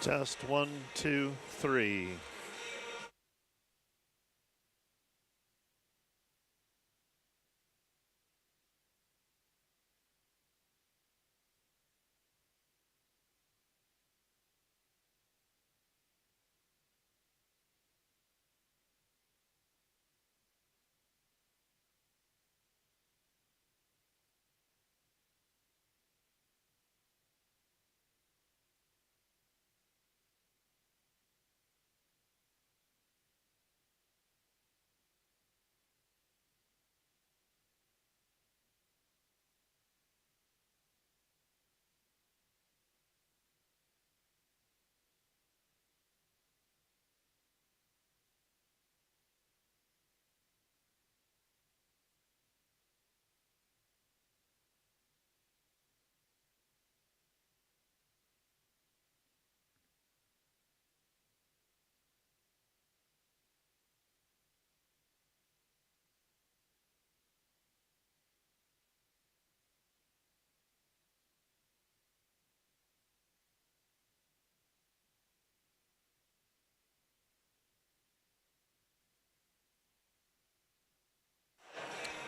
Test 1, 2, 3.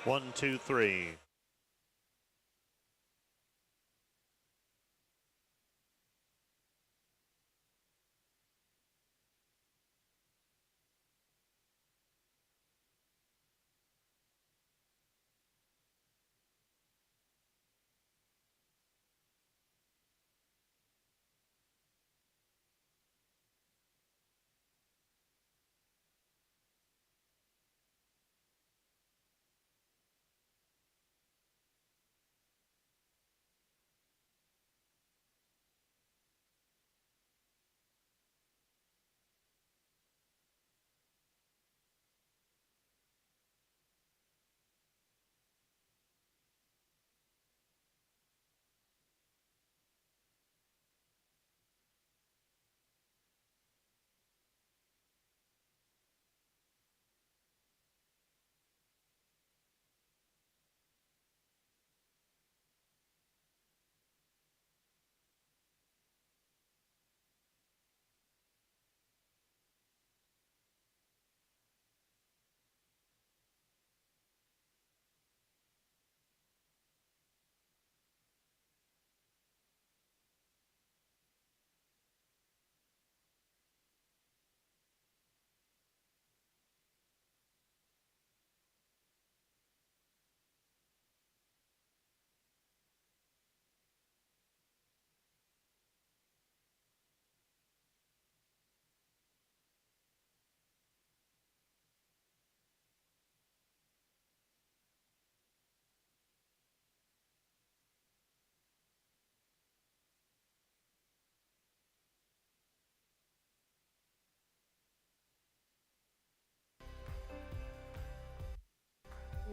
One, two, three.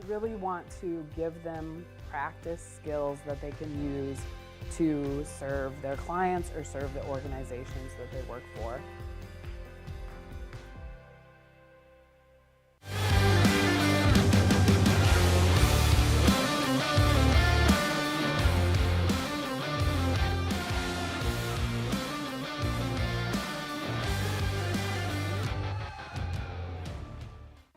We really want to give them practice skills that they can use to serve their clients or serve the organizations that they work for.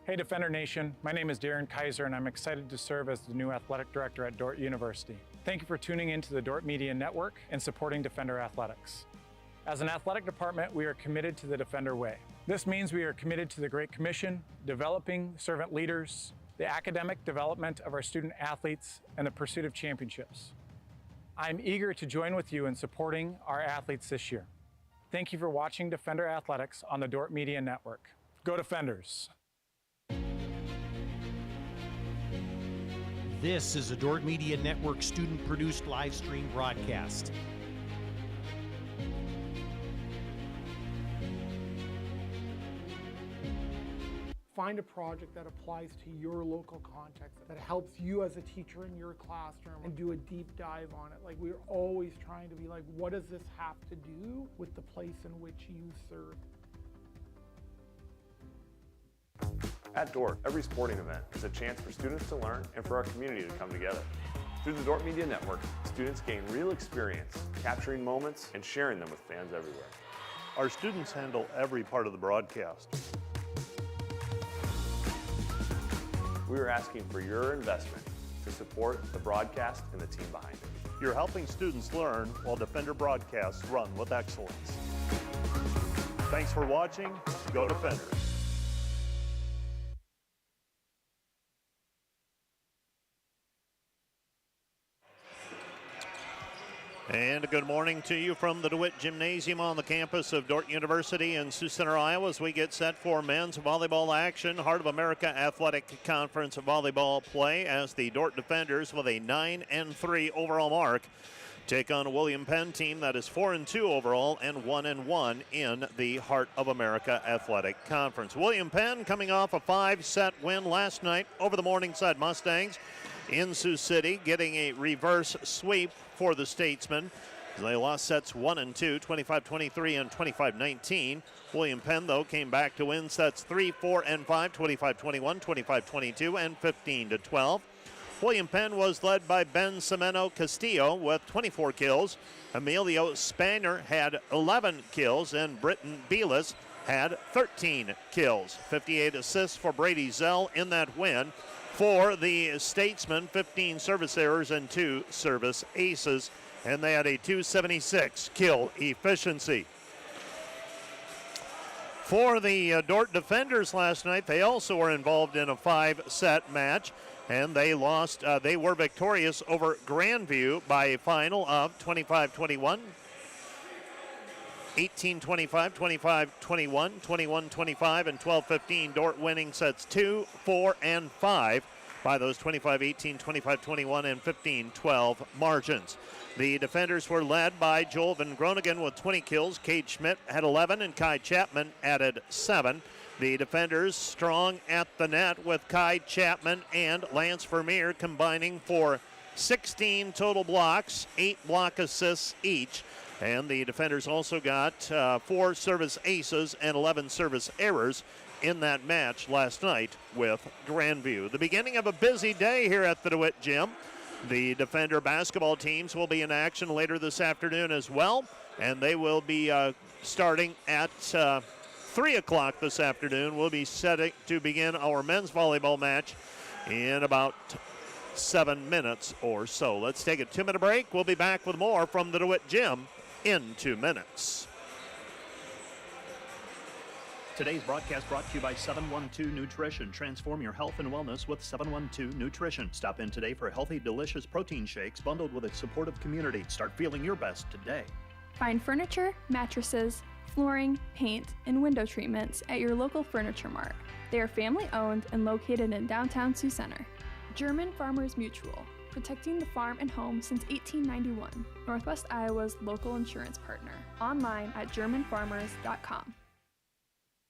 Hey Defender Nation, my name is Darren Kaiser and I'm excited to serve as the new Athletic Director at Dordt University. Thank you for tuning in to the Dordt Media Network and supporting Defender Athletics. As an athletic department, we are committed to the Defender way. This means we are committed to the Great Commission, developing servant leaders, the academic development of our student athletes, and the pursuit of championships. I'm eager to join with you in supporting our athletes this year. Thank you for watching Defender Athletics on the Dordt Media Network. Go Defenders! This is a Dordt Media Network student-produced live stream broadcast. Find a project that applies to your local context, that helps you as a teacher in your classroom, and do a deep dive on it. Like, we're always trying to be like, what does this have to do with the place in which you serve? At Dordt, every sporting event is a chance for students to learn and for our community to come together. Through the Dordt Media Network, students gain real experience, capturing moments and sharing them with fans everywhere. Our students handle every part of the broadcast. We are asking for your investment to support the broadcast and the team behind it. You're helping students learn while Defender broadcasts run with excellence. Thanks for watching. Go Defenders. And a good morning to you from the DeWitt Gymnasium on the campus of Dordt University in Sioux Center, Iowa, as we get set for men's volleyball action. Heart of America Athletic Conference volleyball play as the Dordt Defenders, with a 9-3 overall mark, take on a William Penn team that is 4-2 overall and 1-1 in the Heart of America Athletic Conference. William Penn coming off a 5-set win last night over the Morningside Mustangs in Sioux City, getting a reverse sweep for the Statesmen. They lost sets 1 and 2, 25-23 and 25-19. William Penn, though, came back to win sets 3, 4, and 5, 25-21, 25-22, and 15-12. William Penn was led by Ben Semeno Castillo with 24 kills. Emilio Spanier had 11 kills, and Britton Belis had 13 kills. 58 assists for Brady Zell in that win. For the Statesmen, 15 service errors and 2 service aces, and they had a 276 kill efficiency. For the Dordt Defenders last night, they also were involved in a 5-set match, and they lost. They were victorious over Grandview by a final of 25-21, 18-25, 25-21, 21-25, and 12-15. Dordt winning sets 2, 4, and 5 by those 25-18, 25-21, and 15-12 margins. The Defenders were led by Joel Van Groningen with 20 kills. Cade Schmidt had 11, and Kai Chapman added 7. The Defenders strong at the net, with Kai Chapman and Lance Vermeer combining for 16 total blocks, 8 block assists each. And the Defenders also got 4 service aces and 11 service errors in that match last night with Grandview. The beginning of a busy day here at the DeWitt Gym. The Defender basketball teams will be in action later this afternoon as well, and they will be starting at 3 o'clock this afternoon. We'll be setting to begin our men's volleyball match in about 7 minutes or so. Let's take a 2-minute break. We'll be back with more from the DeWitt Gym in 2 minutes. Today's broadcast brought to you by 712 Nutrition. Transform your health and wellness with 712 Nutrition. Stop in today for healthy, delicious protein shakes bundled with a supportive community. Start feeling your best today. Find furniture, mattresses, flooring, paint, and window treatments at your local Furniture Mart. They are family-owned and located in downtown Sioux Center. German Farmers Mutual, protecting the farm and home since 1891. Northwest Iowa's local insurance partner. Online at germanfarmers.com.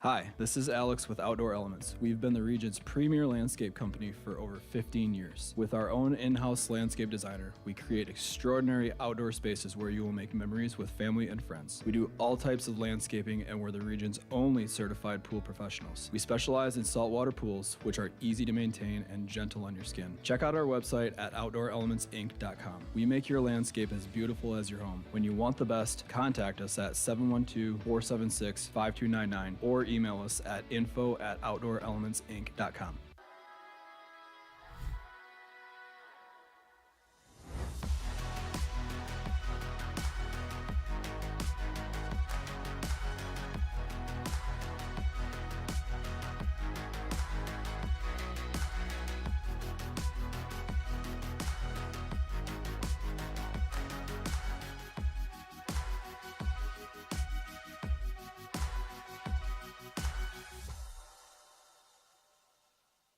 Hi, this is Alex with Outdoor Elements. We've been the region's premier landscape company for over 15 years. With our own in-house landscape designer, we create extraordinary outdoor spaces where you will make memories with family and friends. We do all types of landscaping, and we're the region's only certified pool professionals. We specialize in saltwater pools, which are easy to maintain and gentle on your skin. Check out our website at outdoorelementsinc.com. We make your landscape as beautiful as your home. When you want the best, contact us at 712-476-5299 or email us at info@outdoorelementsinc.com.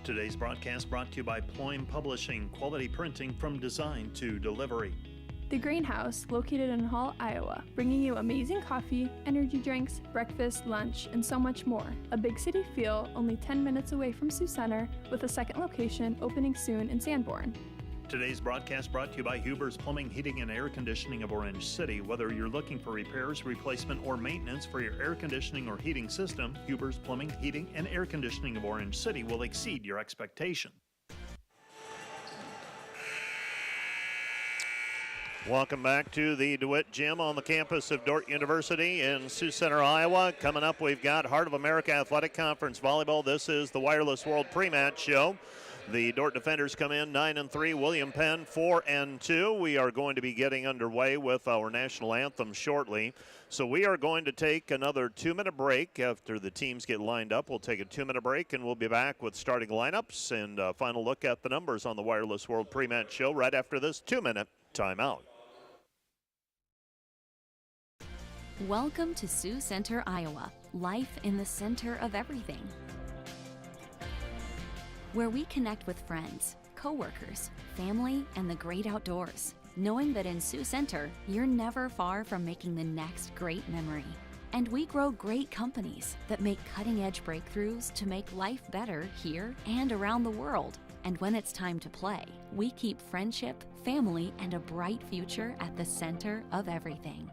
Today's broadcast brought to you by Ployne Publishing, quality printing from design to delivery. The Greenhouse, located in Hall, Iowa, bringing you amazing coffee, energy drinks, breakfast, lunch, and so much more. A big city feel, only 10 minutes away from Sioux Center, with a second location opening soon in Sanborn. Today's broadcast brought to you by Huber's Plumbing, Heating, and Air Conditioning of Orange City. Whether you're looking for repairs, replacement, or maintenance for your air conditioning or heating system, Huber's Plumbing, Heating, and Air Conditioning of Orange City will exceed your expectation. Welcome back to the DeWitt Gym on the campus of Dordt University in Sioux Center, Iowa. Coming up, we've got Heart of America Athletic Conference Volleyball. This is the Wireless World pre-match show. The Dordt defenders come in 9-3, William Penn 4-2. We are going to be getting underway with our national anthem shortly. So we are going to take another 2-minute break after the teams get lined up. We'll take a 2-minute break and we'll be back with starting lineups and a final look at the numbers on the Wireless World pre-match show right after this 2-minute timeout. Welcome to Sioux Center, Iowa. Life in the center of everything. Where we connect with friends, coworkers, family, and the great outdoors. Knowing that in Sioux Center, you're never far from making the next great memory. And we grow great companies that make cutting-edge breakthroughs to make life better here and around the world. And when it's time to play, we keep friendship, family, and a bright future at the center of everything.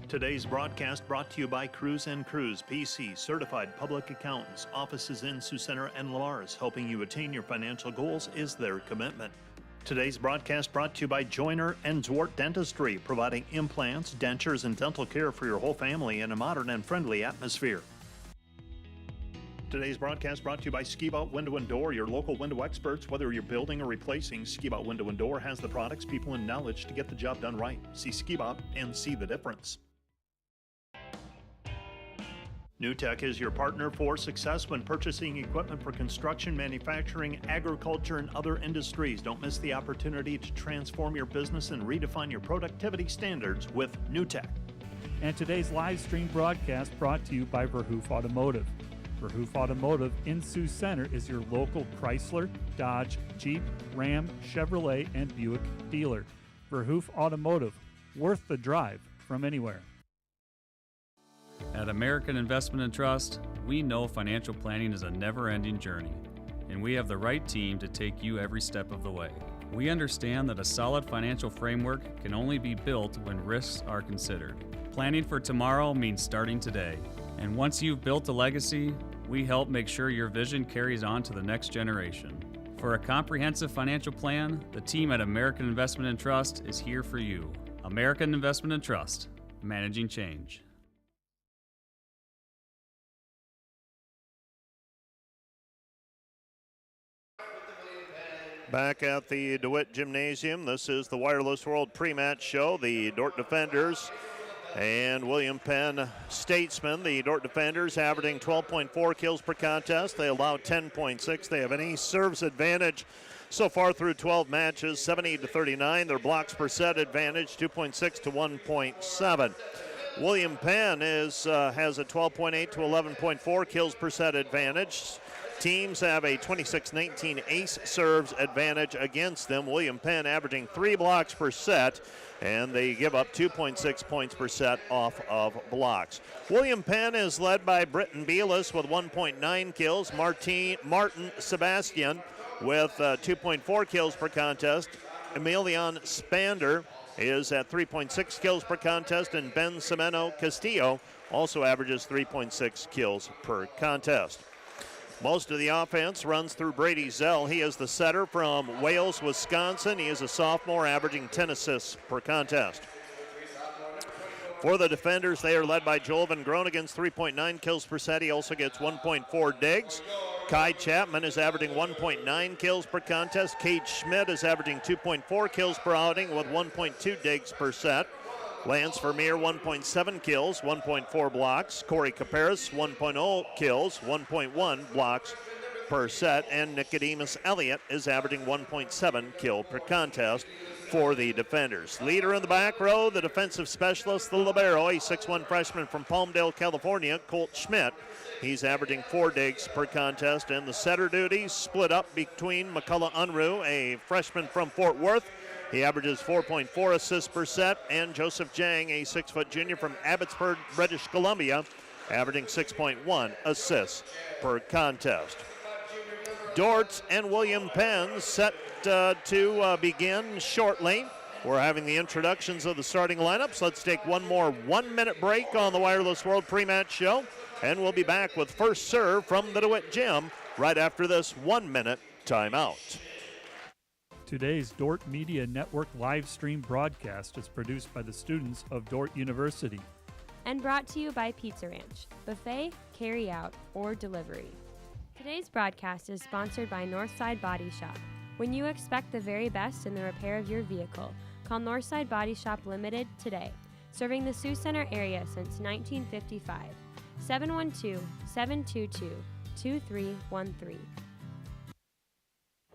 Today's broadcast brought to you by Cruz & Cruz, PC, certified public accountants, offices in Sioux Center and Lars. Helping you attain your financial goals is their commitment. Today's broadcast brought to you by Joyner & Dordt Dentistry, providing implants, dentures, and dental care for your whole family in a modern and friendly atmosphere. Today's broadcast brought to you by Ski-Bout Window & Door, your local window experts. Whether you're building or replacing, Ski-Bout Window & Door has the products, people, and knowledge to get the job done right. See Ski-Bout and see the difference. NewTek is your partner for success when purchasing equipment for construction, manufacturing, agriculture, and other industries. Don't miss the opportunity to transform your business and redefine your productivity standards with NewTek. And today's live stream broadcast brought to you by Verhoof Automotive. Verhoof Automotive in Sioux Center is your local Chrysler, Dodge, Jeep, Ram, Chevrolet, and Buick dealer. Verhoof Automotive, worth the drive from anywhere. At American Investment and Trust, we know financial planning is a never-ending journey, and we have the right team to take you every step of the way. We understand that a solid financial framework can only be built when risks are considered. Planning for tomorrow means starting today, and once you've built a legacy, we help make sure your vision carries on to the next generation. For a comprehensive financial plan, the team at American Investment and Trust is here for you. American Investment and Trust, managing change. Back at the DeWitt Gymnasium, this is the Wireless World pre-match show. The Dordt defenders and William Penn Statesmen. The Dordt defenders averaging 12.4 kills per contest. They allow 10.6. They have an ace serves advantage so far through 12 matches, 70-39. Their blocks per set advantage, 2.6 to 1.7. William Penn has a 12.8 to 11.4 kills per set advantage. Teams have a 26-19 ace serves advantage against them. William Penn averaging 3 blocks per set, and they give up 2.6 points per set off of blocks. William Penn is led by Britton Beelis with 1.9 kills. Martin Sebastian with 2.4 kills per contest. Emilion Spander is at 3.6 kills per contest, and Ben Semeno Castillo also averages 3.6 kills per contest. Most of the offense runs through Brady Zell. He is the setter from Wales, Wisconsin. He is a sophomore, averaging 10 assists per contest. For the defenders, they are led by Joel Van Groningen's 3.9 kills per set. He also gets 1.4 digs. Kai Chapman is averaging 1.9 kills per contest. Cade Schmidt is averaging 2.4 kills per outing with 1.2 digs per set. Lance Vermeer, 1.7 kills, 1.4 blocks. Corey Caparis, 1.0 kills, 1.1 blocks per set. And Nicodemus Elliott is averaging 1.7 kill per contest for the defenders. Leader in the back row, the defensive specialist, the libero, a 6'1 freshman from Palmdale, California, Colt Schmidt. He's averaging 4 digs per contest. And the setter duties split up between McCullough Unruh, a freshman from Fort Worth. He averages 4.4 assists per set, and Joseph Jang, a 6' junior from Abbotsford, British Columbia, averaging 6.1 assists per contest. Dordt and William Penn set to begin shortly. We're having the introductions of the starting lineups. Let's take one more 1-minute break on the Wireless World pre-match show, and we'll be back with first serve from the DeWitt Gym right after this 1-minute timeout. Today's Dordt Media Network live stream broadcast is produced by the students of Dordt University. And brought to you by Pizza Ranch, buffet, carry out, or delivery. Today's broadcast is sponsored by Northside Body Shop. When you expect the very best in the repair of your vehicle, call Northside Body Shop Limited today, serving the Sioux Center area since 1955. 712-722-2313.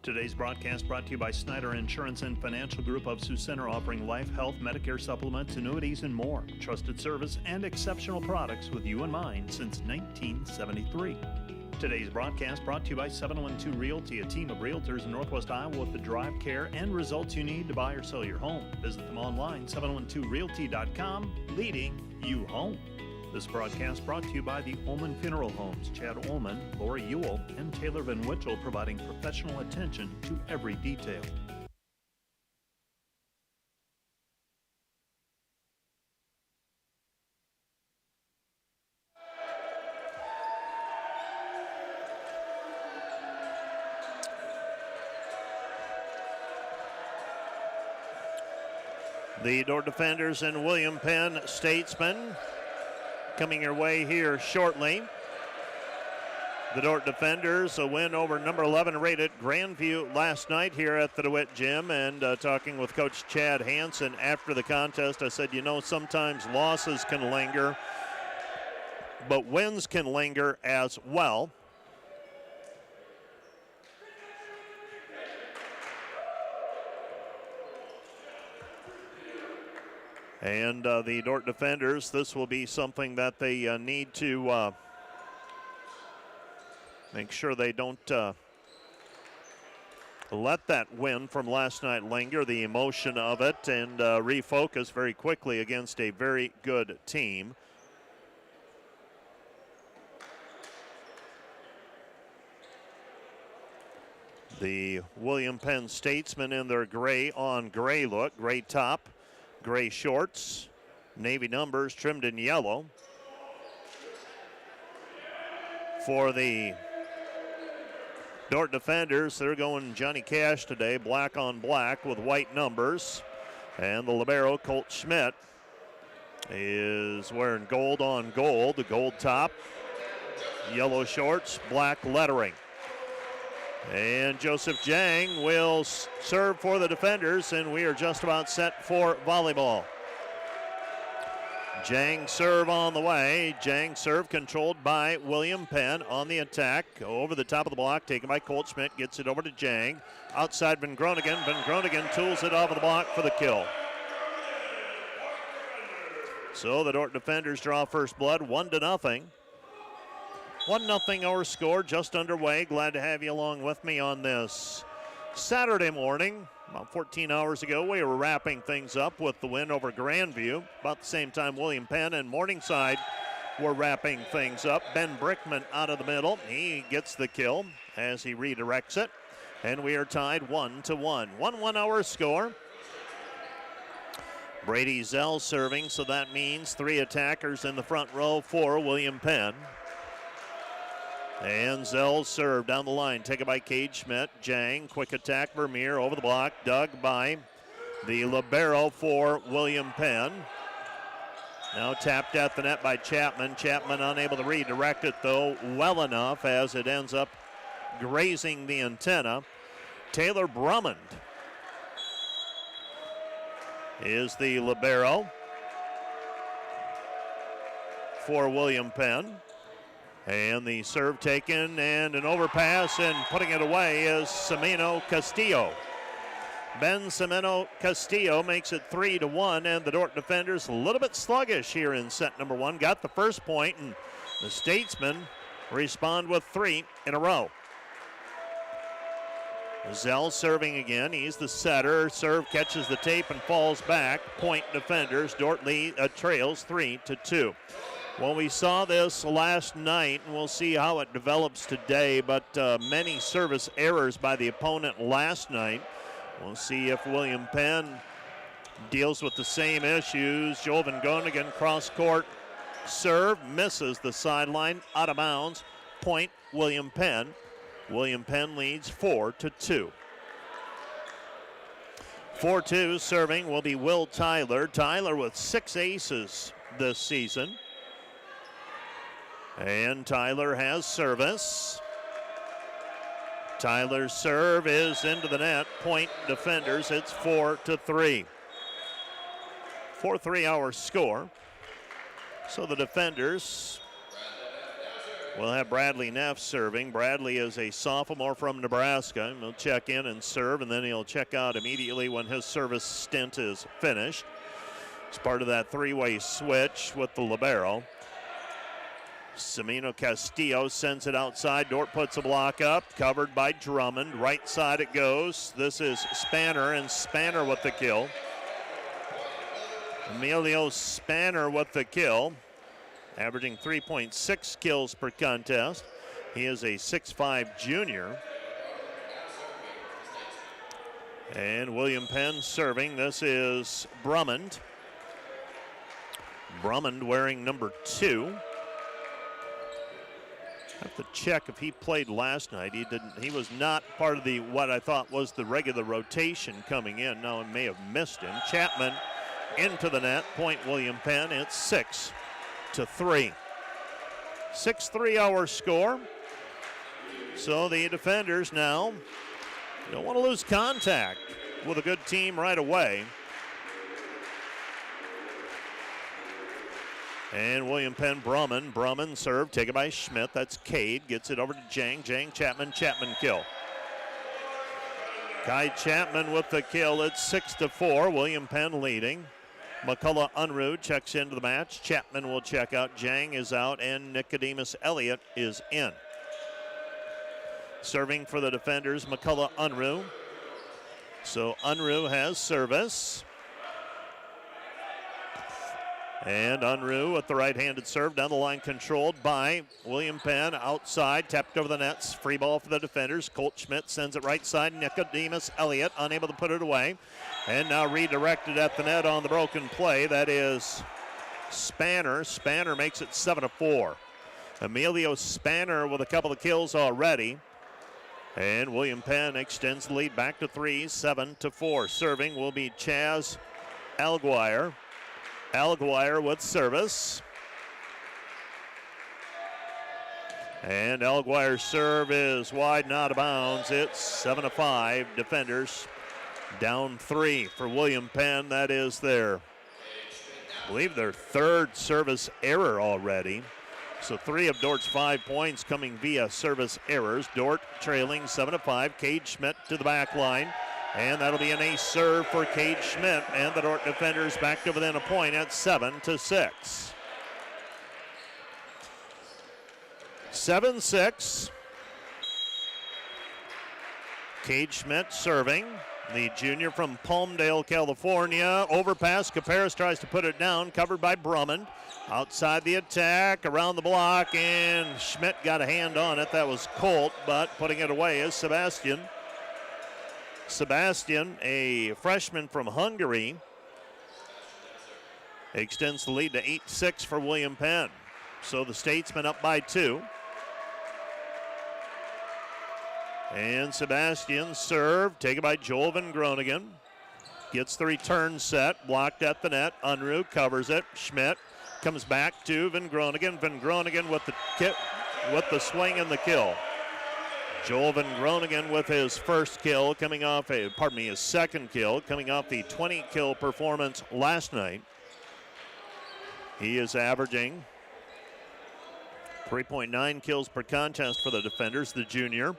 Today's broadcast brought to you by Snyder Insurance and Financial Group of Sioux Center, offering life, health, Medicare supplements, annuities, and more. Trusted service and exceptional products with you in mind since 1973. Today's broadcast brought to you by 712 Realty, a team of realtors in Northwest Iowa with the drive, care, and results you need to buy or sell your home. Visit them online, 712realty.com, leading you home. This broadcast brought to you by the Ullman Funeral Homes, Chad Ullman, Lori Ewell, and Taylor Van Witchell, providing professional attention to every detail. The Dordt Defenders and William Penn Statesmen coming your way here shortly. The Dordt Defenders, a win over number 11 rated Grandview last night here at the DeWitt Gym. And talking with Coach Chad Hansen after the contest, I said, you know, sometimes losses can linger, but wins can linger as well. And the Dordt Defenders, this will be something that they need to make sure they don't let that win from last night linger, the emotion of it, and refocus very quickly against a very good team. The William Penn Statesmen in their gray on gray look, gray top, gray shorts, navy numbers trimmed in yellow. For the Dordt Defenders, they're going Johnny Cash today, black on black with white numbers. And the libero, Colt Schmidt, is wearing gold on gold, the gold top, yellow shorts, black lettering. And Joseph Jang will serve for the Defenders, and we are just about set for volleyball. Jang serve on the way. Jang serve controlled by William Penn on the attack. Over the top of the block, taken by Colt Schmidt, gets it over to Jang. Outside Van Groningen. Van Groningen tools it off of the block for the kill. So the Dordt Defenders draw first blood, 1-0. 1-0 our score, just underway. Glad to have you along with me on this Saturday morning. About 14 hours ago, we were wrapping things up with the win over Grandview. About the same time, William Penn and Morningside were wrapping things up. Ben Brickman out of the middle. He gets the kill as he redirects it. And we are tied 1-1. 1-1 our score. Brady Zell serving, so that means 3 attackers in the front row for William Penn. And Zell served down the line, taken by Cade Schmidt. Jang, quick attack, Vermeer over the block, dug by the libero for William Penn. Now tapped at the net by Chapman. Chapman unable to redirect it, though, well enough as it ends up grazing the antenna. Taylor Brummond is the libero for William Penn. And the serve taken and an overpass, and putting it away is Semeno Castillo. Ben Semeno Castillo makes it 3-1, and the Dordt Defenders a little bit sluggish here in set number 1. Got the first point, and the Statesmen respond with 3 in a row. Zell serving again. He's the setter. Serve catches the tape and falls back. Point Defenders. Dordt trails 3-2. Well, we saw this last night, and we'll see how it develops today, but many service errors by the opponent last night. We'll see if William Penn deals with the same issues. Joel Van Groningen cross-court serve, misses the sideline, out of bounds. Point, William Penn. William Penn leads 4-2. 4-2 serving will be Will Tyler. Tyler with 6 aces this season. And Tyler has service. Tyler's serve is into the net. Point defenders. It's 4-3. 4-3 our score. So the defenders will have Bradley Neff serving. Bradley is a sophomore from Nebraska. He'll check in and serve, and then he'll check out immediately when his service stint is finished. It's part of that three-way switch with the libero. Semino Castillo sends it outside. Dordt puts a block up, covered by Drummond. Right side it goes. This is Spanner, and Spanner with the kill. Emilio Spanner with the kill, averaging 3.6 kills per contest. He is a 6'5 junior. And William Penn serving. This is Drummond. Drummond wearing number 2. I have to check if he played last night. He didn't. He was not part of the what I thought was the regular rotation coming in. Now I may have missed him. Chapman into the net. Point William Penn. It's 6-3. 6-3 our score. So the defenders now don't want to lose contact with a good team right away. And William Penn, Brumman serve, taken by Schmidt. That's Cade, gets it over to Jang, Chapman kill. Kai Chapman with the kill. It's 6-4. William Penn leading. McCullough Unruh checks into the match. Chapman will check out. Jang is out, and Nicodemus Elliott is in. Serving for the defenders, McCullough Unruh. So Unruh has service. And Unruh with the right-handed serve down the line, controlled by William Penn. Outside, tapped over the nets. Free ball for the defenders. Colt Schmidt sends it right side. Nicodemus Elliott unable to put it away. And now redirected at the net on the broken play. That is Spanner. Spanner makes it 7-4. Emilio Spanner with a couple of kills already. And William Penn extends the lead back to 3, 7-4. Serving will be Chaz Alguire. Alguire with service. And Alguire's serve is wide and out of bounds. It's 7-5. Defenders down 3 for William Penn. That is their, I believe, their third service error already. So 3 of Dort's 5 points coming via service errors. Dordt trailing 7-5. Cade Schmidt to the back line. And that'll be an ace serve for Cade Schmidt. And the Dordt defenders back to within a point at 7-6. 7-6. Cade Schmidt serving. The junior from Palmdale, California. Overpass. Caparis tries to put it down. Covered by Drummond. Outside the attack. Around the block. And Schmidt got a hand on it. That was Colt. But putting it away is Sebastian. Sebastian, a freshman from Hungary, extends the lead to 8-6 for William Penn. So the Statesman up by 2. And Sebastian serve, taken by Joel Van Groningen. Gets the return set, blocked at the net. Unruh covers it. Schmidt comes back to Van Groningen. Van Groningen with the swing and the kill. Joel Van Groningen with his first kill coming off his second kill coming off the 20-kill performance last night. He is averaging 3.9 kills per contest for the defenders. The junior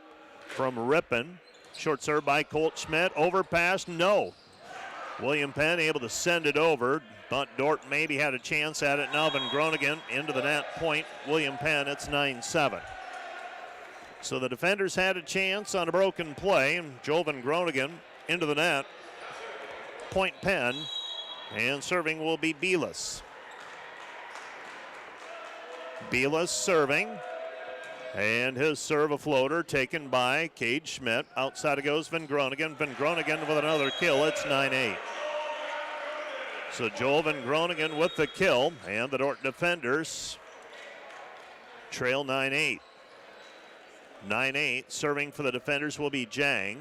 from Ripon. Short serve by Colt Schmidt. Overpass, no. William Penn able to send it over, but Dordt maybe had a chance at it. Now Van Groningen into the net. Point William Penn. It's 9-7. So the defenders had a chance on a broken play, and Joel Van Groningen into the net. Point Penn, and serving will be Belis. Belis serving, and his serve a floater taken by Cade Schmidt. Outside it goes Van Groningen. Van Groningen with another kill. It's 9-8. So Joel Van Groningen with the kill, and the Dordt defenders trail 9-8. 9-8, serving for the defenders will be Jang.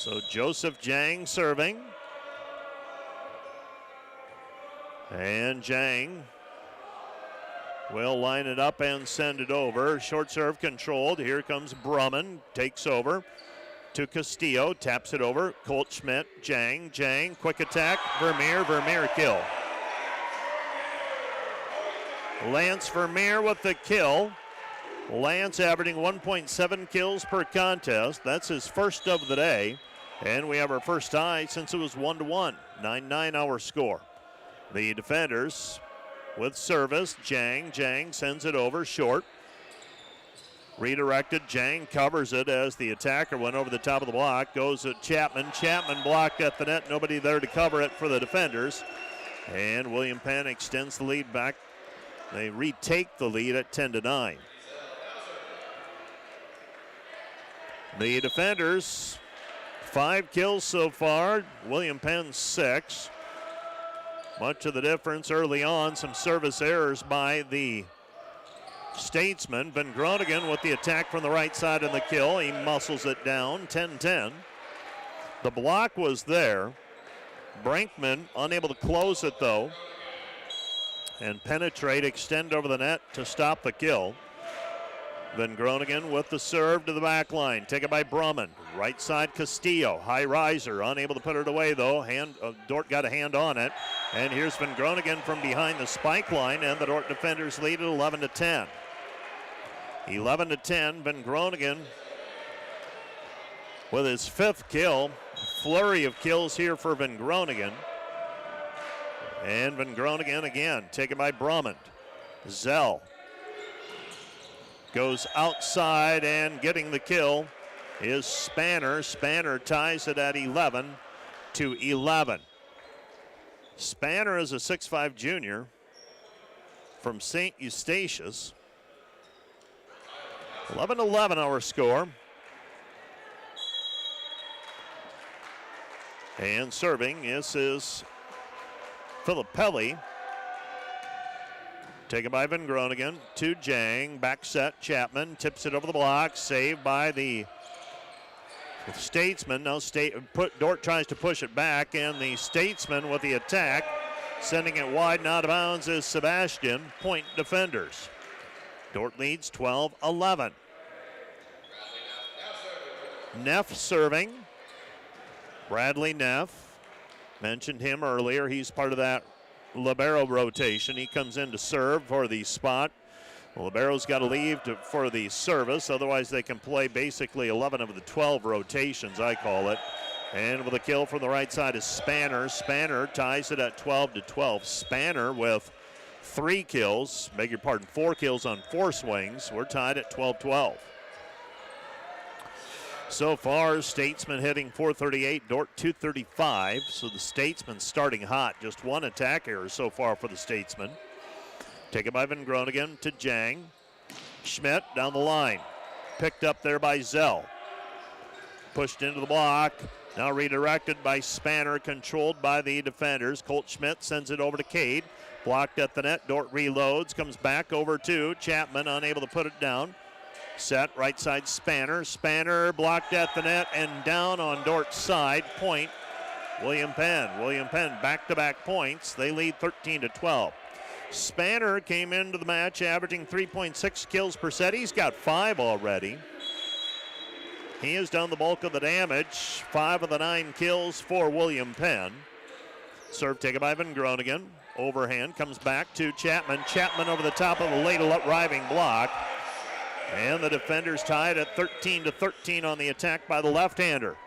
So Joseph Jang serving. And Jang will line it up and send it over. Short serve controlled. Here comes Brumman. Takes over to Castillo. Taps it over. Colt Schmidt. Jang. Quick attack. Vermeer kill. Lance Vermeer with the kill. Lance averaging 1.7 kills per contest. That's his first of the day. And we have our first tie since it was 1-1. 9-9 our score. The defenders with service. Jang sends it over short. Redirected. Jang covers it as the attacker went over the top of the block. Goes at Chapman. Chapman blocked at the net. Nobody there to cover it for the defenders. And William Penn extends the lead back. They retake the lead at 10-9. The defenders, 5 kills so far. William Penn 6. Much of the difference early on, some service errors by the Statesman. Van Groningen with the attack from the right side and the kill. He muscles it down, 10-10. The block was there. Brinkman unable to close it though. And penetrate, extend over the net to stop the kill. Van Groningen with the serve to the back line. Taken by Brumman. Right side Castillo. High riser. Unable to put it away though. Dordt got a hand on it. And here's Van Groningen from behind the spike line. And the Dordt defenders lead at 11-10. 11-10. Van Groningen with his 5th kill. Flurry of kills here for Van Groningen. And Van Groningen again. Taken by Brumman. Zell goes outside, and getting the kill is Spanner. Spanner ties it at 11-11. Spanner is a 6'5" junior from St. Eustatius. 11-11 our score. And serving, this is Filippelli. Taken by Van Groningen to Jang. Back set. Chapman tips it over the block. Saved by the Statesman. Now Dordt tries to push it back, and the Statesman with the attack. Sending it wide and out of bounds is Sebastian. Point defenders. Dordt leads 12-11. Neff serving. Bradley Neff. Mentioned him earlier. He's part of that libero rotation. He comes in to serve for the spot. Libero's got to leave for the service, otherwise they can play basically 11 of the 12 rotations, I call it. And with a kill from the right side is Spanner. Spanner ties it at 12-12. Spanner with 3 kills, 4 kills on 4 swings. We're tied at 12-12. So far, Statesman hitting .438, Dordt .235. So the Statesman starting hot. Just 1 attack error so far for the Statesman. Taken by Van Groningen to Jang. Schmidt down the line. Picked up there by Zell. Pushed into the block. Now redirected by Spanner, controlled by the defenders. Colt Schmidt sends it over to Cade. Blocked at the net. Dordt reloads. Comes back over to Chapman, unable to put it down. Set, right side Spanner. Spanner blocked at the net and down on Dordt's side. Point, William Penn. William Penn back-to-back points. They lead 13-12. Spanner came into the match averaging 3.6 kills per set. He's got 5 already. He has done the bulk of the damage. 5 of the 9 kills for William Penn. Serve taken by Van Groningen. Overhand comes back to Chapman. Chapman over the top of the late arriving block. And the defenders tied at 13-13 on the attack by the left-hander.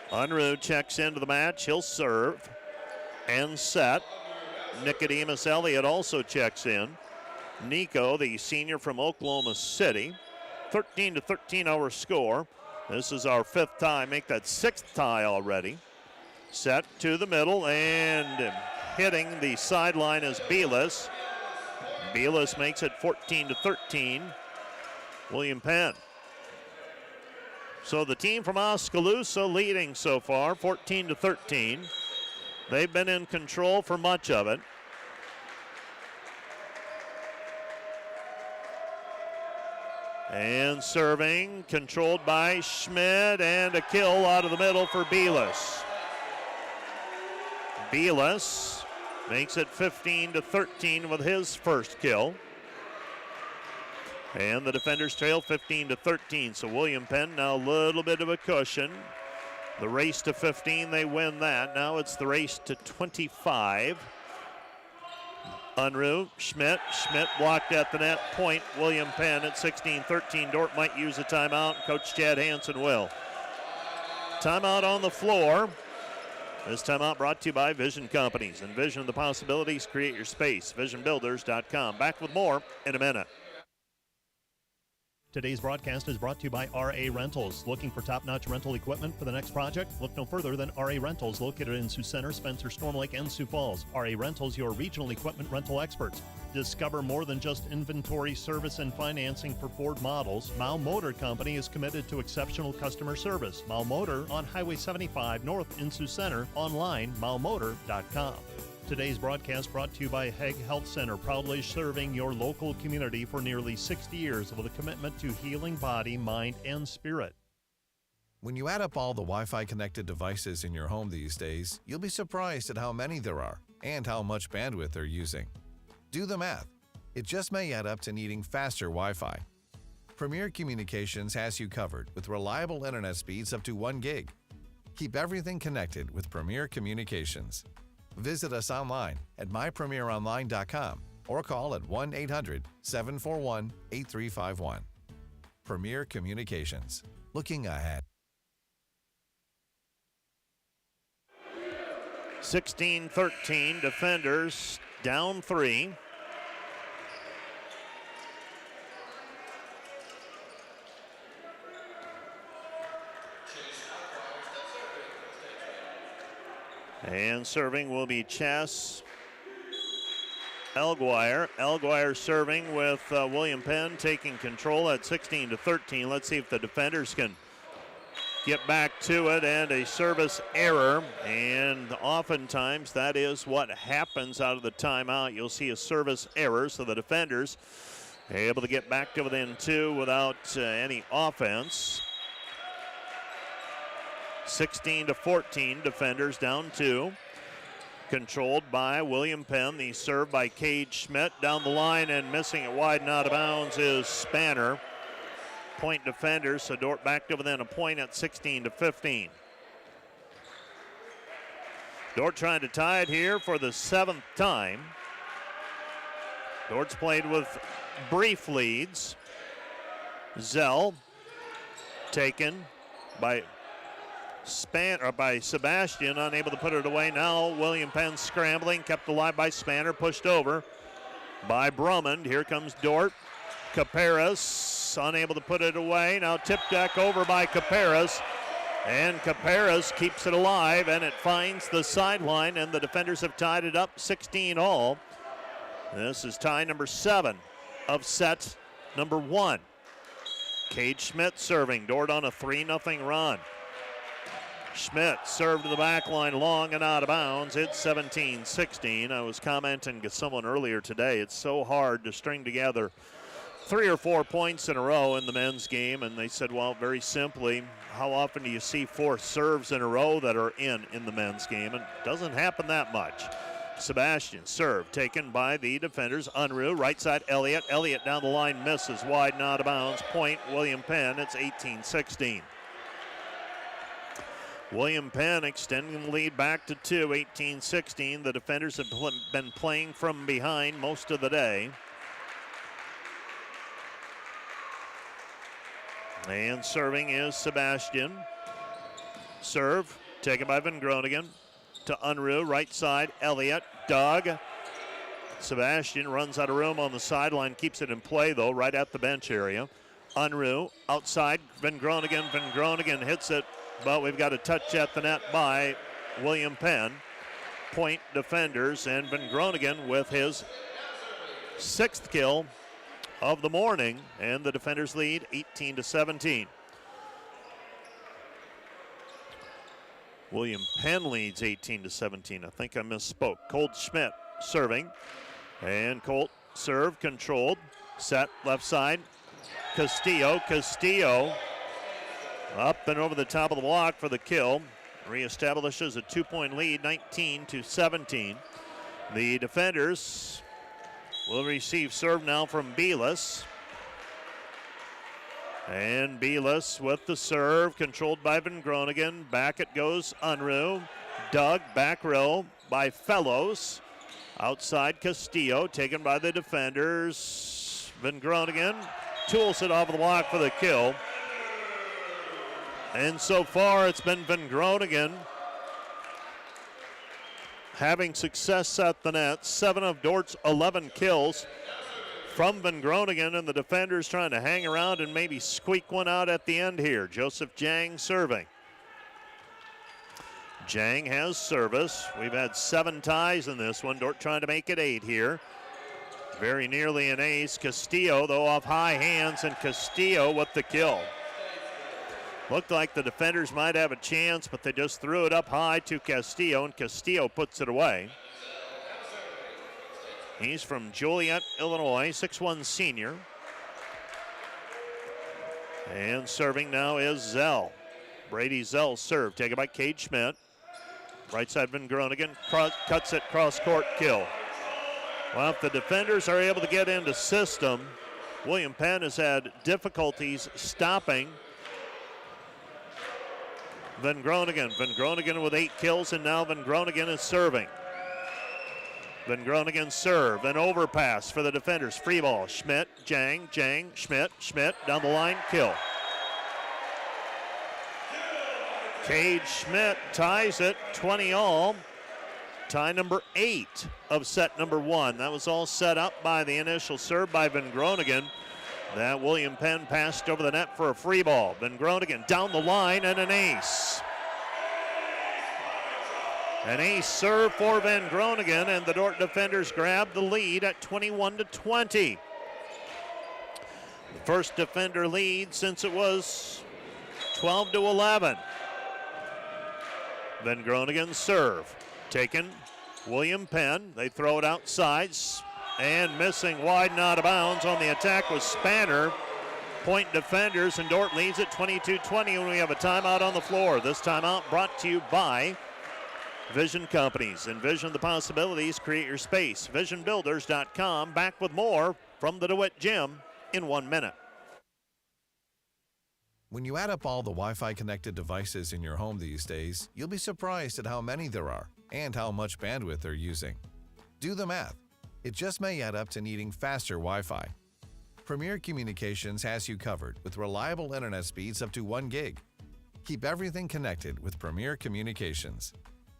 Unruh checks into the match. He'll serve and set. Nicodemus Elliott also checks in. Nico, the senior from Oklahoma City. 13-13 our score. This is our 5th tie. Make that 6th tie already. Set to the middle, and hitting the sideline is Belis. Belis makes it 14-13. William Penn. So the team from Oskaloosa leading so far, 14-13. They've been in control for much of it. And serving, controlled by Schmidt, and a kill out of the middle for Belis. Belis makes it 15-13 with his first kill. And the defenders trail 15-13, so William Penn now a little bit of a cushion. The race to 15, they win that. Now it's the race to 25. Unruh, Schmidt blocked at the net, point William Penn at 16-13. Dordt might use a timeout, Coach Chad Hansen will. Timeout on the floor. This timeout brought to you by Vision Companies. Envision the possibilities, create your space. VisionBuilders.com. Back with more in a minute. Today's broadcast is brought to you by RA Rentals. Looking for top-notch rental equipment for the next project? Look no further than RA Rentals, located in Sioux Center, Spencer, Storm Lake, and Sioux Falls. RA Rentals, your regional equipment rental experts. Discover more than just inventory, service, and financing for Ford models. Mao Motor Company is committed to exceptional customer service. Mao Motor on Highway 75 North in Sioux Center. Online, maomotor.com. Today's broadcast brought to you by Hague Health Center, proudly serving your local community for nearly 60 years with a commitment to healing body, mind, and spirit. When you add up all the Wi-Fi connected devices in your home these days, you'll be surprised at how many there are and how much bandwidth they're using. Do the math. It just may add up to needing faster Wi-Fi. Premier Communications has you covered with reliable internet speeds up to 1 gig. Keep everything connected with Premier Communications. Visit us online at mypremieronline.com or call at 1-800-741-8351. Premier Communications. Looking ahead. 16-13, defenders down 3. And serving will be Chess Elguire. Elguire serving with William Penn taking control at 16-13. Let's see if the defenders can get back to it, and a service error. And oftentimes that is what happens out of the timeout. You'll see a service error, so the defenders are able to get back to within 2 without any offense. 16-14, defenders down 2. Controlled by William Penn. The serve by Cade Schmidt down the line, and missing it wide and out of bounds is Spanner. Point defenders, so Dordt back to within a point at 16-15. Dordt trying to tie it here for the 7th time. Dordt's played with brief leads. Zell taken by Sebastian, unable to put it away. Now William Penn scrambling, kept alive by Spanner, pushed over by Brummond. Here comes Dordt. Caparas unable to put it away. Now tip deck over by Caparas, and Caparas keeps it alive, and it finds the sideline, and the defenders have tied it up 16 all. This is tie number 7 of set number 1. Cade Schmidt serving. Dordt on a 3-0 run. Schmidt served to the back line long and out of bounds. It's 17-16. I was commenting to someone earlier today, it's so hard to string together 3 or 4 points in a row in the men's game, and they said, well, very simply, how often do you see 4 serves in a row that are in the men's game? And it doesn't happen that much. Sebastian serve taken by the defenders. Unruh, right side Elliott. Elliott down the line, misses wide and out of bounds. Point William Penn. It's 18-16. William Penn extending the lead back to 2, 18-16. The defenders have been playing from behind most of the day. And serving is Sebastian. Serve taken by Van Groningen to Unruh, right side Elliott. Doug. Sebastian runs out of room on the sideline, keeps it in play though, right at the bench area. Unruh outside Van Groningen. Van Groningen hits it, but we've got a touch at the net by William Penn. Point defenders, and Van Groningen with his 6th kill of the morning, and the defenders lead 18-17. William Penn leads 18-17. I think I misspoke. Colt Schmidt serving, and Colt serve controlled, set left side. Castillo. Castillo up and over the top of the block for the kill. Reestablishes a 2-point lead, 19-17. The defenders will receive serve now from Belis. And Belis with the serve, controlled by Van Groningen. Back it goes Unruh. Dug, back row by Fellows. Outside Castillo, taken by the defenders. Van Groningen tools it off the block for the kill. And so far it's been Van Groningen having success at the net. 7 of Dordt's 11 kills from Van Groningen, and the defenders trying to hang around and maybe squeak one out at the end here. Joseph Jang serving. Jang has service. We've had 7 ties in this one. Dordt trying to make it 8 here. Very nearly an ace. Castillo, though, off high hands, and Castillo with the kill. Looked like the defenders might have a chance, but they just threw it up high to Castillo, and Castillo puts it away. He's from Joliet, Illinois, 6'1" senior. And serving now is Zell. Brady Zell serve, taken by Cade Schmidt. Right side Van Groningen, cuts it cross court, kill. Well, if the defenders are able to get into system, William Penn has had difficulties stopping Van Groningen. Van Groningen with 8 kills, and now Van Groningen is serving. Van Groningen serve, an overpass for the defenders. Free ball, Schmidt, Jang, Schmidt, down the line, kill. Cade Schmidt ties it 20-all. Tie number 8 of set number 1. That was all set up by the initial serve by Van Groningen. That William Penn passed over the net for a free ball. Van Groningen down the line and an ace. An ace serve for Van Groningen, and the Dordt defenders grab the lead at 21-20. The first defender lead since it was 12-11. Van Groningen serve. Taken, William Penn. They throw it outside, and missing wide and out of bounds on the attack was Spanner. Point defenders, and Dordt leads at 22-20 when we have a timeout on the floor. This timeout brought to you by Vision Companies. Envision the possibilities, create your space. VisionBuilders.com. Back with more from the DeWitt Gym in 1 minute. When you add up all the Wi-Fi connected devices in your home these days, you'll be surprised at how many there are and how much bandwidth they're using. Do the math. It just may add up to needing faster Wi-Fi. Premier Communications has you covered with reliable internet speeds up to 1 gig. Keep everything connected with Premier Communications.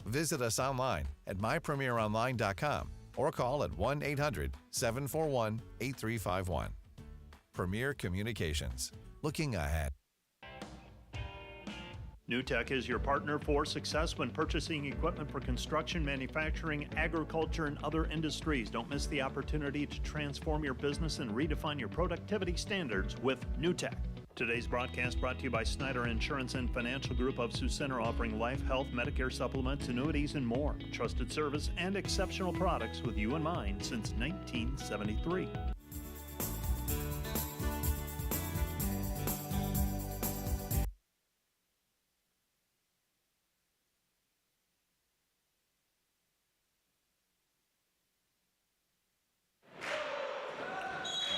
Visit us online at mypremieronline.com or call at 1-800-741-8351. Premier Communications. Looking ahead. NewTek is your partner for success when purchasing equipment for construction, manufacturing, agriculture, and other industries. Don't miss the opportunity to transform your business and redefine your productivity standards with NewTek. Today's broadcast brought to you by Snyder Insurance and Financial Group of Sioux Center, offering life, health, Medicare supplements, annuities, and more. Trusted service and exceptional products with you in mind since 1973.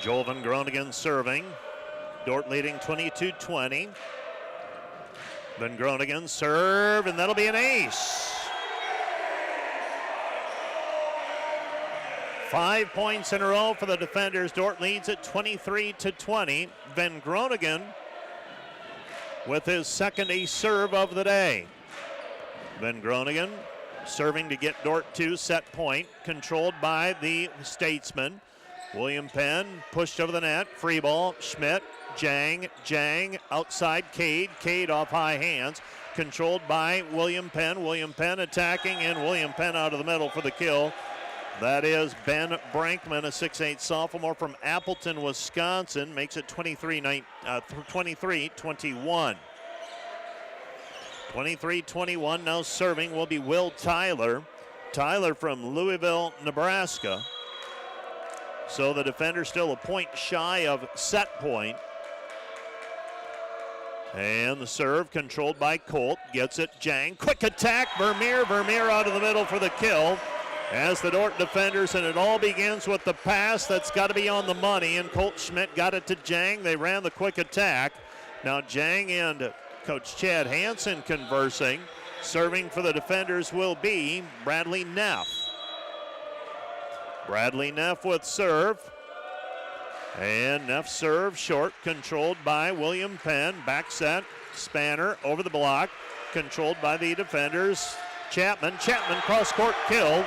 Joel Van Groningen serving. Dordt leading 22-20. Van Groningen serve, and that'll be an ace. 5 points in a row for the defenders. Dordt leads at 23-20. Van Groningen with his second ace serve of the day. Van Groningen serving to get Dordt to set point, controlled by the Statesman. William Penn pushed over the net. Free ball. Schmidt. Jang. Outside Cade. Cade off high hands. Controlled by William Penn. William Penn attacking, and William Penn out of the middle for the kill. That is Ben Brankman, a 6'8 sophomore from Appleton, Wisconsin. Makes it 23-21. 23-21. Now serving will be Will Tyler. Tyler from Louisville, Nebraska. So the defender still a point shy of set point. And the serve controlled by Colt. Gets it, Jang. Quick attack, Vermeer. Vermeer out of the middle for the kill. As the Dordt defenders, and it all begins with the pass that's got to be on the money, and Colt Schmidt got it to Jang. They ran the quick attack. Now Jang and Coach Chad Hansen conversing. Serving for the defenders will be Bradley Neff. Bradley Neff with serve. And Neff serve short, controlled by William Penn. Back set, Spanner over the block, controlled by the defenders. Chapman cross-court kill.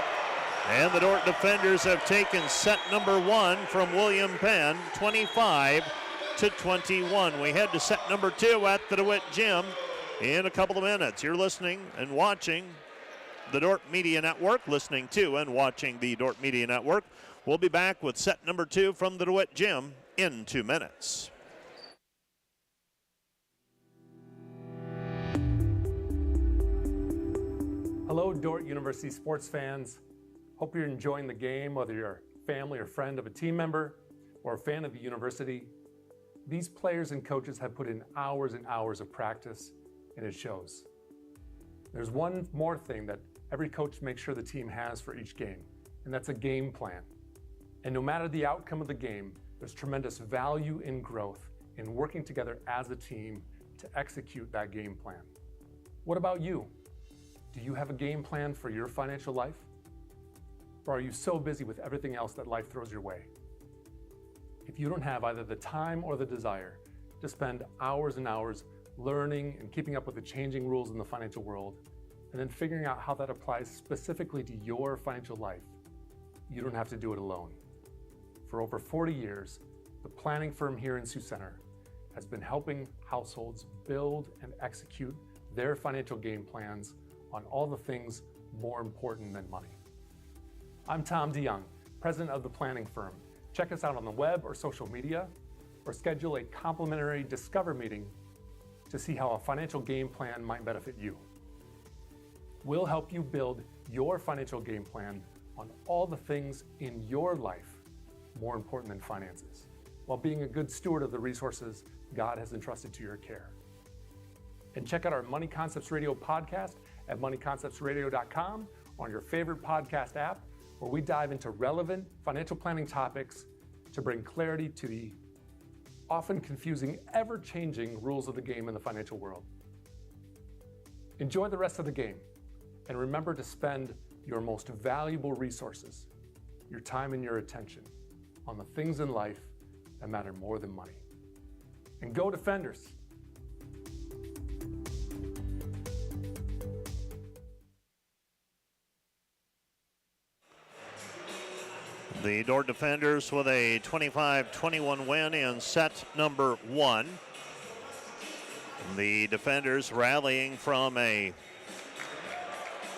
And the Dordt defenders have taken set number 1 from William Penn, 25-21. We head to set number 2 at the DeWitt Gym in a couple of minutes. You're listening and watching the Dordt Media Network, listening to and watching the Dordt Media Network. We'll be back with set number 2 from the DeWitt Gym in 2 minutes. Hello, Dordt University sports fans. Hope you're enjoying the game, whether you're a family or friend of a team member or a fan of the university. These players and coaches have put in hours and hours of practice, and it shows. There's one more thing that every coach makes sure the team has for each game, and that's a game plan. And no matter the outcome of the game, there's tremendous value in growth in working together as a team to execute that game plan. What about you? Do you have a game plan for your financial life? Or are you so busy with everything else that life throws your way? If you don't have either the time or the desire to spend hours and hours learning and keeping up with the changing rules in the financial world, and then figuring out how that applies specifically to your financial life, you don't have to do it alone. For over 40 years, the planning firm here in Sioux Center has been helping households build and execute their financial game plans on all the things more important than money. I'm Tom DeYoung, president of the planning firm. Check us out on the web or social media, or schedule a complimentary Discover meeting to see how a financial game plan might benefit you. We'll help you build your financial game plan on all the things in your life more important than finances, while being a good steward of the resources God has entrusted to your care. And check out our Money Concepts Radio podcast at moneyconceptsradio.com, on your favorite podcast app, where we dive into relevant financial planning topics to bring clarity to the often confusing, ever-changing rules of the game in the financial world. Enjoy the rest of the game, and remember to spend your most valuable resources, your time and your attention, on the things in life that matter more than money. And go Defenders! The Dordt defenders with a 25-21 win in set number 1. The defenders rallying from a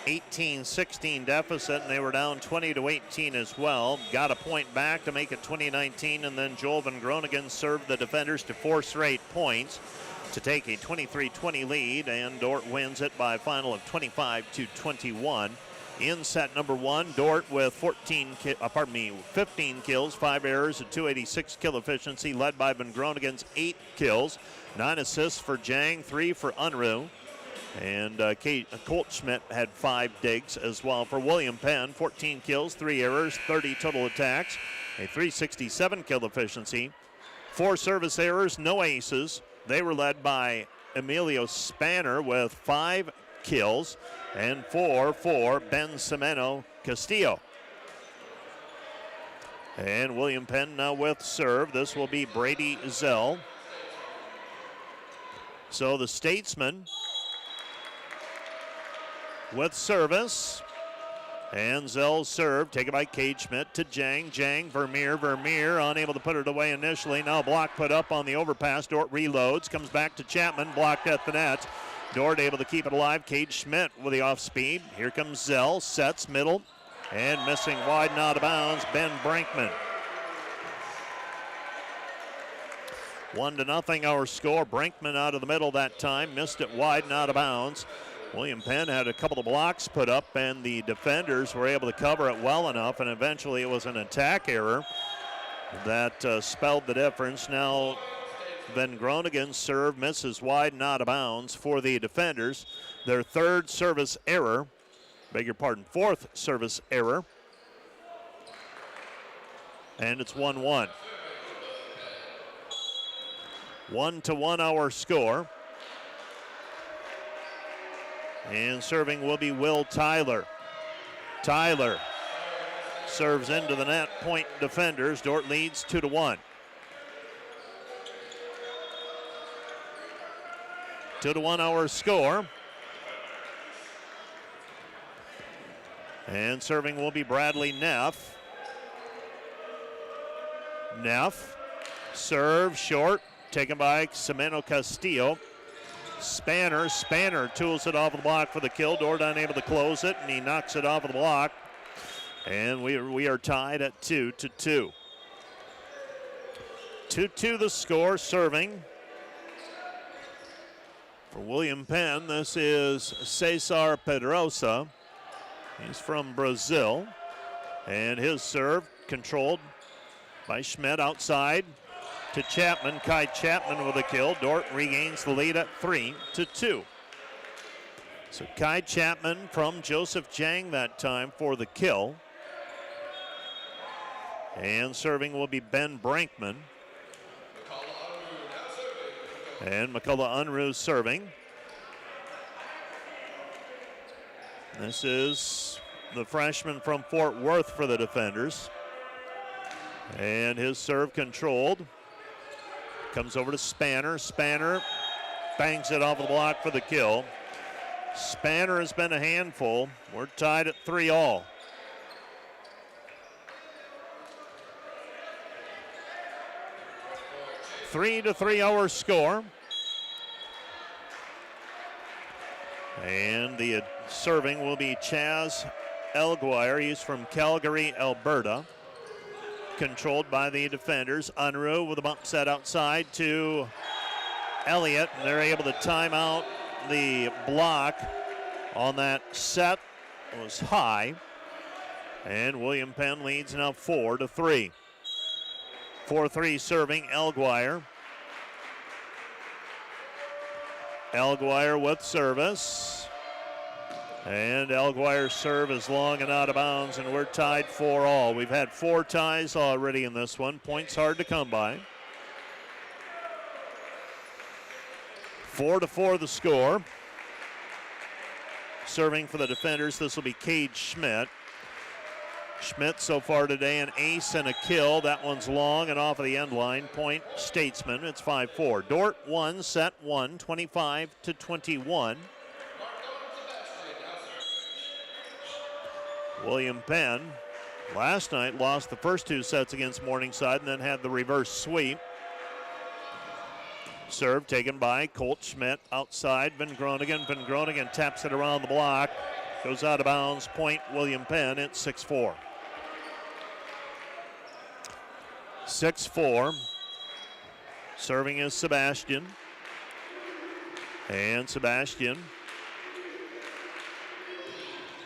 18-16 deficit, and they were down 20-18 as well. Got a point back to make it 20-19, and then Joel Van Groningen served the defenders to 4 straight points to take a 23-20 lead, and Dordt wins it by a final of 25-21. In set number 1, Dordt with 15 kills, 5 errors, a 286 kill efficiency, led by Van Groningen's 8 kills, 9 assists for Jang, 3 for Unruh. And Colt Schmidt had 5 digs as well. For William Penn, 14 kills, 3 errors, 30 total attacks, a 367 kill efficiency, 4 service errors, no aces. They were led by Emilio Spanner with 5 kills, and 4 for Ben Semeno Castillo. And William Penn now with serve. This will be Brady Zell. So the Statesman with service. And Zell's serve, taken by Cade Schmidt to Jang. Jang, Vermeer unable to put it away initially. Now a block put up on the overpass. Dordt reloads, comes back to Chapman, blocked at the net. Dordt able to keep it alive. Cade Schmidt with the off speed. Here comes Zell, sets middle, and missing wide and out of bounds, Ben Brinkman. 1-0 our score. Brinkman out of the middle that time, missed it wide and out of bounds. William Penn had a couple of blocks put up, and the defenders were able to cover it well enough, and eventually it was an attack error that spelled the difference. Now Van Groningen's serve misses wide and out of bounds for the defenders. Their third service error, fourth service error. And it's 1-1. 1-1 our score. And serving will be Will Tyler. Tyler serves into the net, point defenders. Dordt leads 2-1. 2-1 our score. And serving will be Bradley Neff. Neff, serve short, taken by Ximeno Castillo. Spanner tools it off the block for the kill. Dordt unable to close it, and he knocks it off of the block. And we are tied at 2-2. 2-2 the score, serving. For William Penn, this is Cesar Pedrosa. He's from Brazil. And his serve controlled by Schmidt outside to Chapman. Kai Chapman with a kill. Dordt regains the lead at 3-2. So Kai Chapman from Joseph Jang that time for the kill. And serving will be Ben Brankman. And McCullough Unruh serving. This is the freshman from Fort Worth for the defenders. And his serve controlled. Comes over to Spanner. Spanner bangs it off the block for the kill. Spanner has been a handful. We're tied at 3-all. Three to 3 hour score. And the serving will be Chaz Elguire. He's from Calgary, Alberta. Controlled by the defenders. Unruh with a bump set outside to Elliott. And they're able to time out the block on that set. It was high. And William Penn leads now 4-3. 4-3 serving Elguire. Elguire with service. And Elguire's serve is long and out of bounds, and we're tied 4-all. We've had 4 ties already in this one. Points hard to come by. 4-4 the score. Serving for the defenders, this will be Cade Schmidt. Schmidt so far today an ace and a kill. That one's long and off of the end line. Point Statesman. It's 5-4. Dordt 1, set 1, 25-21. William Penn last night lost the first 2 sets against Morningside and then had the reverse sweep. Serve taken by Colt Schmidt outside Van Groningen. Van Groningen taps it around the block. Goes out of bounds. Point William Penn. It's 6-4. 6-4. Serving is Sebastian. And Sebastian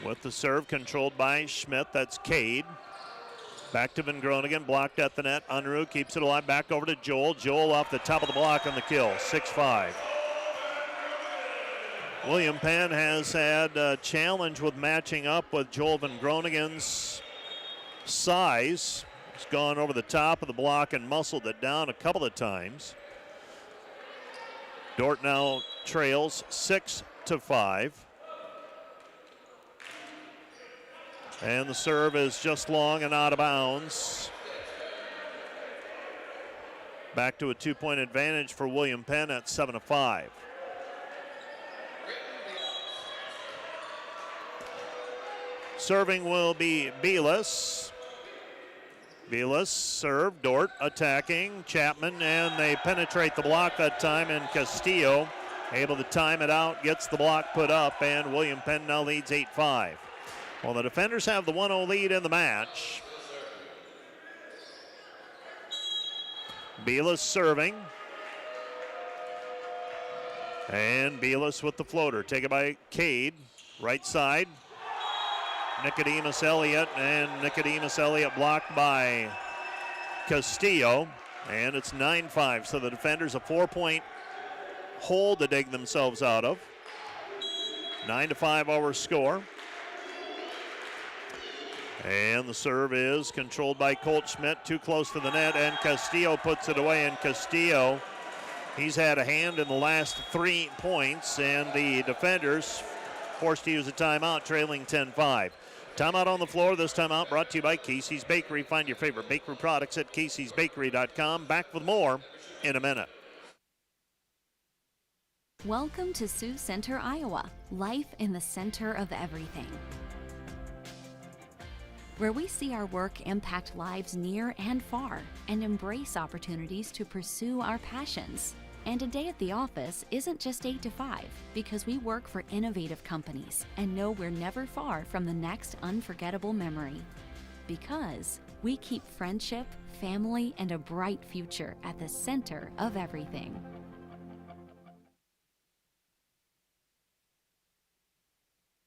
with the serve controlled by Schmidt. That's Cade. Back to Van Groningen. Blocked at the net. Unruh keeps it alive. Back over to Joel. Joel off the top of the block on the kill. 6-5. William Penn has had a challenge with matching up with Joel Van Groningen's size. He's gone over the top of the block and muscled it down a couple of times. Dordt now trails 6-5. And the serve is just long and out of bounds. Back to a 2-point advantage for William Penn at 7-5. Serving will be Belis. Belis serve, Dordt attacking, Chapman, and they penetrate the block that time, and Castillo able to time it out, gets the block put up, and William Penn now leads 8-5. Well, the defenders have the 1-0 lead in the match. Belis serving. And Belis with the floater, taken by Cade, right side. Nicodemus Elliott, and Nicodemus Elliott blocked by Castillo. And it's 9-5, so the defenders a 4-point hole to dig themselves out of. 9-5 our score. And the serve is controlled by Colt Schmidt, too close to the net, and Castillo puts it away. And Castillo, he's had a hand in the last 3 points, and the defenders forced to use a timeout, trailing 10-5. Timeout on the floor. This timeout brought to you by Casey's Bakery. Find your favorite bakery products at caseysbakery.com. Back with more in a minute. Welcome to Sioux Center, Iowa. Life in the center of everything, where we see our work impact lives near and far and embrace opportunities to pursue our passions. And a day at the office isn't just 8 to 5, because we work for innovative companies and know we're never far from the next unforgettable memory. Because we keep friendship, family, and a bright future at the center of everything.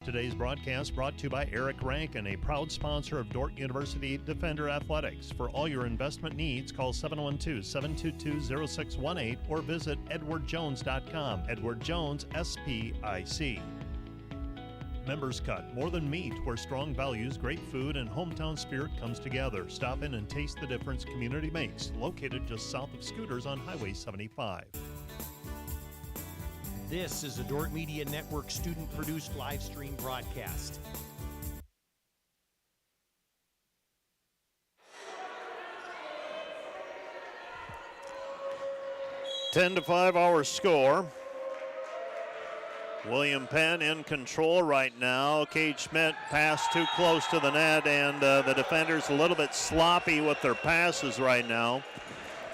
Today's broadcast brought to you by Eric Rankin, a proud sponsor of Dordt University Defender Athletics. For all your investment needs, call 712-722-0618 or visit edwardjones.com. Edward Jones, SPIC. Members Cut, more than meat, where strong values, great food, and hometown spirit comes together. Stop in and taste the difference community makes. Located just south of Scooters on Highway 75. This is a Dordt Media Network student-produced live stream broadcast. Ten to 5 our score. William Penn in control right now. Cade Schmidt passed too close to the net, and the defenders a little bit sloppy with their passes right now.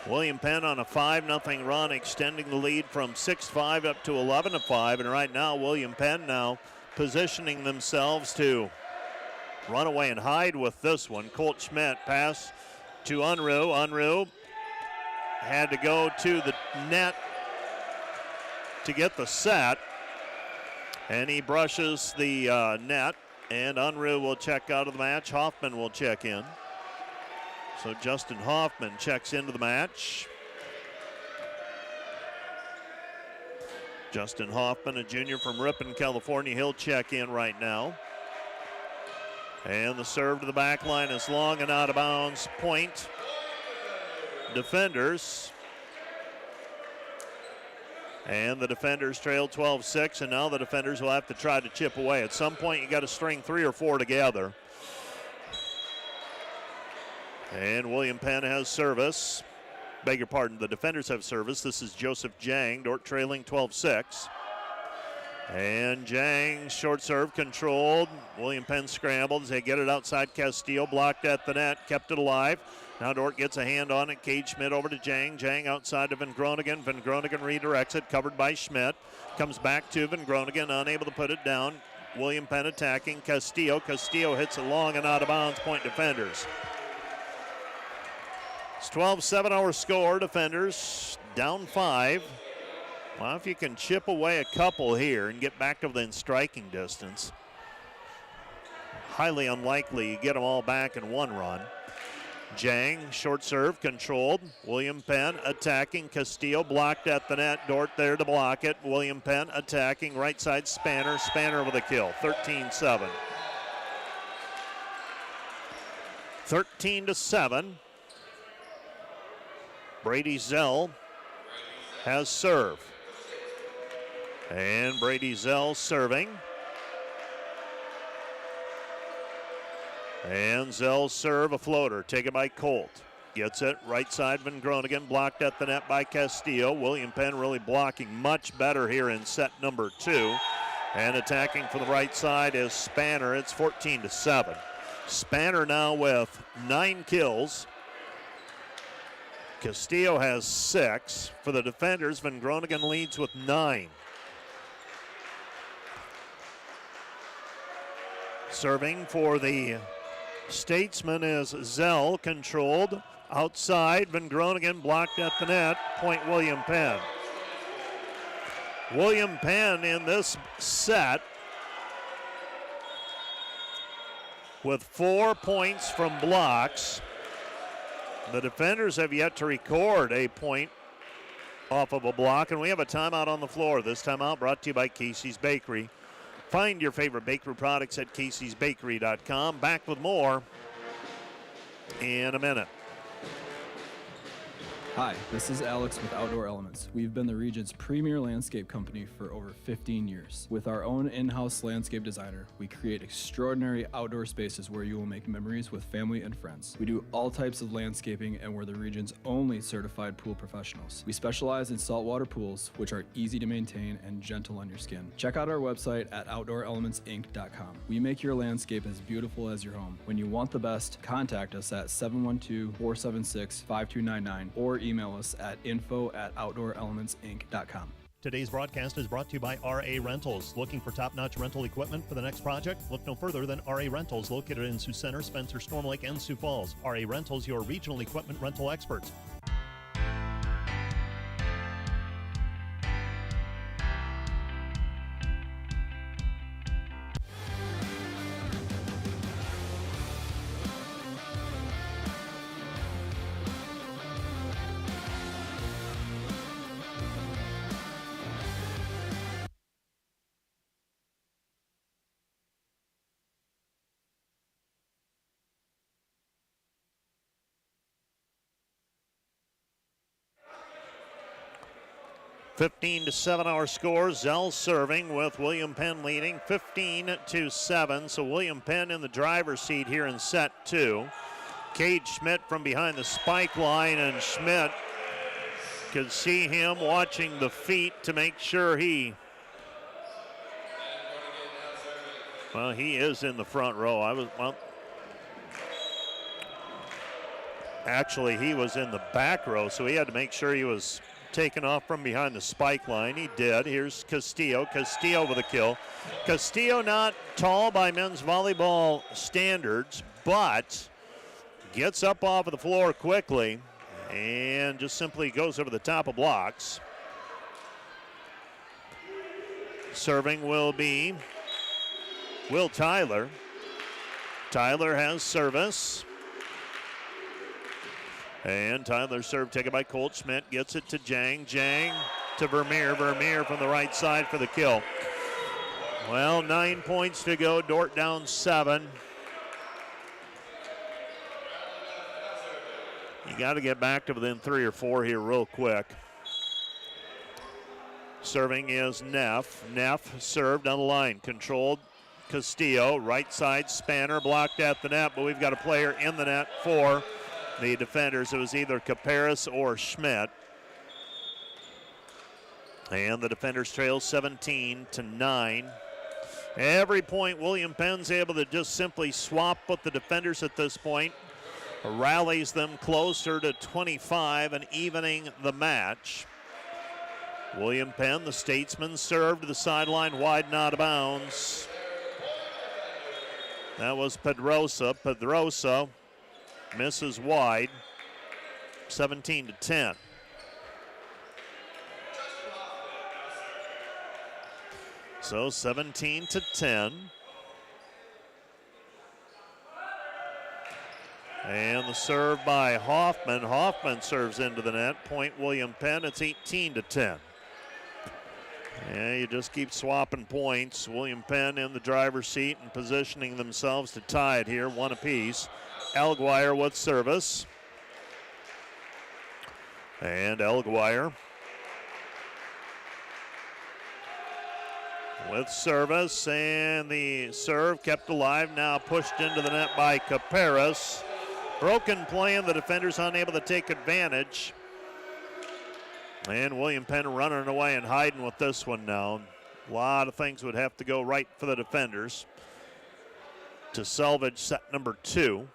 William Penn on a 5-0 run, extending the lead from 6-5 up to 11-5. And right now, William Penn now positioning themselves to run away and hide with this one. Colt Schmidt pass to Unruh. Unruh had to go to the net to get the set. And he brushes the net. And Unruh will check out of the match. Hoffman will check in. So Justin Hoffman checks into the match. Justin Hoffman, a junior from Ripon, California, he'll check in right now. And the serve to the back line is long and out of bounds. Point. Defenders. And the defenders trail 12-6, and now the defenders will have to try to chip away. At some point, you got to string 3 or 4 together. And William Penn has service. Beg your pardon, the defenders have service. This is Joseph Jang, Dordt trailing 12-6. And Jang, short serve, controlled. William Penn scrambled as they get it outside Castillo, blocked at the net, kept it alive. Now Dordt gets a hand on it. Cade Schmidt over to Jang. Jang outside to Van Groningen. Van Groningen redirects it, covered by Schmidt. Comes back to Van Groningen, unable to put it down. William Penn attacking Castillo. Castillo hits it long and out of bounds. Point defenders. It's 12-7 our score. Defenders down 5. Well, if you can chip away a couple here and get back to within striking distance, highly unlikely you get them all back in one run. Jang, short serve, controlled. William Penn attacking. Castillo blocked at the net. Dordt there to block it. William Penn attacking. Right side Spanner. Spanner with a kill. 13-7. 13-7. Brady Zell has serve. And Brady Zell serving. And Zell's serve, a floater, taken by Colt. Gets it, right side Van Groningen, blocked at the net by Castillo. William Penn really blocking much better here in set number 2. And attacking from the right side is Spanner. It's 14-7. Spanner now with 9 kills. Castillo has 6. For the defenders, Van Groningen leads with 9. Serving for the Statesman is Zell, controlled. Outside, Van Groningen blocked at the net. Point William Penn. William Penn in this set with 4 points from blocks. The defenders have yet to record a point off of a block, and we have a timeout on the floor. This timeout brought to you by Casey's Bakery. Find your favorite bakery products at caseysbakery.com. Back with more in a minute. Hi, this is Alex with Outdoor Elements. We've been the region's premier landscape company for over 15 years. With our own in-house landscape designer, we create extraordinary outdoor spaces where you will make memories with family and friends. We do all types of landscaping, and we're the region's only certified pool professionals. We specialize in saltwater pools, which are easy to maintain and gentle on your skin. Check out our website at OutdoorElementsInc.com. We make your landscape as beautiful as your home. When you want the best, contact us at 712-476-5299 or email us at info@OutdoorElementsInc.com. Today's broadcast is brought to you by RA Rentals. Looking for top-notch rental equipment for the next project? Look no further than RA Rentals, located in Sioux Center, Spencer, Storm Lake, and Sioux Falls. RA Rentals, your regional equipment rental experts. (15-7) our score. Zell serving with William Penn leading 15-7. So William Penn in the driver's seat here in set 2. Cade Schmidt from behind the spike line, and Schmidt could see him watching the feet to make sure he is in the front row. Actually, he was in the back row, so he had to make sure he was taken off from behind the spike line. He did. Here's Castillo. Castillo with a kill. Castillo not tall by men's volleyball standards, but gets up off of the floor quickly and just simply goes over the top of blocks. Serving will be Will Tyler. Tyler has service. And Tyler's serve taken by Colt Schmidt. Gets it to Jang. Jang to Vermeer. Vermeer from the right side for the kill. Well, 9 points to go. Dordt down 7. You got to get back to within 3 or 4 here real quick. Serving is Neff. Neff served on the line. Controlled Castillo. Right side spanner blocked at the net, but we've got a player in the net for the defenders. It was either Caparis or Schmidt. And the defenders trail 17-9. Every point William Penn's able to just simply swap with the defenders at this point. Rallies them closer to 25 and evening the match. William Penn, the statesman, served to the sideline wide and out of bounds. That was Pedrosa. Pedrosa misses wide, 17-10. So 17-10. And the serve by Hoffman. Hoffman serves into the net. Point William Penn. It's 18-10. Yeah, you just keep swapping points. William Penn in the driver's seat and positioning themselves to tie it here, 1 apiece. Alguire with service. And Alguire with service, and the serve kept alive, now pushed into the net by Caparis. Broken play, and the defenders unable to take advantage. And William Penn running away and hiding with this one now. A lot of things would have to go right for the defenders to salvage set number 2.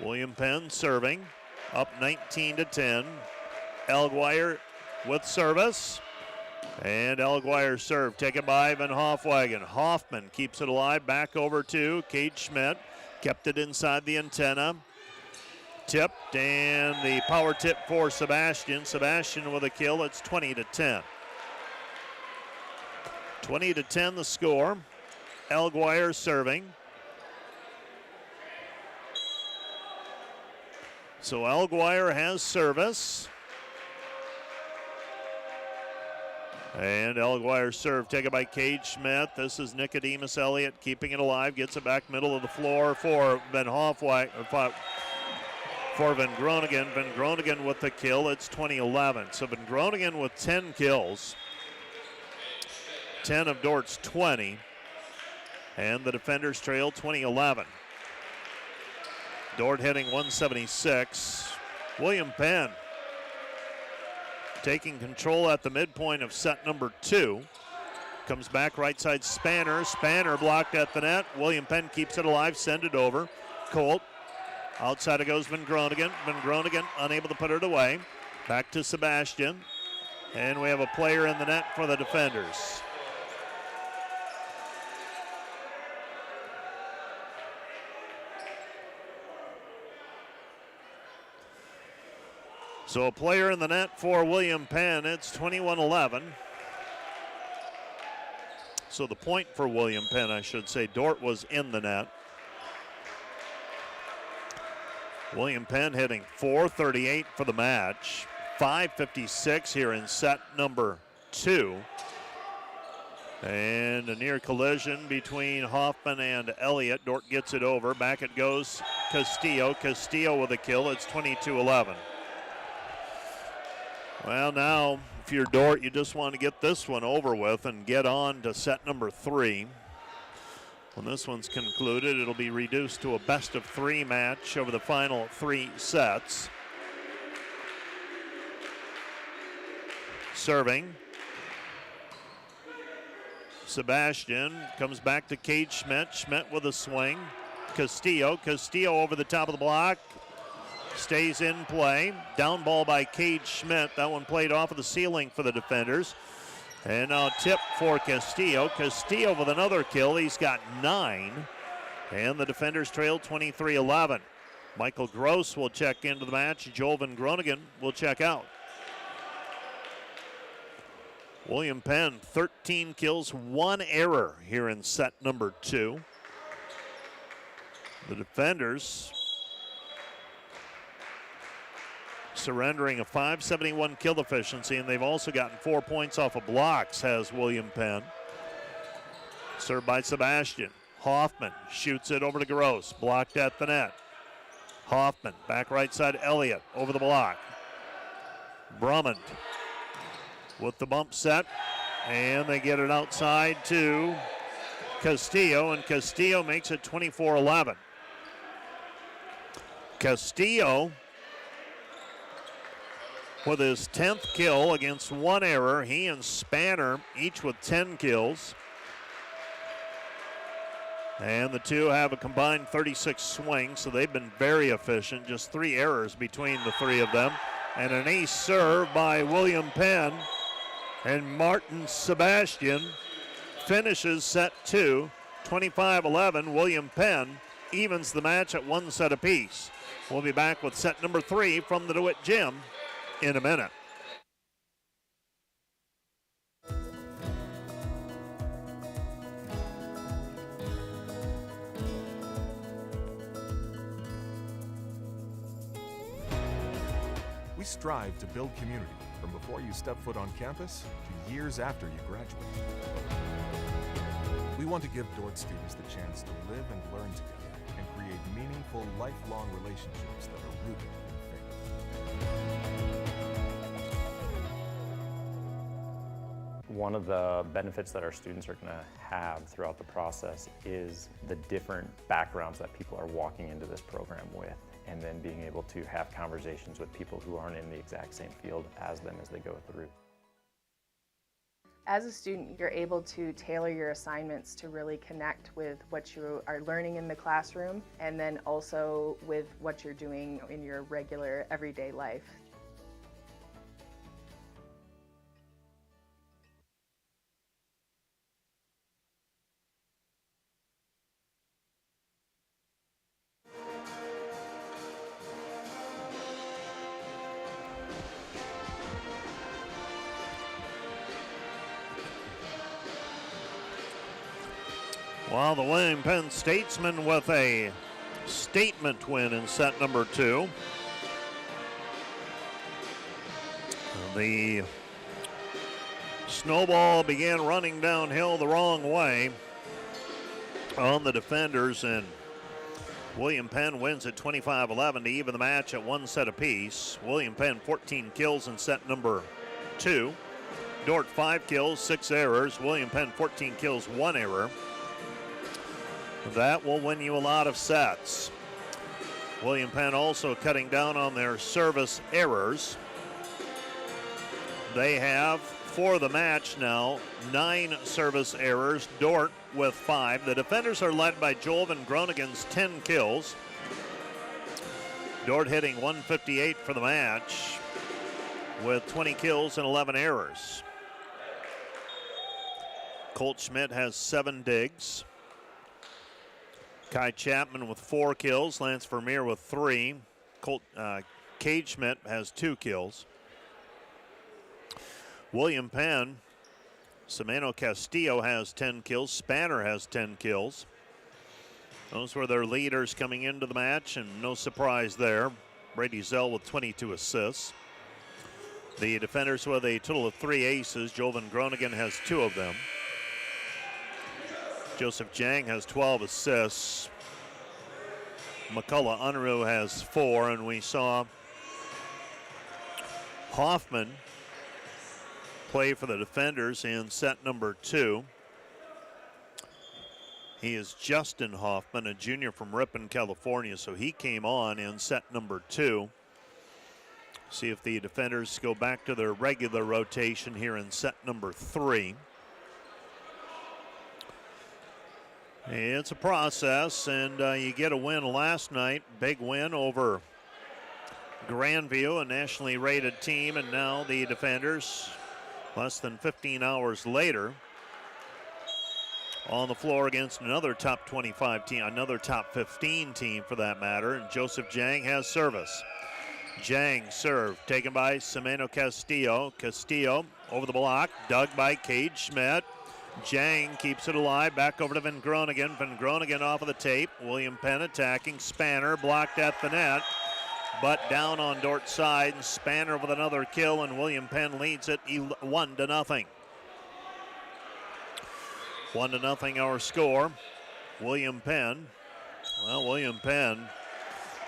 William Penn serving, up 19-10. Alguire with service. And Alguire serve taken by Ivan Hoffwagen. Hoffman keeps it alive, back over to Cade Schmidt. Kept it inside the antenna. Tipped, and the power tip for Sebastian. Sebastian with a kill. It's 20-10. 20-10 the score. Alguire serving. So Alguire has service. And Alguire's serve taken by Cade Schmidt. This is Nicodemus Elliott keeping it alive. Gets it back middle of the floor for Van Groningen. Van Groningen with the kill. It's 20-11. So Van Groningen with 10 kills. 10 of Dordt's 20. And the defenders trail 20-11. Dordt hitting 176. William Penn taking control at the midpoint of set number 2. Comes back right side Spanner. Spanner blocked at the net. William Penn keeps it alive, send it over. Colt. Outside it goes Van Groningen. Van Groningen unable to put it away. Back to Sebastian. And we have a player in the net for the defenders. So a player in the net for William Penn. It's 21-11. So the point for William Penn, I should say. Dordt was in the net. William Penn hitting .438 for the match. 5:56 here in set number 2. And a near collision between Hoffman and Elliott. Dordt gets it over. Back it goes Castillo. Castillo with a kill. It's 22-11. Well, now, if you're Dordt, you just want to get this one over with and get on to set number 3. When this one's concluded, it'll be reduced to a best-of-3 match over the final 3 sets. Serving. Sebastian comes back to Cade Schmidt. Schmidt with a swing. Castillo. Castillo over the top of the block. Stays in play. Down ball by Cade Schmidt. That one played off of the ceiling for the defenders. And now tip for Castillo. Castillo with another kill. He's got 9. And the defenders trail 23-11. Michael Gross will check into the match. Joel Van Groningen will check out. William Penn, 13 kills, 1 error here in set number 2. The defenders surrendering a .571 kill efficiency, and they've also gotten 4 points off of blocks, has William Penn. Served by Sebastian. Hoffman shoots it over to Gross, blocked at the net. Hoffman, back right side, Elliott, over the block. Drummond with the bump set, and they get it outside to Castillo, and Castillo makes it 24-11. Castillo with his 10th kill against 1 error. He and Spanner each with 10 kills. And the two have a combined 36 swings, so they've been very efficient. Just 3 errors between the 3 of them. And an ace serve by William Penn. And Martin Sebastian finishes set 2, 25-11. William Penn evens the match at 1 set apiece. We'll be back with set number 3 from the DeWitt Gym in a minute. We strive to build community from before you step foot on campus to years after you graduate. We want to give Dordt students the chance to live and learn together and create meaningful, lifelong relationships that are rooted in faith. One of the benefits that our students are going to have throughout the process is the different backgrounds that people are walking into this program with, and then being able to have conversations with people who aren't in the exact same field as them as they go through. As a student, you're able to tailor your assignments to really connect with what you are learning in the classroom, and then also with what you're doing in your regular everyday life. While the William Penn Statesmen with a statement win in set number 2. The snowball began running downhill the wrong way on the defenders, and William Penn wins at 25-11 to even the match at 1 set apiece. William Penn 14 kills in set number 2. Dordt 5 kills, 6 errors. William Penn 14 kills, 1 error. That will win you a lot of sets. William Penn also cutting down on their service errors. They have, for the match now, 9 service errors. Dordt with 5. The defenders are led by Joel Van Groningen's 10 kills. Dordt hitting 158 for the match with 20 kills and 11 errors. Colt Schmidt has 7 digs. Kai Chapman with 4 kills. Lance Vermeer with 3. Cade Schmidt has 2 kills. William Penn, Semeno Castillo has 10 kills. Spanner has 10 kills. Those were their leaders coming into the match, and no surprise there. Brady Zell with 22 assists. The defenders with a total of 3 aces. Joel Van Groningen has 2 of them. Joseph Jang has 12 assists. McCullough Unruh has 4, and we saw Hoffman play for the defenders in set number 2. He is Justin Hoffman, a junior from Ripon, California, so he came on in set number 2. See if the defenders go back to their regular rotation here in set number 3. It's a process, and you get a win last night. Big win over Grandview, a nationally rated team, and now the defenders, less than 15 hours later, on the floor against another top 25 team, another top 15 team for that matter, and Joseph Jang has service. Jang serve taken by Semeno Castillo. Castillo over the block, dug by Cade Schmidt. Jang keeps it alive, back over to Van Groningen. Van Groningen off of the tape. William Penn attacking. Spanner blocked at the net, but down on Dordt's side. Spanner with another kill, and William Penn leads it 1-0. 1-0 our score. William Penn. Well, William Penn,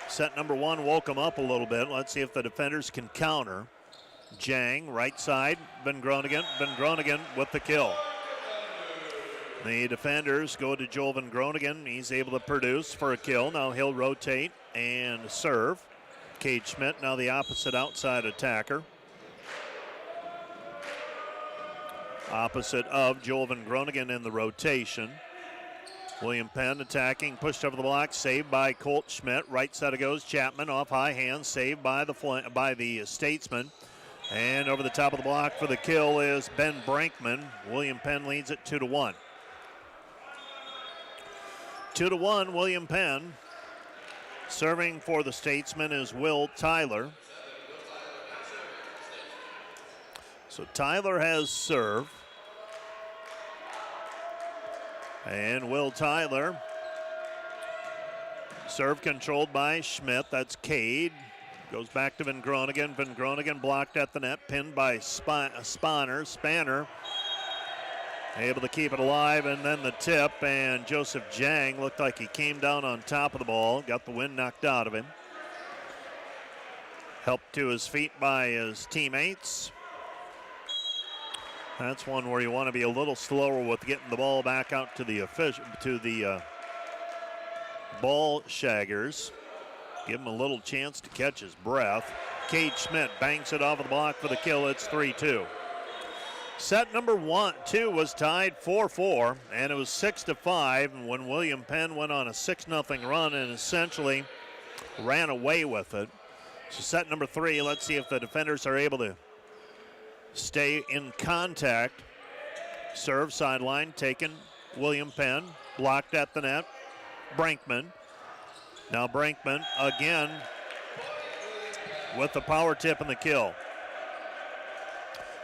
set number 1 woke him up a little bit. Let's see if the defenders can counter. Jang, right side. Van Groningen. Van Groningen with the kill. The defenders go to Joel Van Groningen. He's able to produce for a kill. Now he'll rotate and serve. Cade Schmidt, now the opposite outside attacker. Opposite of Joel Van Groningen in the rotation. William Penn attacking, pushed over the block, saved by Colt Schmidt. Right side it goes. Chapman off high hand, saved by the Statesman. And over the top of the block for the kill is Ben Brinkman. William Penn leads it 2-1. 2-1, William Penn. Serving for the Statesman is Will Tyler. So Tyler has serve. And Will Tyler. Serve controlled by Schmidt. That's Cade. Goes back to Van Groningen. Van Groningen blocked at the net, pinned by Spanner. Spanner able to keep it alive, and then the tip, and Joseph Jang looked like he came down on top of the ball, got the wind knocked out of him. Helped to his feet by his teammates. That's one where you want to be a little slower with getting the ball back out to the ball shaggers. Give him a little chance to catch his breath. Cade Schmidt banks it off of the block for the kill. It's 3-2. Set number 2 was tied 4-4, and it was 6-5 when William Penn went on a 6-0 run and essentially ran away with it. So set number 3, let's see if the defenders are able to stay in contact. Serve sideline taken. William Penn blocked at the net. Brinkman. Now Brinkman again with the power tip and the kill.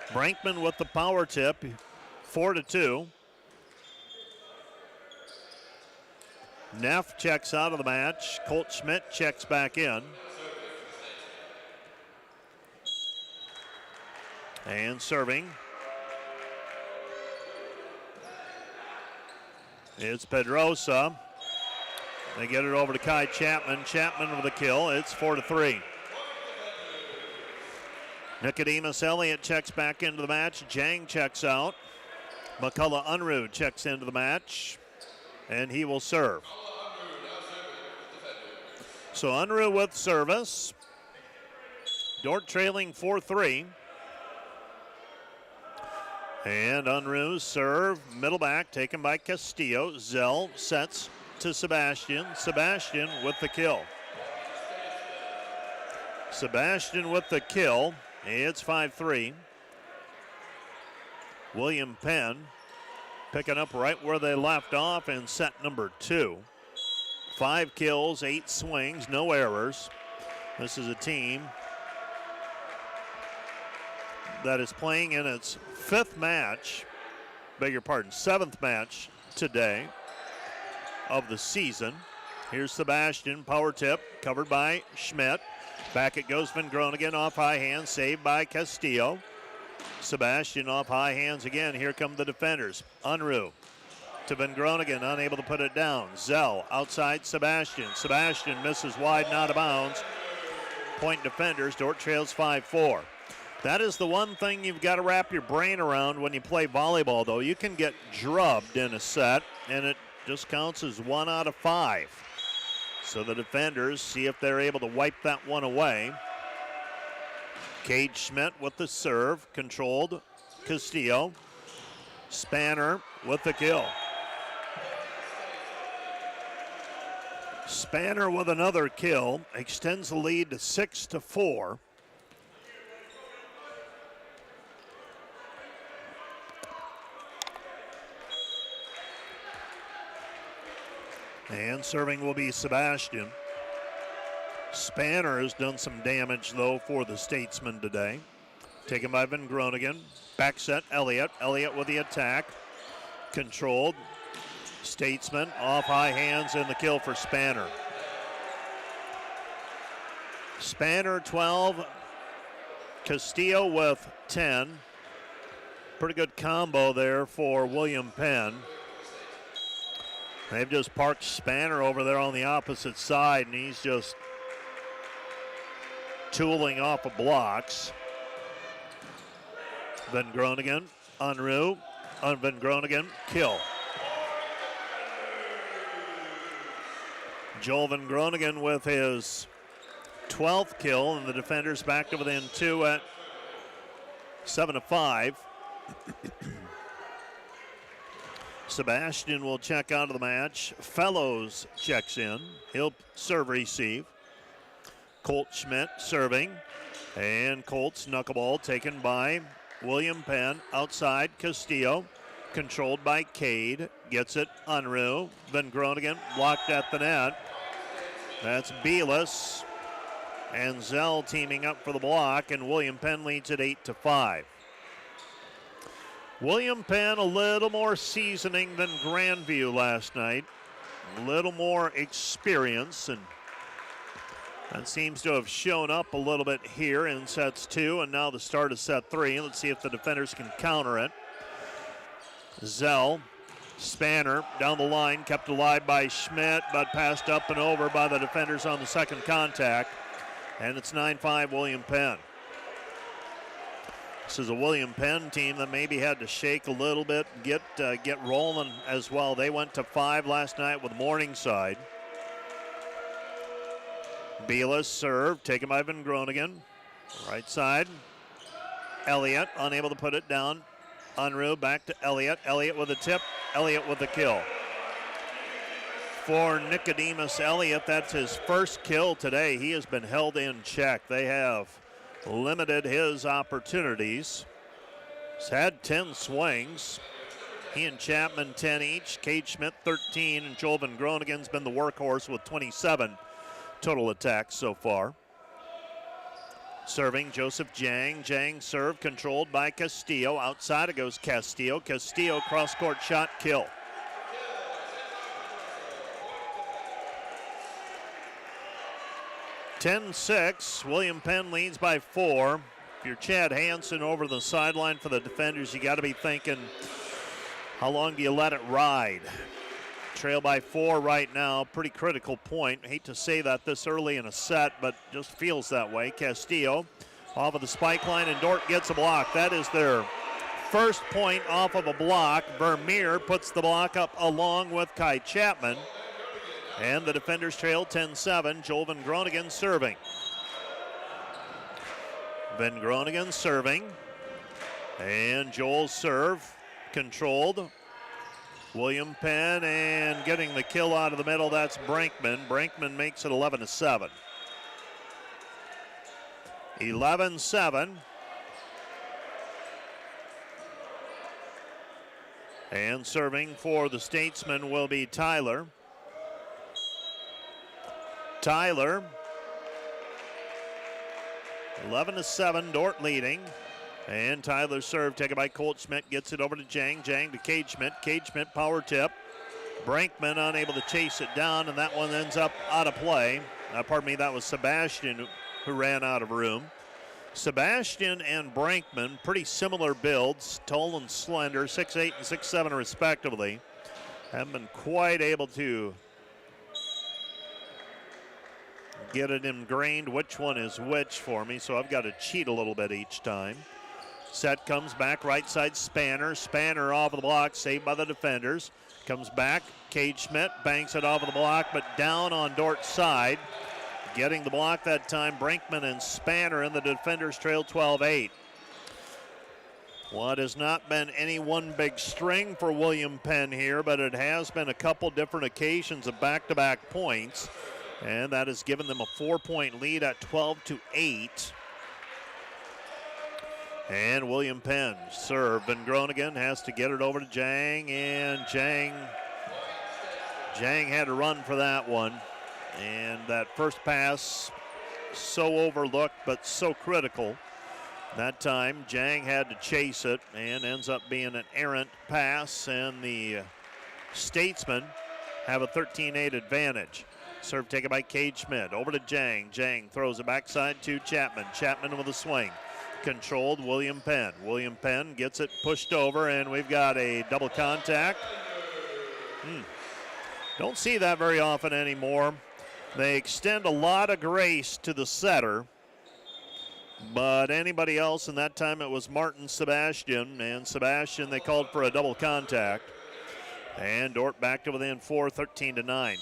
Brinkman with the power tip, 4-2. Neff checks out of the match. Colt Schmidt checks back in. And serving. It's Pedrosa. They get it over to Kai Chapman. Chapman with a kill. It's 4-3. Nicodemus Elliott checks back into the match. Jang checks out. McCullough Unruh checks into the match. And he will serve. So Unruh with service. Dordt trailing 4-3. And Unruh's serve, middle back, taken by Castillo. Zell sets to Sebastian. Sebastian with the kill. Sebastian with the kill. It's 5-3. William Penn picking up right where they left off in set number 2. 5 kills, 8 swings, no errors. This is a team that is playing in its 7th match today of the season. Here's Sebastian, power tip, covered by Schmidt. Back it goes, Van Groningen off high hands, saved by Castillo. Sebastian off high hands again. Here come the defenders. Unruh to Van Groningen, unable to put it down. Zell outside Sebastian. Sebastian misses wide and out of bounds. Point defenders, Dordt trails 5-4. That is the one thing you've got to wrap your brain around when you play volleyball, though. You can get drubbed in a set, and it just counts as 1 out of 5. So the defenders see if they're able to wipe that one away. Cade Schmidt with the serve, controlled. Castillo. Spanner with the kill. Spanner with another kill, extends the lead to 6-4. And serving will be Sebastian. Spanner has done some damage, though, for the Statesman today. Taken by Van Groningen. Back set, Elliott. Elliott with the attack. Controlled. Statesman off high hands and the kill for Spanner. Spanner 12. Castillo with 10. Pretty good combo there for William Penn. They've just parked Spanner over there on the opposite side, and he's just tooling off of blocks. Van Groningen, Unruh, Van Groningen, kill. Joel Van Groningen with his 12th kill, and the defenders back to within 2 at 7-5. Sebastian will check out of the match. Fellows checks in. He'll serve receive. Colt Schmidt serving. And Colt's knuckleball taken by William Penn. Outside Castillo. Controlled by Cade. Gets it Unruh. Van Groningen blocked at the net. That's Beelis and Zell teaming up for the block, and William Penn leads at 8-5. William Penn a little more seasoning than Grandview last night. A little more experience, and that seems to have shown up a little bit here in sets 2 and now the start of set 3. Let's see if the defenders can counter it. Zell, Spanner down the line, kept alive by Schmidt, but passed up and over by the defenders on the second contact. And it's 9-5 William Penn. This is a William Penn team that maybe had to shake a little bit, get rolling as well. They went to 5 last night with Morningside. Beelis serve, taken by Van Groningen. Right side. Elliott unable to put it down. Unruh back to Elliott. Elliott with a tip. Elliott with the kill. For Nicodemus Elliott, that's his first kill today. He has been held in check. They have limited his opportunities. He's had 10 swings. He and Chapman 10 each. Cade Schmidt 13, and Joel Van Groningen's been the workhorse with 27 total attacks so far. Serving Joseph Jang. Jang serve controlled by Castillo. Outside it goes Castillo. Castillo cross-court shot, kill. (10-6). William Penn leads by 4. If you're Chad Hansen over the sideline for the defenders, you got to be thinking, how long do you let it ride? Trail by 4 right now, pretty critical point. I hate to say that this early in a set, but just feels that way. Castillo off of the spike line, and Dordt gets a block. That is their first point off of a block. Vermeer puts the block up along with Kai Chapman. And the defenders trail 10-7. Joel Van Groningen serving. Van Groningen serving. And Joel's serve controlled. William Penn and getting the kill out of the middle, that's Brinkman. Brinkman makes it 11-7. 11-7. And serving for the Statesman will be Tyler. Tyler, 11-7, Dordt leading. And Tyler's serve taken by Colt Schmidt, gets it over to Jang. Jang to Cade Schmidt. Cade Schmidt power tip. Brinkman unable to chase it down, and that one ends up out of play. Pardon me, that was Sebastian who ran out of room. Sebastian and Brinkman, pretty similar builds, tall and slender, 6'8" and 6'7" respectively. Haven't been quite able to get it ingrained which one is which for me, so I've got to cheat a little bit each time. Set comes back, right side Spanner. Spanner off of the block, saved by the defenders. Comes back, Cade Schmidt banks it off of the block, but down on Dordt's side. Getting the block that time, Brinkman and Spanner, and the defenders trail 12-8. Well, it has not been any one big string for William Penn here, but it has been a couple different occasions of back-to-back points, and that has given them a 4-point lead at 12-8. And William Penn serve. Van Groningen has to get it over to Jang, and Jang had to run for that one. And that first pass, so overlooked but so critical. That time, Jang had to chase it and ends up being an errant pass, and the Statesmen have a 13-8 advantage. Serve taken by Cade Schmidt. Over to Jang. Jang throws it backside to Chapman. Chapman with a swing. Controlled William Penn. William Penn gets it pushed over, and we've got a double contact. Don't see that very often anymore. They extend a lot of grace to the setter, but anybody else, and that time it was Martin Sebastian, and Sebastian, they called for a double contact. And Dordt back to within 4, 13-9.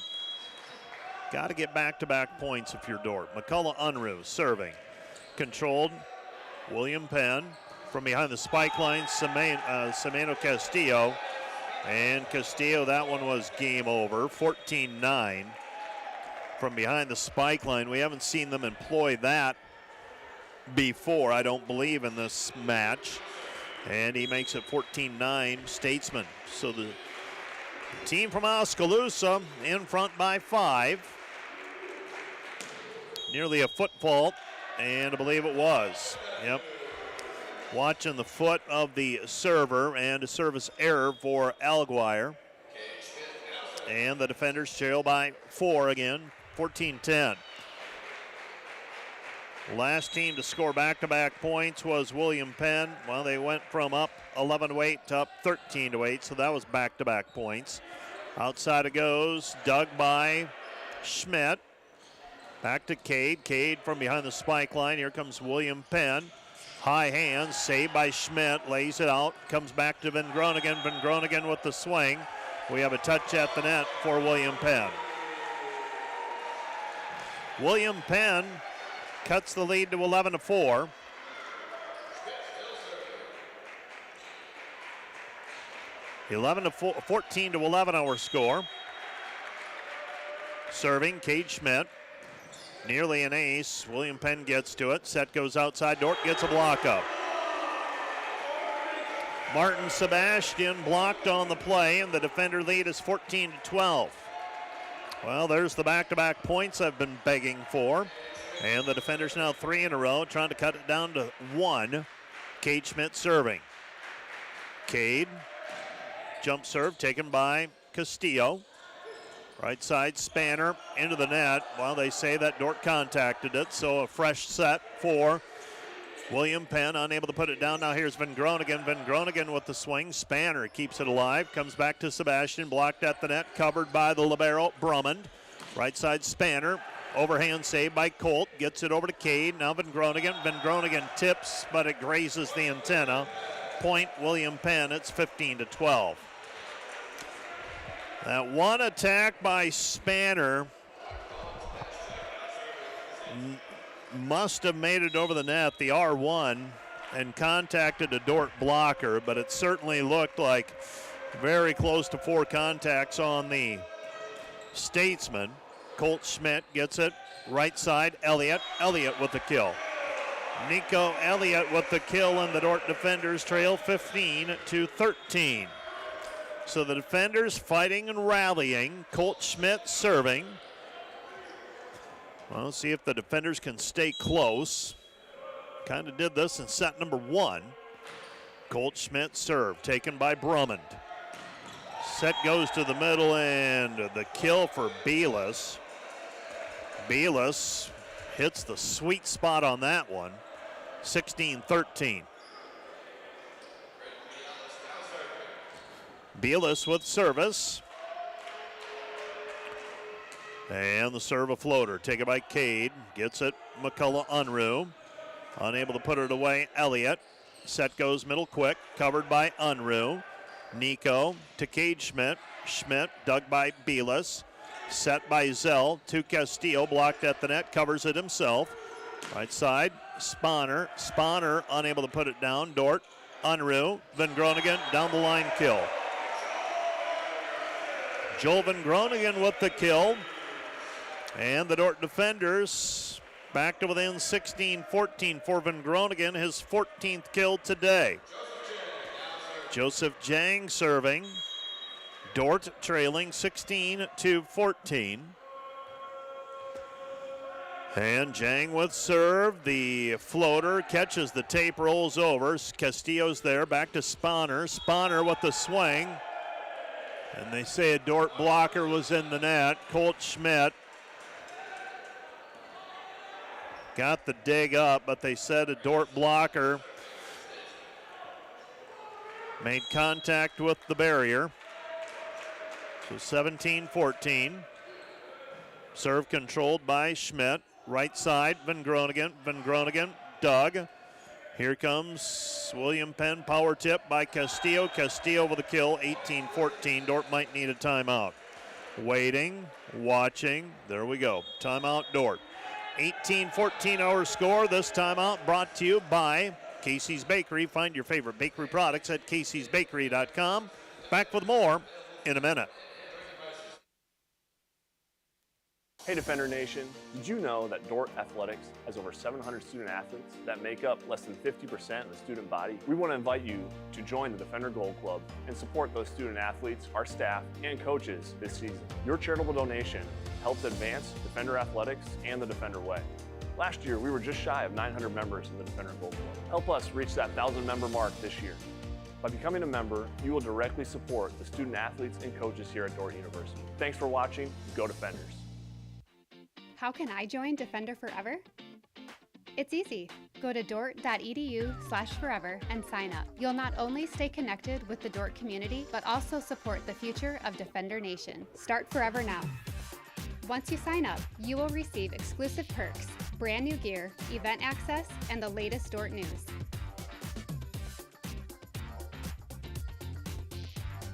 Got to get back-to-back points if you're Dordt. McCullough Unruh serving. Controlled. William Penn from behind the spike line, Semeno Castillo. And Castillo, that one was game over, 14-9 from behind the spike line. We haven't seen them employ that before, I don't believe, in this match. And he makes it 14-9 Statesman. So the team from Oskaloosa in front by 5. Nearly a foot fault, and I believe it was. Yep. Watching the foot of the server, and a service error for Alguire. And the defenders trail by 4 again, 14-10. Last team to score back-to-back points was William Penn. Well, they went from up 11-8 to up 13-8, so that was back-to-back points. Outside it goes, dug by Schmidt. Back to Cade. Cade from behind the spike line. Here comes William Penn. High hands, saved by Schmidt, lays it out, comes back to Van Groningen. Van Groningen with the swing. We have a touch at the net for William Penn. William Penn cuts the lead to 11-4. To 14-11 our score. Serving, Cade Schmidt. Nearly an ace. William Penn gets to it. Set goes outside. Dordt gets a block up. Martin Sebastian blocked on the play, and the defender lead is 14-12. Well, there's the back-to-back points I've been begging for. And the defenders now 3 in a row, trying to cut it down to 1. Cade Schmidt serving. Cade, jump serve taken by Castillo. Right side, Spanner into the net. Well, they say that Dordt contacted it, so a fresh set for William Penn unable to put it down. Now here's Van Groningen. Van Groningen with the swing. Spanner keeps it alive. Comes back to Sebastian. Blocked at the net. Covered by the libero, Brummond. Right side Spanner. Overhand save by Colt. Gets it over to Cade. Now Van Groningen. Van Groningen tips, but it grazes the antenna. Point William Penn. It's 15-12. That one attack by Spanner must have made it over the net, the R1, and contacted a Dordt blocker, but it certainly looked like very close to 4 contacts on the Statesman. Colt Schmidt gets it, right side, Elliott. Elliott with the kill. Nico Elliott with the kill, and the Dordt defenders trail 15-13. So the defenders fighting and rallying. Colt Schmidt serving. Well, let's see if the defenders can stay close. Kind of did this in set number 1. Colt Schmidt serve, taken by Brummond. Set goes to the middle, and the kill for Belis. Belis hits the sweet spot on that one. 16-13. Belis with service. And the serve a floater, taken by Cade. Gets it, McCullough Unruh. Unable to put it away, Elliott. Set goes middle quick, covered by Unruh. Nico to Cade Schmidt. Schmidt dug by Belis. Set by Zell to Castillo, blocked at the net, covers it himself. Right side, Spanner. Spanner unable to put it down. Dordt, Unruh, Van Groningen, down the line kill. Joel Van Groningen with the kill. And the Dordt defenders back to within 16-14 for Van Groningen, his 14th kill today. Joseph Jang serving. Dordt trailing 16-14. And Jang with serve. The floater catches the tape, rolls over. Castillo's there, back to Spanner. Spanner with the swing. And they say a Dordt blocker was in the net. Colt Schmidt got the dig up, but they said a Dordt blocker made contact with the barrier. So 17-14. Serve controlled by Schmidt. Right side, Van Groningen. Van Groningen, dug. Here comes William Penn, power tip by Castillo. Castillo with a kill, 18-14. Dordt might need a timeout. Waiting, watching, there we go. Timeout, Dordt. 18-14 our score. This timeout brought to you by Casey's Bakery. Find your favorite bakery products at caseysbakery.com. Back with more in a minute. Hey Defender Nation, did you know that Dordt Athletics has over 700 student athletes that make up less than 50% of the student body? We want to invite you to join the Defender Gold Club and support those student athletes, our staff, and coaches this season. Your charitable donation helps advance Defender Athletics and the Defender Way. Last year, we were just shy of 900 members in the Defender Gold Club. Help us reach that 1,000 member mark this year. By becoming a member, you will directly support the student athletes and coaches here at Dordt University. Thanks for watching. Go Defenders. How can I join Defender Forever? It's easy. Go to dordt.edu/forever and sign up. You'll not only stay connected with the Dordt community, but also support the future of Defender Nation. Start Forever now. Once you sign up, you will receive exclusive perks, brand new gear, event access, and the latest Dordt news.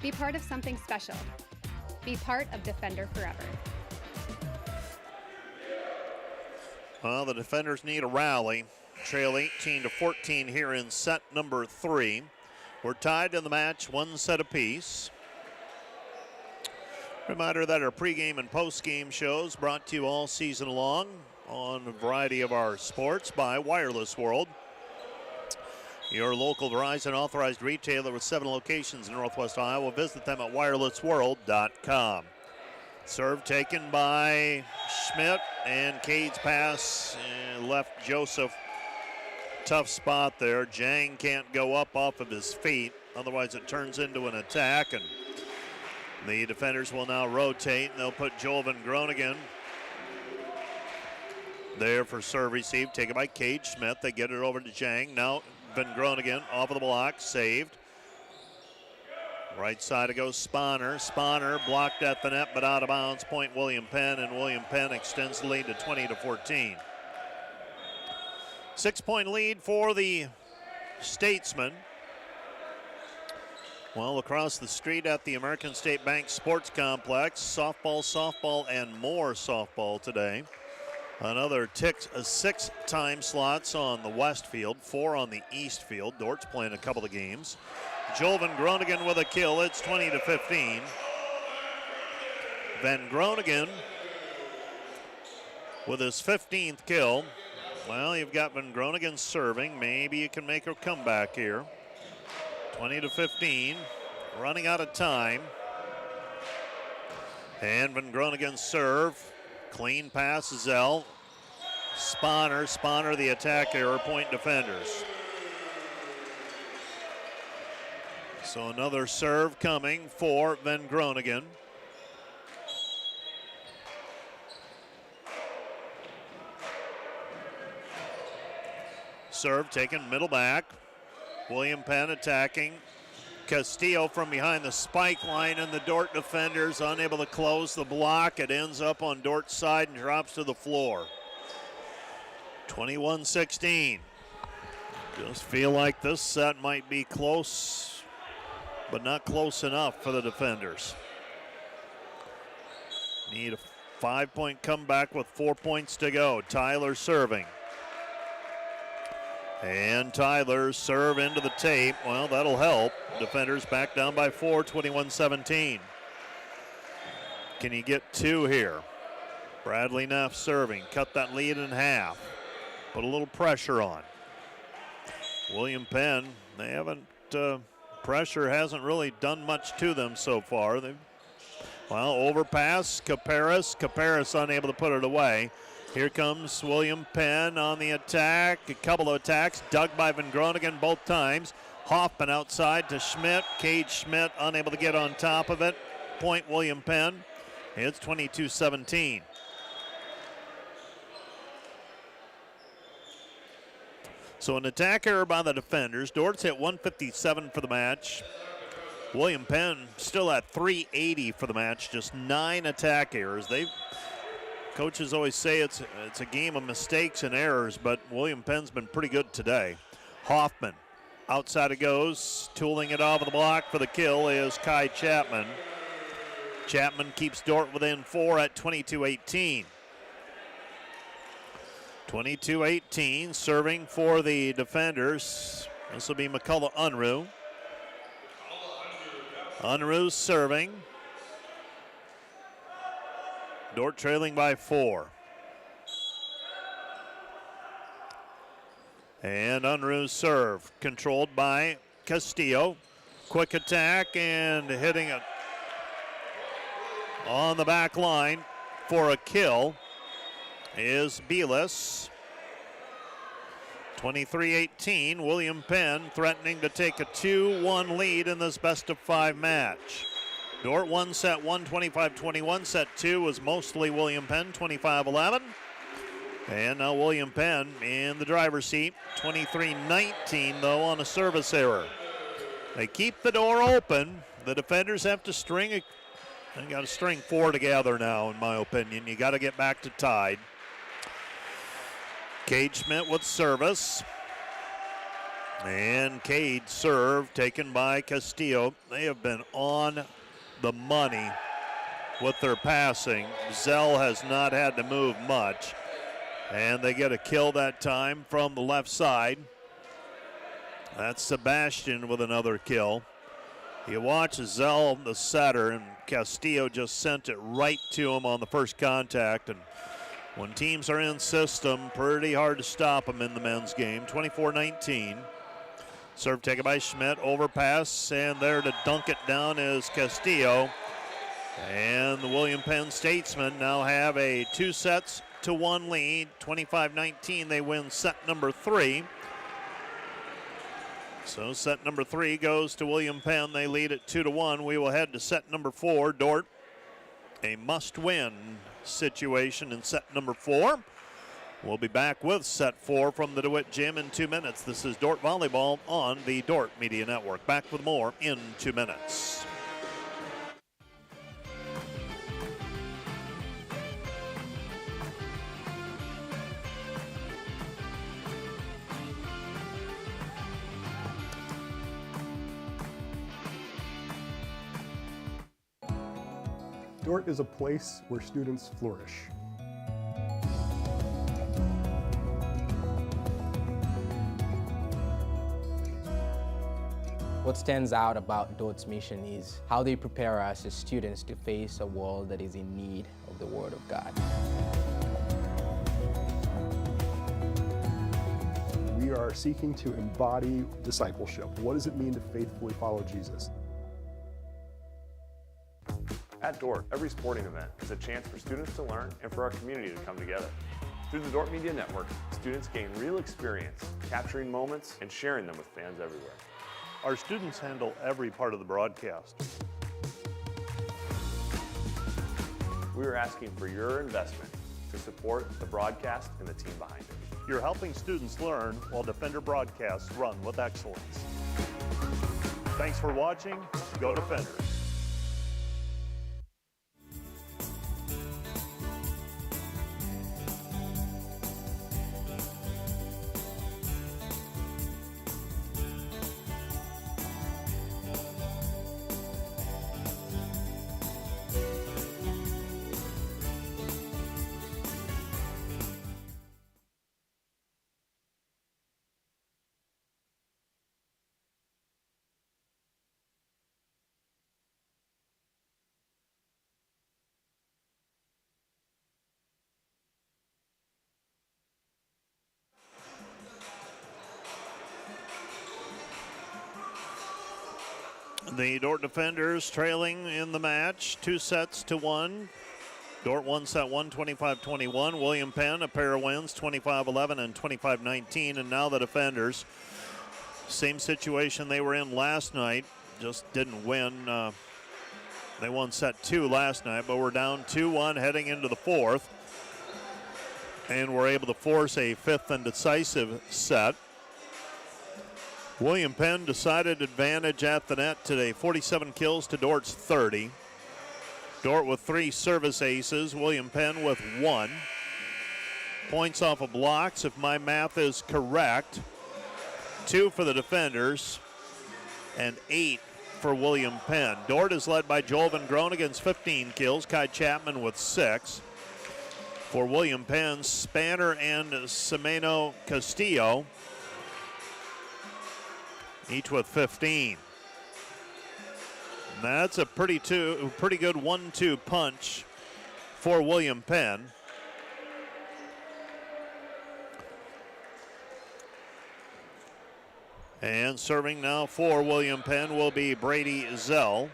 Be part of something special. Be part of Defender Forever. Well, the defenders need a rally. Trail 18-14 here in set number 3. We're tied in the match, one set apiece. Reminder that our pregame and postgame shows brought to you all season long on a variety of our sports by Wireless World. Your local Verizon authorized retailer with 7 locations in Northwest Iowa. Visit them at wirelessworld.com. Serve taken by Schmidt, and Cade's pass left Joseph. Tough spot there. Jang can't go up off of his feet. Otherwise it turns into an attack, and the defenders will now rotate, and they'll put Joel Van Groningen There for serve receive, taken by Cade Schmidt. They get it over to Jang. Now Van Groningen off of the block, saved. Right side it goes Spanner. Spanner blocked at the net but out of bounds. Point William Penn, and William Penn extends the lead to 20-14. 6-point lead for the Statesmen. Well, across the street at the American State Bank Sports Complex, softball, and more softball today. Another 6 time slots on the west field, 4 on the east field. Dordt's playing a couple of games. Joel Van Groningen with a kill. It's 20-15. Van Groningen with his 15th kill. Well, you've got Van Groningen serving. Maybe you can make a comeback here. 20-15. Running out of time. And Van Groningen serve. Clean pass, Zell. Spanner the attack error, point defenders. So another serve coming for Van Groningen. Serve taken middle back. William Penn attacking. Castillo from behind the spike line, and the Dordt defenders unable to close the block. It ends up on Dordt's side and drops to the floor. 21-16. Just feel like this set might be close, but not close enough for the defenders. Need a 5-point comeback with 4 points to go. Tyler serving. And Tyler's serve into the tape. Well, that'll help. Defenders back down by 4, 21-17. Can you get 2 here? Bradley Neff serving. Cut that lead in half. Put a little pressure on. William Penn, they haven't, pressure hasn't really done much to them so far. Overpass, Caparis unable to put it away. Here comes William Penn on the attack. A couple of attacks dug by Van Groningen both times. Hoffman outside to Schmidt. Cade Schmidt unable to get on top of it. Point William Penn. It's 22-17. So an attack error by the defenders. Dordt's hit 157 for the match. William Penn still at 380 for the match. Just 9 attack errors. Coaches always say it's a game of mistakes and errors, but William Penn's been pretty good today. Hoffman, outside it goes, tooling it off of the block for the kill is Kai Chapman. Chapman keeps Dordt within 4 at 22-18. 22-18, serving for the defenders. This will be McCullough Unruh. Unruh serving. Dordt trailing by 4. And Unruh's serve controlled by Castillo. Quick attack and hitting it on the back line for a kill is Belis. 23-18, William Penn threatening to take a 2-1 lead in this best-of-5 match. Dordt won set 1, 25-21. Set 2 was mostly William Penn, 25-11. And now William Penn in the driver's seat, 23-19 though on a service error. They keep the door open. The defenders have to they got to string 4 together now, in my opinion. You got to get back to tied. Cade Schmidt with service. And Cade serve taken by Castillo. They have been on the money with their passing. Zell has not had to move much. And they get a kill that time from the left side. That's Sebastian with another kill. You watch Zell, the setter, and Castillo just sent it right to him on the first contact. And when teams are in system, pretty hard to stop them in the men's game. 24-19. Serve taken by Schmidt, overpass, and there to dunk it down is Castillo. And the William Penn Statesmen now have a 2-1 lead. 25-19, they win set number 3. So set number 3 goes to William Penn. They lead at 2-1. We will head to set number 4. Dordt, a must-win situation in set number 4. We'll be back with set 4 from the DeWitt Gym in 2 minutes. This is Dordt Volleyball on the Dordt Media Network. Back with more in 2 minutes. Dordt is a place where students flourish. What stands out about Dordt's mission is how they prepare us as students to face a world that is in need of the Word of God. We are seeking to embody discipleship. What does it mean to faithfully follow Jesus? At Dordt, every sporting event is a chance for students to learn and for our community to come together. Through the Dordt Media Network, students gain real experience, capturing moments and sharing them with fans everywhere. Our students handle every part of the broadcast. We are asking for your investment to support the broadcast and the team behind it. You're helping students learn while Defender broadcasts run with excellence. Thanks for watching. Go Defenders. The Dordt Defenders trailing in the match, 2-1. Dordt won set 1, 25-21. William Penn, a pair of wins, 25-11 and 25-19. And now the Defenders, same situation they were in last night, just didn't win. They won set 2 last night, but we're down 2-1 heading into the 4th. And we're able to force a 5th and decisive set. William Penn decided advantage at the net today, 47 kills to Dordt's 30. Dordt with 3 service aces, William Penn with 1. Points off of blocks, if my math is correct. 2 for the Defenders and 8 for William Penn. Dordt is led by Joel Van Groningen's 15 kills, Kai Chapman with 6. For William Penn, Spanner and Semeno Castillo, each with 15. And that's a pretty good 1-2 punch for William Penn. And serving now for William Penn will be Brady Zell.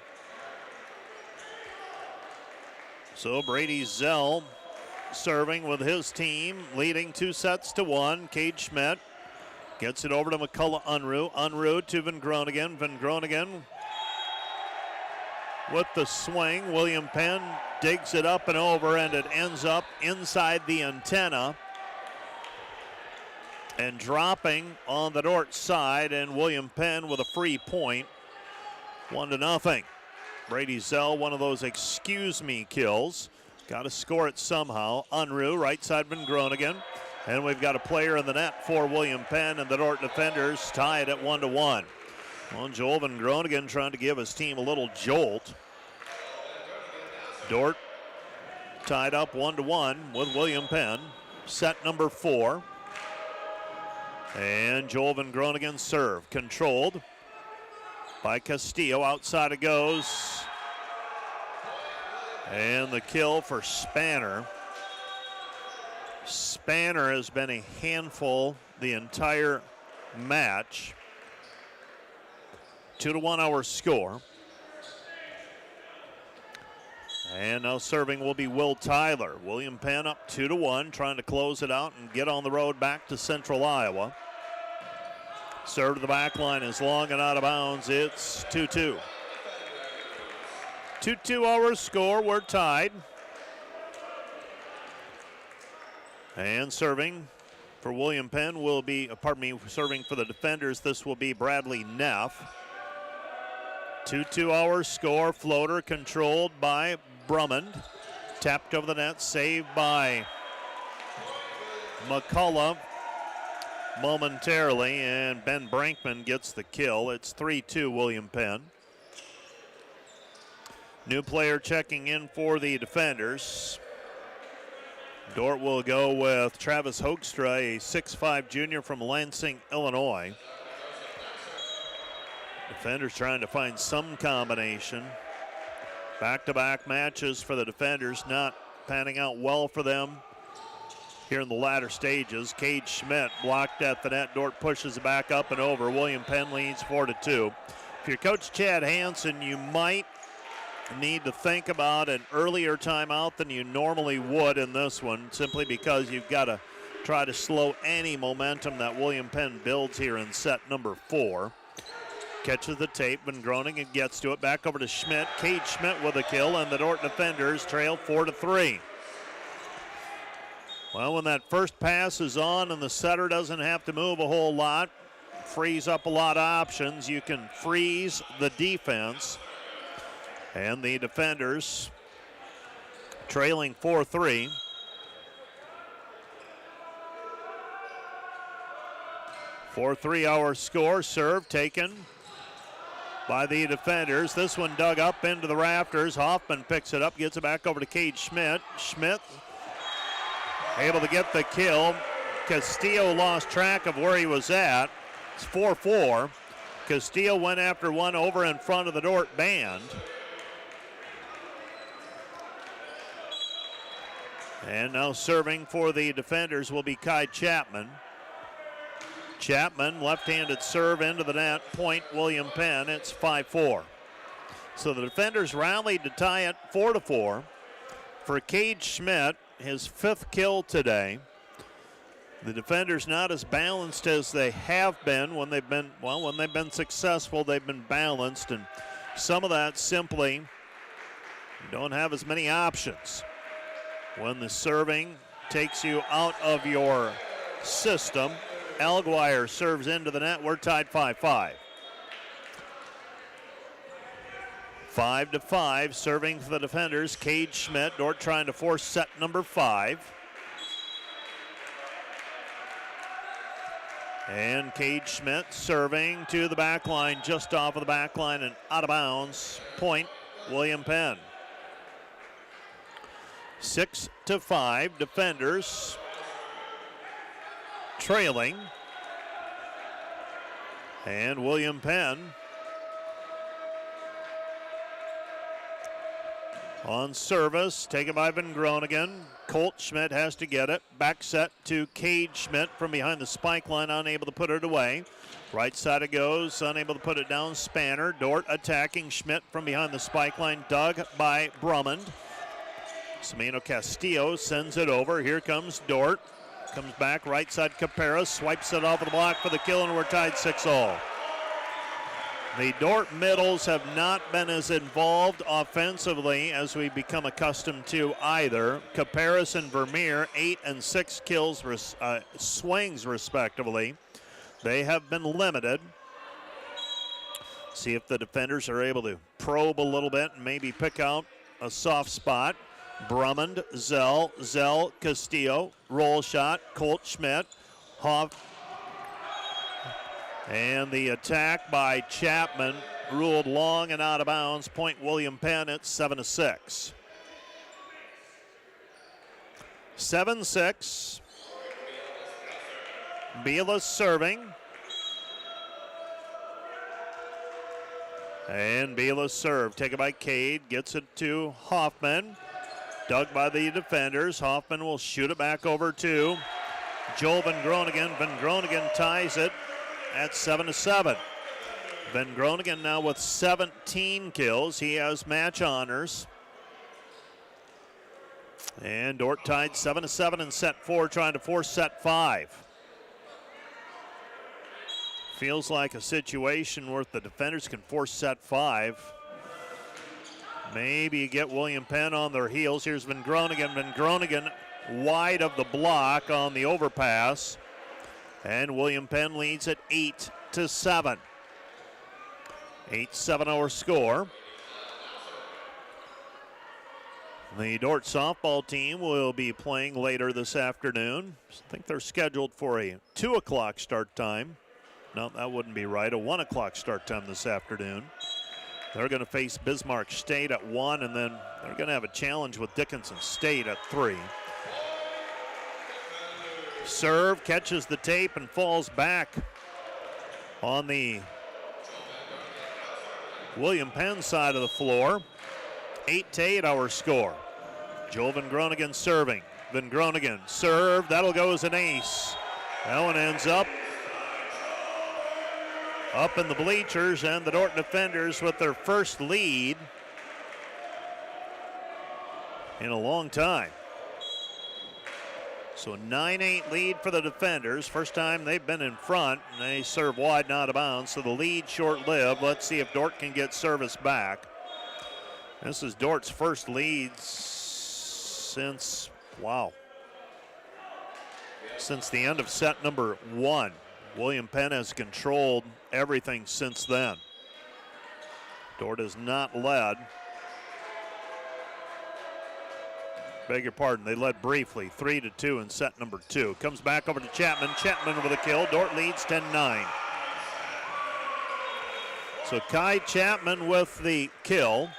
So Brady Zell serving with his team, leading 2-1. Cade Schmidt gets it over to McCullough Unruh. Unruh to Van Groningen. Van Groningen with the swing. William Penn digs it up and over, and it ends up inside the antenna and dropping on the Dordt side, and William Penn with a free point, 1-0. Brady Zell, one of those excuse me kills. Got to score it somehow. Unruh, right side Van Groningen. And we've got a player in the net for William Penn, and the Dordt Defenders tied at 1-1. Well, Joel Van Groningen trying to give his team a little jolt. Dordt tied up 1-1 with William Penn. Set number 4. And Joel Van Groningen serve. Controlled by Castillo. Outside it goes. And the kill for Spanner. Spanner has been a handful the entire match. 2-1 our score. And now serving will be Will Tyler. William Penn up 2-1, trying to close it out and get on the road back to Central Iowa. Serve to the back line is long and out of bounds. It's 2-2. 2-2 our score. We're tied. And serving for William Penn will be, serving for the defenders, this will be Bradley Neff. 2-2 our score. Floater controlled by Brummond. Tapped over the net, saved by McCullough momentarily, and Ben Brankman gets the kill. It's 3-2 William Penn. New player checking in for the defenders. Dordt will go with Travis Hoekstra, a 6'5 junior from Lansing, Illinois. Defenders trying to find some combination. Back-to-back matches for the defenders, not panning out well for them here in the latter stages. Cade Schmidt blocked at the net. Dordt pushes it back up and over. William Penn leads 4-2. If you're Coach Chad Hansen, you might need to think about an earlier timeout than you normally would in this one, simply because you've got to try to slow any momentum that William Penn builds here in set number 4. Catches the tape, Van Groningen gets to it, back over to Schmidt. Cade Schmidt with a kill, and the Dordt defenders trail 4-3. Well, when that first pass is on and the setter doesn't have to move a whole lot, frees up a lot of options, you can freeze the defense. And the defenders trailing 4-3. Our score. Serve taken by the defenders. This one dug up into the rafters. Hoffman picks it up, gets it back over to Cade Schmidt. Schmidt able to get the kill. Castillo lost track of where he was at. It's 4-4. Castillo went after one over in front of the Dordt band. And now serving for the defenders will be Kai Chapman. Chapman, left-handed serve into the net, point William Penn. It's 5-4. So the defenders rallied to tie it 4-4. For Cade Schmidt, his 5th kill today. The defenders not as balanced as they have been when they've been successful, they've been balanced, and some of that simply don't have as many options. When the serving takes you out of your system, Alguire serves into the net. We're tied 5-5. 5-5, serving for the defenders. Cade Schmidt. Dordt trying to force set number 5. And Cade Schmidt serving to the back line, just off of the back line and out of bounds. Point William Penn. 6-5, defenders trailing. And William Penn on service, taken by Van Groningen. Colt Schmidt has to get it. Back set to Cade Schmidt from behind the spike line, unable to put it away. Right side it goes, unable to put it down. Spanner. Dordt attacking Schmidt from behind the spike line, dug by Brummond. Semeno Castillo sends it over. Here comes Dordt. Comes back, right side Capera, swipes it off of the block for the kill, and we're tied 6-all. The Dordt middles have not been as involved offensively as we become accustomed to either. Caparis and Vermeer, 8 and 6 kills, swings respectively. They have been limited. See if the defenders are able to probe a little bit and maybe pick out a soft spot. Brummond, Zell, Castillo, roll shot, Colt Schmidt, Hoff. And the attack by Chapman ruled long and out of bounds. Point William Penn at 7-6. 7-6. Bila serving. And Bila serve, taken by Cade, gets it to Hoffman. Dug by the defenders. Hoffman will shoot it back over to Joel Van Groningen. Van Groningen ties it at 7-7. Van Groningen now with 17 kills. He has match honors. And Dordt tied 7-7 in set 4, trying to force set 5. Feels like a situation where the defenders can force set 5. Maybe get William Penn on their heels. Here's Van Groningen. Van Groningen wide of the block on the overpass. And William Penn leads at 8-7. 8-7 our score. The Dordt softball team will be playing later this afternoon. I think they're scheduled for a 2 o'clock start time. No, that wouldn't be right. A 1 o'clock start time this afternoon. They're going to face Bismarck State at 1, and then they're going to have a challenge with Dickinson State at 3. Serve, catches the tape, and falls back on the William Penn side of the floor. 8-8 our score. Joel Van Groningen serving. Van Groningen serve, that'll go as an ace. That one ends up in the bleachers, and the Dordt defenders with their first lead in a long time. So 9-8 lead for the defenders. First time they've been in front, and they serve wide and out of bounds, so the lead short-lived. Let's see if Dordt can get service back. This is Dort's first lead since the end of set number 1. William Penn has controlled everything since then. Dordt has not led. Beg your pardon, they led briefly, 3-2 in set number 2. Comes back over to Chapman. Chapman with a kill. Dordt leads 10-9. So Kai Chapman with the kill.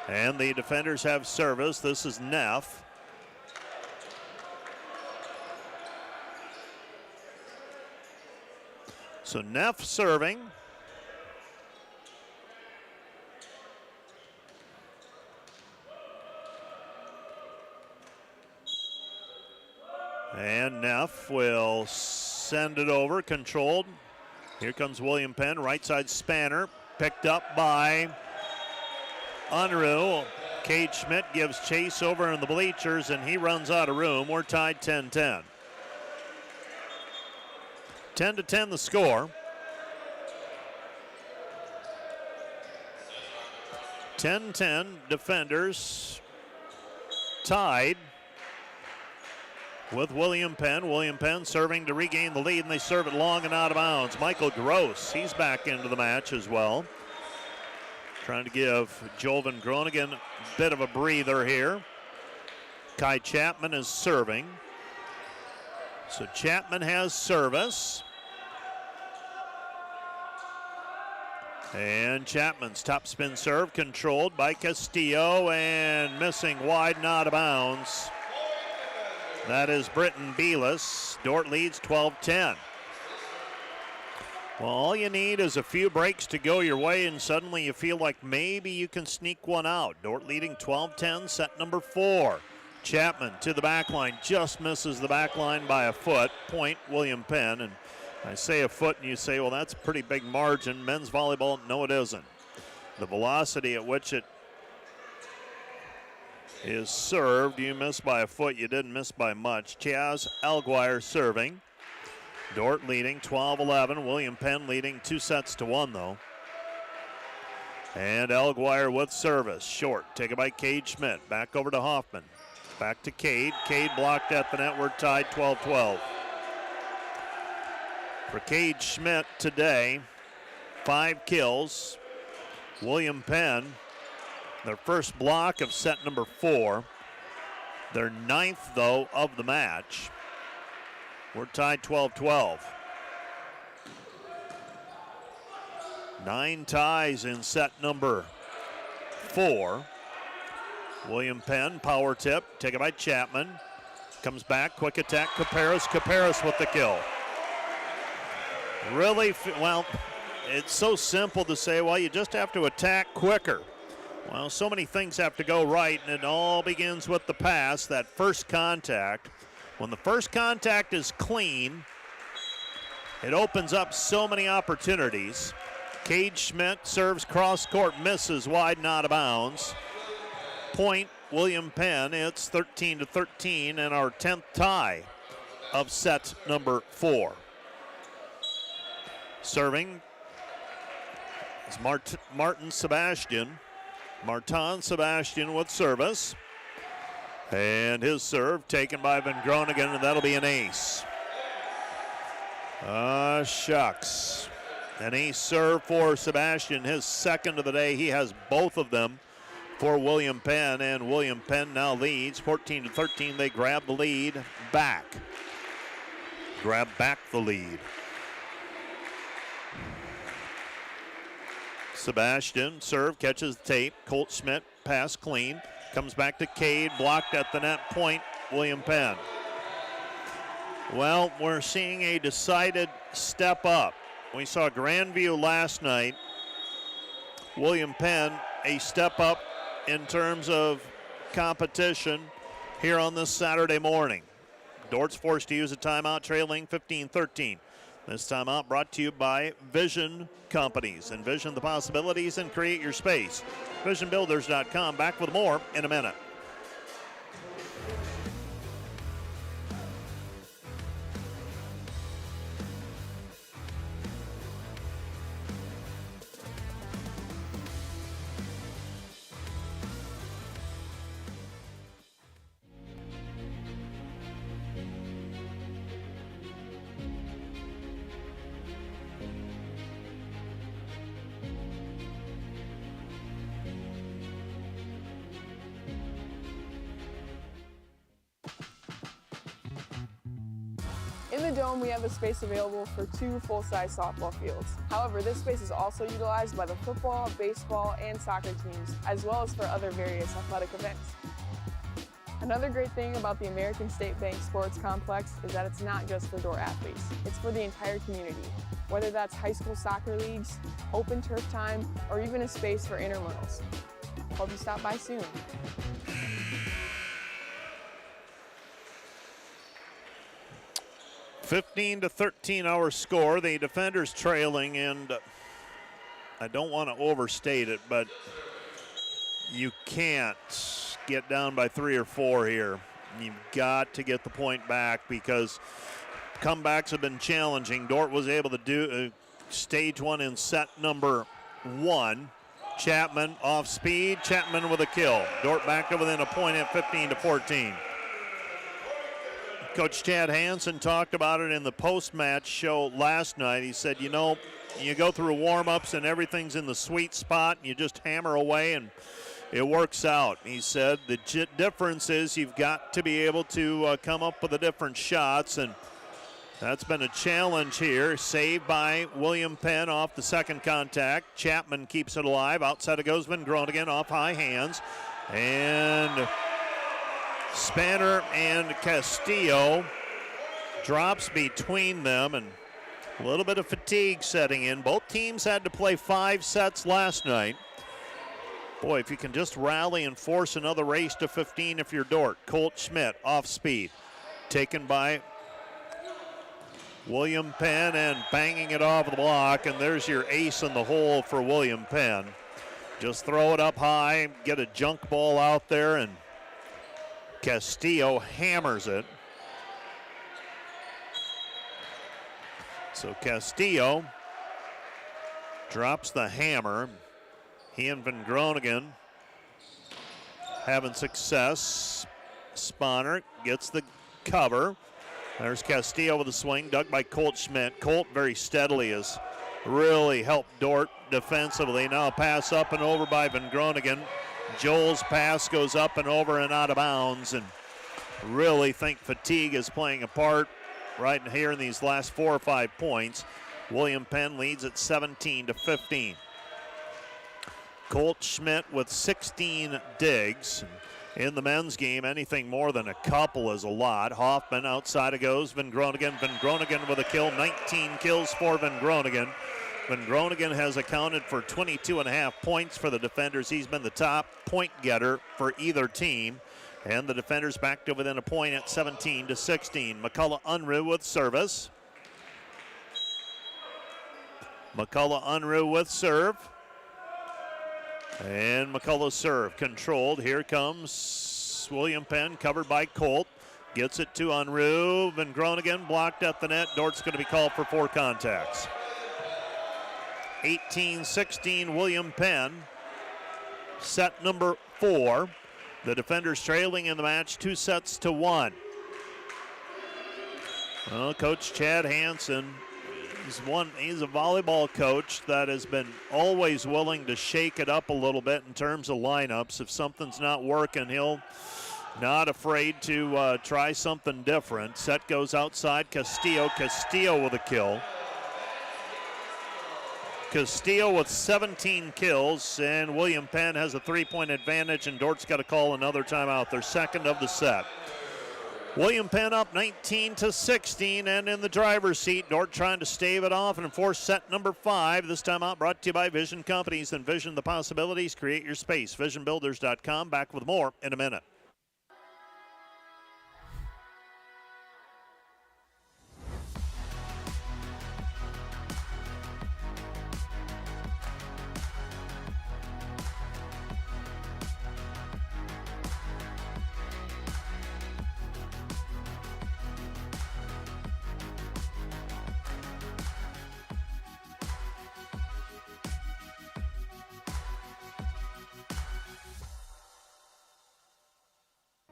And the defenders have service. This is Neff. So Neff serving. And Neff will send it over, controlled. Here comes William Penn, right side Spanner, picked up by Unruh. Cade Schmidt gives chase over in the bleachers, and he runs out of room. We're tied 10-10. 10-10 the score. 10-10 defenders tied with William Penn. William Penn serving to regain the lead, and they serve it long and out of bounds. Michael Gross, he's back into the match as well. Trying to give Joel Van Groningen a bit of a breather here. Kai Chapman is serving. So Chapman has service. And Chapman's topspin serve controlled by Castillo and missing wide and out of bounds. That is Britton Belis. Dordt leads 12-10. Well, all you need is a few breaks to go your way, and suddenly you feel like maybe you can sneak one out. Dordt leading 12-10, set number 4. Chapman to the back line, just misses the back line by a foot. Point William Penn, and I say a foot and you say, well, that's a pretty big margin. Men's volleyball, no it isn't. The velocity at which it is served, you miss by a foot, you didn't miss by much. Chaz Alguire serving. Dordt leading 12-11. William Penn leading 2-1 though. And Alguire with service. Short. Taken by Cade Schmidt. Back over to Hoffman. Back to Cade. Cade blocked at the net. We're tied 12-12. For Cade Schmidt today, 5 kills. William Penn, their first block of set number 4. Their 9th, though, of the match. We're tied 12-12. 9 ties in set number 4. William Penn, power tip, taken by Chapman. Comes back, quick attack, Caparis with the kill. Really, well, it's so simple to say, well, you just have to attack quicker. Well, so many things have to go right, and it all begins with the pass, that first contact. When the first contact is clean, it opens up so many opportunities. Cade Schmidt serves cross court, misses wide and out of bounds. Point William Penn. It's 13-13 and our 10th tie of set number 4. Serving is Martin Sebastian. Martin Sebastian with service. And his serve taken by Van Groningen, and that'll be an ace. Shucks. An ace serve for Sebastian, his second of the day. He has both of them for William Penn, and William Penn now leads 14-13. They grab the lead back. Grab back the lead. Sebastian, serve, catches the tape. Colt Schmidt, pass clean. Comes back to Cade, blocked at the net point, William Penn. Well, we're seeing a decided step up. We saw Grandview last night. William Penn, a step up in terms of competition here on this Saturday morning. Dordt's forced to use a timeout, trailing 15-13. This timeout brought to you by Vision Companies. Envision the possibilities and create your space. VisionBuilders.com. Back with more in a minute. In the Dome, we have a space available for 2 full-size softball fields. However, this space is also utilized by the football, baseball, and soccer teams, as well as for other various athletic events. Another great thing about the American State Bank Sports Complex is that it's not just for Dordt athletes, it's for the entire community. Whether that's high school soccer leagues, open turf time, or even a space for intramurals. Hope you stop by soon. 15-13 our score. The defenders trailing, and I don't want to overstate it, but you can't get down by 3 or 4 here. You've got to get the point back because comebacks have been challenging. Dordt was able to do stage 1 in set number 1. Chapman off speed. Chapman with a kill. Dordt back to within a point at 15-14. Coach Chad Hansen talked about it in the post-match show last night. He said, you know, you go through warm-ups and everything's in the sweet spot and you just hammer away and it works out. He said the difference is you've got to be able to come up with the different shots, and that's been a challenge here. Saved by William Penn off the second contact. Chapman keeps it alive. Outside it goes Van Groningen off high hands. And Spanner and Castillo drops between them, and a little bit of fatigue setting in. Both teams had to play 5 sets last night. Boy, if you can just rally and force another race to 15 if you're Dordt. Colt Schmidt off speed. Taken by William Penn and banging it off the block, and there's your ace in the hole for William Penn. Just throw it up high, get a junk ball out there, and Castillo hammers it. So Castillo drops the hammer. He and Van Groningen having success. Spanner gets the cover. There's Castillo with a swing, dug by Colt Schmidt. Colt very steadily has really helped Dordt defensively. Now a pass up and over by Van Groningen. Joel's pass goes up and over and out of bounds, and really think fatigue is playing a part right here in these last 4 or 5 points. William Penn leads at 17-15. Colt Schmidt with 16 digs. In the men's game, anything more than a couple is a lot. Hoffman outside it goes. Van Groningen. Van Groningen with a kill. 19 kills for Van Groningen. Van Groningen has accounted for 22.5 points for the defenders. He's been the top point getter for either team. And the defenders back to within a point at 17-16. McCullough Unruh with service. McCullough Unruh with serve. And McCullough's serve controlled. Here comes William Penn, covered by Colt. Gets it to Unruh. Van Groningen blocked at the net. Dordt's going to be called for 4 contacts. 18-16 William Penn. set number 4. The defenders trailing in the match 2-1. Well, Coach Chad Hansen, he's a volleyball coach that has been always willing to shake it up a little bit in terms of lineups. If something's not working, he'll not afraid to try something different. Set goes outside. Castillo with a kill. Castillo with 17 kills, and William Penn has a 3-point advantage, and Dordt's got to call another timeout, their second of the set. William Penn up 19-16 and in the driver's seat. Dordt trying to stave it off and enforce set number 5. This timeout brought to you by Vision Companies. Envision the possibilities. Create your space. VisionBuilders.com. Back with more in a minute.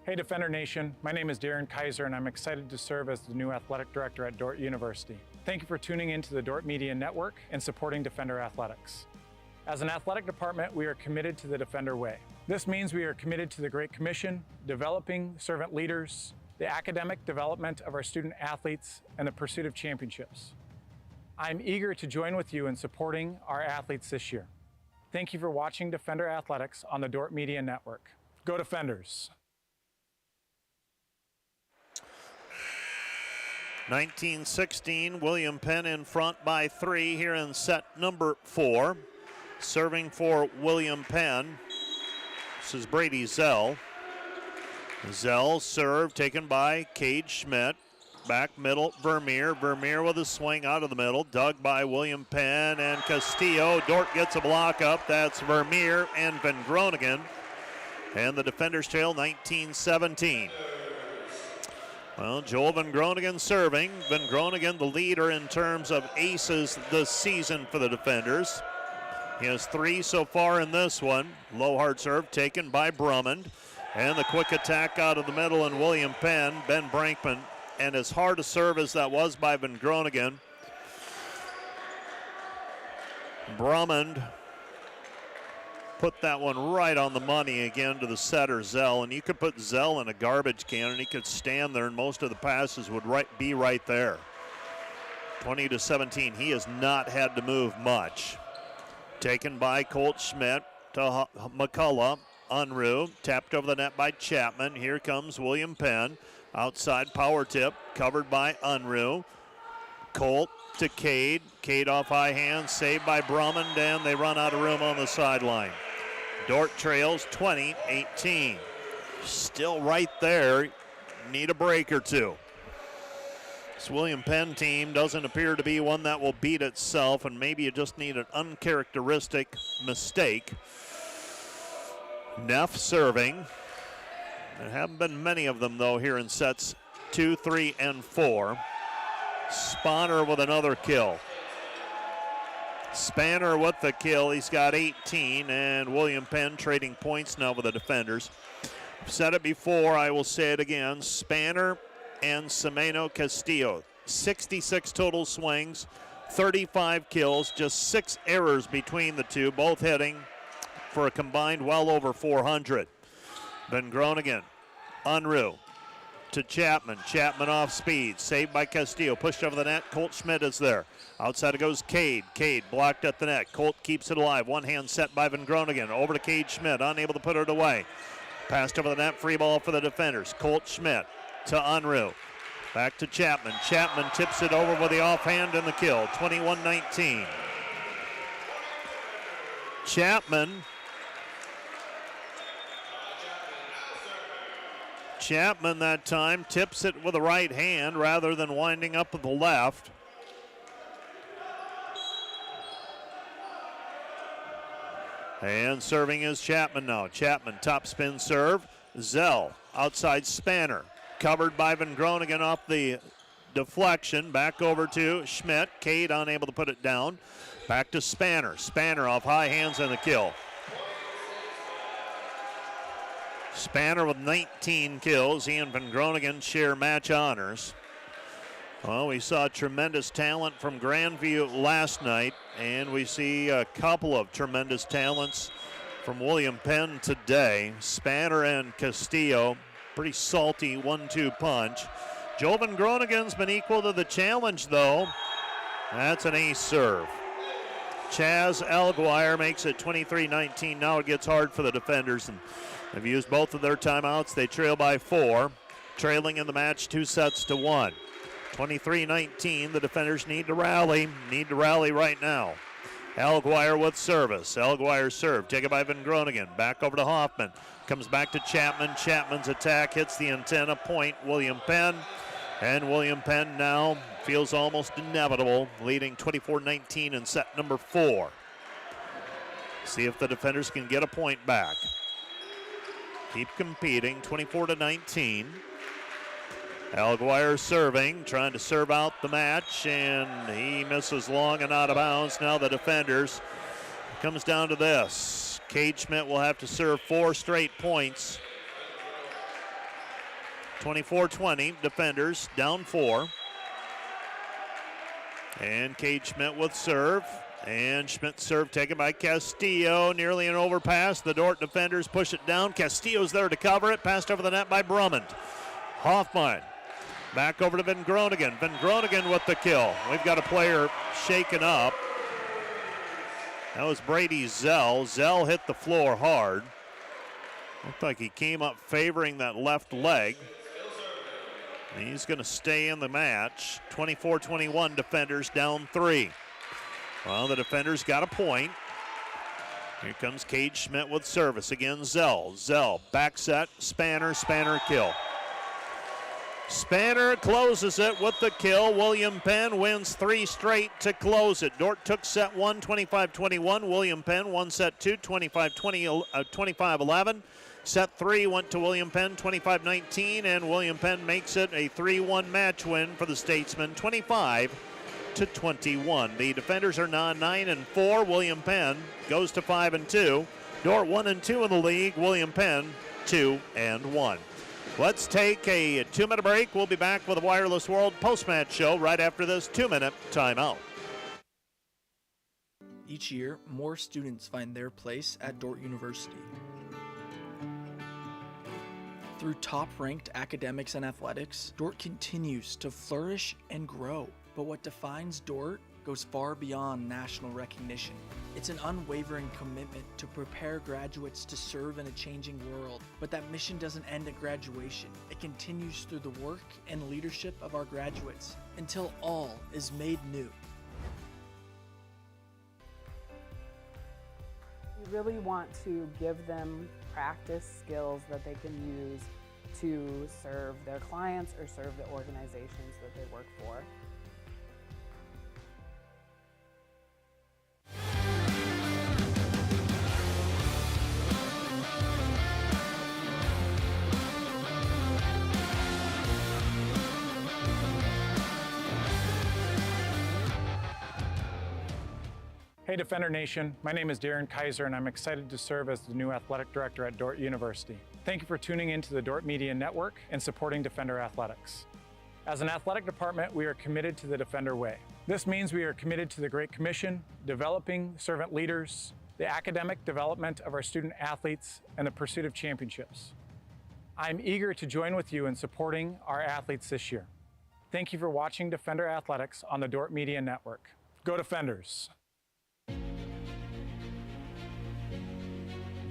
Hey Defender Nation, my name is Darren Kaiser and I'm excited to serve as the new athletic director at Dordt University. Thank you for tuning in to the Dordt Media Network and supporting Defender Athletics. As an athletic department, we are committed to the Defender way. This means we are committed to the Great Commission, developing servant leaders, the academic development of our student athletes, and the pursuit of championships. I'm eager to join with you in supporting our athletes this year. Thank you for watching Defender Athletics on the Dordt Media Network. Go Defenders! 19-16, William Penn in front by 3 here in set number 4. Serving for William Penn, this is Brady Zell. Zell serve taken by Cade Schmidt. Back middle, Vermeer. Vermeer with a swing out of the middle. Dug by William Penn and Castillo. Dordt gets a block up. That's Vermeer and Van Groningen. And the defenders trail 19-17. Well, Joel Van Groningen serving. Van Groningen, the leader in terms of aces this season for the defenders. He has 3 so far in this one. Low hard serve taken by Drummond. And the quick attack out of the middle, and William Penn, Ben Brankman. And as hard a serve as that was by Van Groningen, Drummond put that one right on the money again to the setter, Zell. And you could put Zell in a garbage can and he could stand there and most of the passes would be right there. 20-17, he has not had to move much. Taken by Colt Schmidt to McCullough. Unruh, tapped over the net by Chapman. Here comes William Penn. Outside power tip, covered by Unruh. Colt to Cade. Cade off high hand, saved by Drummond, and they run out of room on the sideline. Dordt trails 20-18. Still right there. Need a break or two. This William Penn team doesn't appear to be one that will beat itself, and maybe you just need an uncharacteristic mistake. Neff serving. There haven't been many of them, though, here in sets 2, 3, and 4. Spanner with another kill. Spanner with the kill. He's got 18, and William Penn trading points now with the defenders. I've said it before, I will say it again. Spanner and Semeno Castillo. 66 total swings, 35 kills, just 6 errors between the two, both hitting for a combined well over 400. Van Groningen, Unruh to Chapman. Chapman off speed, saved by Castillo, pushed over the net. Colt Schmidt is there. Outside it goes Cade. Cade blocked at the net. Colt keeps it alive. One hand set by Van Groningen. Over to Cade Schmidt, unable to put it away. Passed over the net, free ball for the defenders. Colt Schmidt to Unruh. Back to Chapman. Chapman tips it over with the offhand and the kill. 21-19. Chapman that time tips it with the right hand rather than winding up with the left. And serving is Chapman now. Chapman top spin serve. Zell outside Spanner. Covered by Van Groningen off the deflection. Back over to Schmidt. Cade unable to put it down. Back to Spanner. Spanner off high hands and the kill. Spanner with 19 kills. He and Van Groningen share match honors. Well, we saw tremendous talent from Grandview last night, and we see a couple of tremendous talents from William Penn today. Spanner and Castillo, pretty salty 1-2 punch. Joe Van Groningen's been equal to the challenge, though. That's an ace serve. Chaz Alguire makes it 23-19. Now it gets hard for the defenders, and they've used both of their timeouts. They trail by 4, trailing in the match 2-1. 23-19, the defenders need to rally right now. Alguire with service. Alguire's serve, taken by Van Groningen. Back over to Hoffman. Comes back to Chapman. Chapman's attack hits the antenna. Point, William Penn. And William Penn now feels almost inevitable, leading 24-19 in set number 4. See if the defenders can get a point back. Keep competing, 24-19. Alguire serving, trying to serve out the match, and he misses long and out of bounds. Now the defenders, comes down to this. Cade Schmidt will have to serve 4 straight points. 24-20, defenders down 4. And Cade Schmidt with serve. And Schmidt's serve taken by Castillo, nearly an overpass. The Dordt defenders push it down. Castillo's there to cover it, passed over the net by Brummond. Hoffman back over to Van Groningen. Van Groningen with the kill. We've got a player shaken up. That was Brady Zell. Zell hit the floor hard. Looked like he came up favoring that left leg. He's going to stay in the match. 24-21, defenders down 3. Well, the defenders got a point. Here comes Cade Schmidt with service. Again, Zell. Zell, back set, Spanner, Spanner kill. Spanner closes it with the kill. William Penn wins 3 straight to close it. Dordt took set 1, 25-21. William Penn won set 2, 25-11. Set 3 went to William Penn, 25-19, and William Penn makes it a 3-1 match win for the Statesmen, 25-21. The defenders are now 9-4. William Penn goes to 5-2. Dordt 1-2 in the league. William Penn 2-1. Let's take a 2-minute break. We'll be back with a Wireless World post-match show right after this 2-minute timeout. Each year, more students find their place at Dordt University. Through top-ranked academics and athletics, Dordt continues to flourish and grow. But what defines Dordt goes far beyond national recognition. It's an unwavering commitment to prepare graduates to serve in a changing world. But that mission doesn't end at graduation. It continues through the work and leadership of our graduates until all is made new. We really want to give them practice skills that they can use to serve their clients or serve the organizations that they work for. Hey Defender Nation, my name is Darren Kaiser and I'm excited to serve as the new athletic director at Dordt University. Thank you for tuning in to the Dordt Media Network and supporting Defender Athletics. As an athletic department, we are committed to the Defender way. This means we are committed to the Great Commission, developing servant leaders, the academic development of our student athletes, and the pursuit of championships. I'm eager to join with you in supporting our athletes this year. Thank you for watching Defender Athletics on the Dordt Media Network. Go Defenders!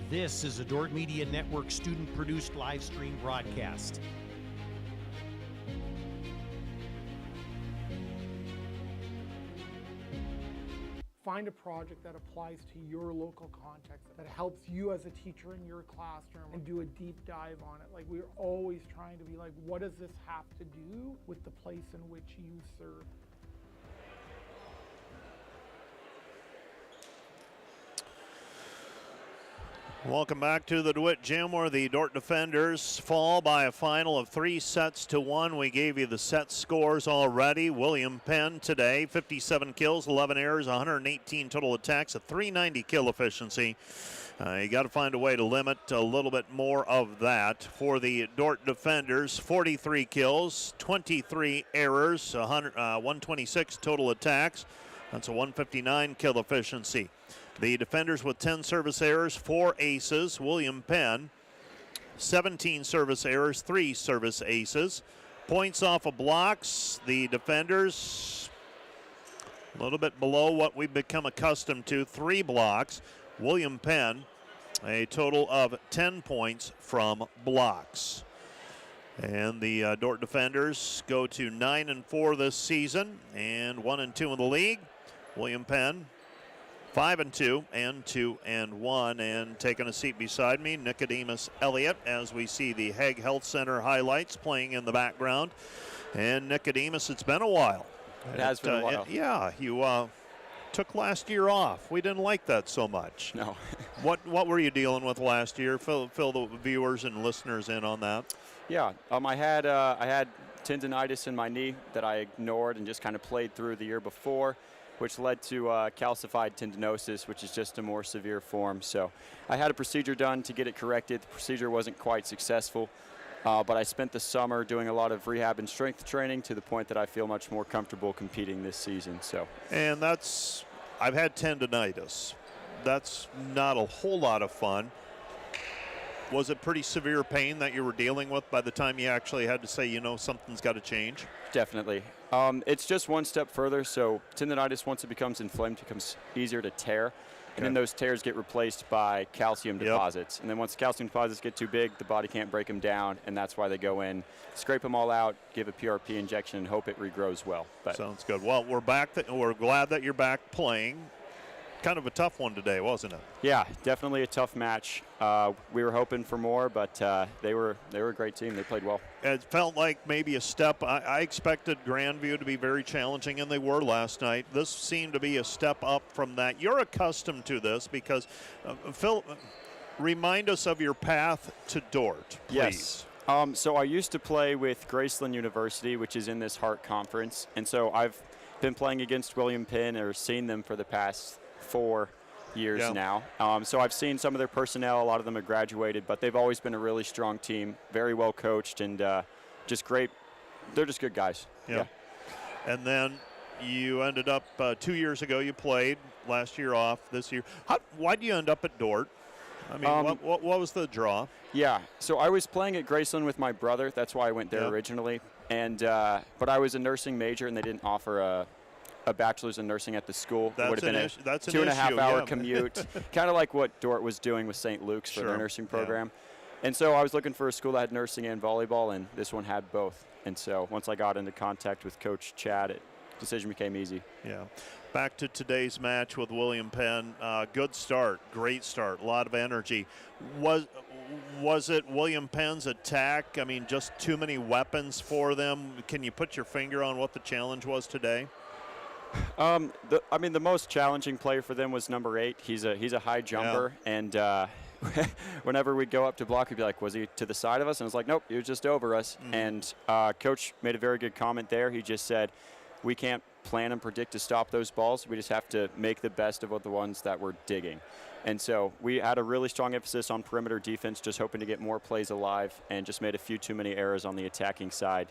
This is a Dordt Media Network student-produced live stream broadcast. Find a project that applies to your local context, that helps you as a teacher in your classroom, and do a deep dive on it. Like, we're always trying to be like, what does this have to do with the place in which you serve? Welcome back to the DeWitt Gym, where the Dordt defenders fall by a final of 3-1. We gave you the set scores already. William Penn today, 57 kills, 11 errors, 118 total attacks, a 390 kill efficiency. You got to find a way to limit a little bit more of that. For the Dordt defenders, 43 kills, 23 errors, 126 total attacks. That's a 159 kill efficiency. The defenders with 10 service errors, 4 aces. William Penn, 17 service errors, 3 service aces. Points off of blocks, the defenders a little bit below what we've become accustomed to, 3 blocks. William Penn, a total of 10 points from blocks. And the Dordt defenders go to 9-4 this season and 1-2 in the league. William Penn, 5-2 and 2-1. And taking a seat beside me, Nicodemus Elliott, as we see the Hague Health Center highlights playing in the background. And Nicodemus, it's been a while. It has been a while. Yeah, you took last year off. We didn't like that so much. No. What were you dealing with last year? Fill the viewers and listeners in on that. Yeah, I had tendonitis in my knee that I ignored and just kind of played through the year before, which led to calcified tendinosis, which is just a more severe form. So I had a procedure done to get it corrected. The procedure wasn't quite successful, but I spent the summer doing a lot of rehab and strength training to the point that I feel much more comfortable competing this season. So. And I've had tendonitis. That's not a whole lot of fun. Was it pretty severe pain that you were dealing with by the time you actually had to say, something's got to change? Definitely. It's just one step further. So tendonitis, once it becomes inflamed, becomes easier to tear. And then those tears get replaced by calcium deposits. And then once the calcium deposits get too big, the body can't break them down. And that's why they go in, scrape them all out, give a PRP injection, and hope it regrows well. But sounds good. Well, we're back. We're glad that you're back playing. Kind of a tough one today, wasn't it? Yeah, definitely a tough match. We were hoping for more, but they were a great team. They played well. It felt like maybe a step. I expected Grandview to be very challenging, and they were last night. This seemed to be a step up from that. You're accustomed to this because, Phil, remind us of your path to Dordt, please. Yes. So I used to play with Graceland University, which is in this Hart Conference, and so I've been playing against William Penn or seen them for the past 4 years now. So I've seen some of their personnel. A lot of them have graduated, but they've always been a really strong team, very well coached, and just great. They're just good guys. Yeah. And then you ended up 2 years ago. You played last year off. This year, why did you end up at Dordt? I mean, what was the draw? Yeah. So I was playing at Graceland with my brother. That's why I went there originally. And but I was a nursing major, and they didn't offer a bachelor's in nursing at the school. It would have been a 2.5 hour commute, kind of like what Dordt was doing with St. Luke's for their nursing program. And so I was looking for a school that had nursing and volleyball, and this one had both. And so once I got into contact with Coach Chad, decision became easy. Yeah. Back to today's match with William Penn. Good start, great start, a lot of energy. Was it William Penn's attack? I mean, just too many weapons for them. Can you put your finger on what the challenge was today? The most challenging player for them was number 8. He's a high jumper, and whenever we'd go up to block, he'd be like, was he to the side of us? And I was like, nope, he was just over us. And Coach made a very good comment there. He just said, we can't plan and predict to stop those balls. We just have to make the best of the ones that we're digging. And so we had a really strong emphasis on perimeter defense, just hoping to get more plays alive, and just made a few too many errors on the attacking side.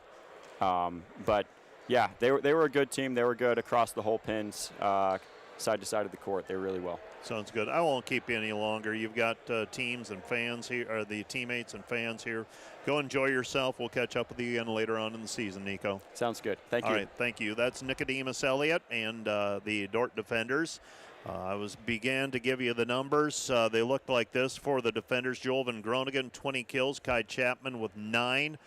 But yeah, they were a good team. They were good across the whole pins, side to side of the court. They were really well. Sounds good. I won't keep you any longer. You've got teams and fans here, or the teammates and fans here. Go enjoy yourself. We'll catch up with you again later on in the season, Nico. Sounds good. Thank you. All right, thank you. That's Nicodemus Elliott and the Dordt defenders. I began to give you the numbers. They looked like this for the defenders. Joel Van Groningen, 20 kills. Kai Chapman with 9.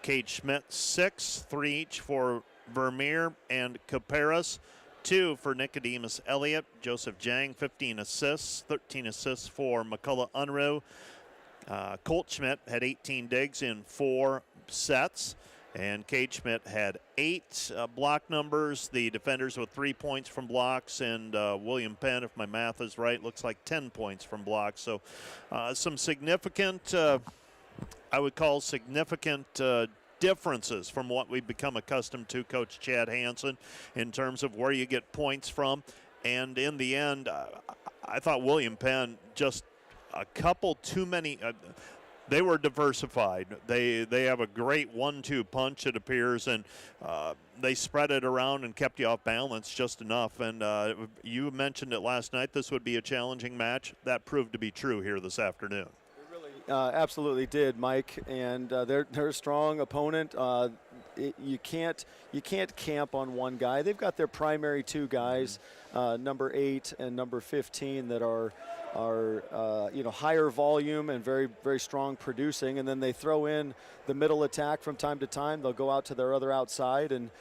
Kate Schmidt, 6. 3 each for Vermeer and Caparas. 2 for Nicodemus Elliott. Joseph Jang, 15 assists. 13 assists for McCullough Unruh. Colt Schmidt had 18 digs in 4 sets. And Kate Schmidt had 8 block numbers. The defenders with 3 points from blocks, and William Penn, if my math is right, looks like 10 points from blocks. So some significant, I would call significant differences from what we've become accustomed to, Coach Chad Hansen, in terms of where you get points from. And in the end, I thought William Penn just a couple too many. They were diversified. They have a great 1-2 punch, it appears, and they spread it around and kept you off balance just enough. And you mentioned it last night. This would be a challenging match. That proved to be true here this afternoon. Absolutely did, Mike, and they're a strong opponent. You can't camp on one guy. They've got their primary 2 guys, number 8 and number 15, that are higher volume and very, very strong producing, and then they throw in the middle attack from time to time. They'll go out to their other outside, and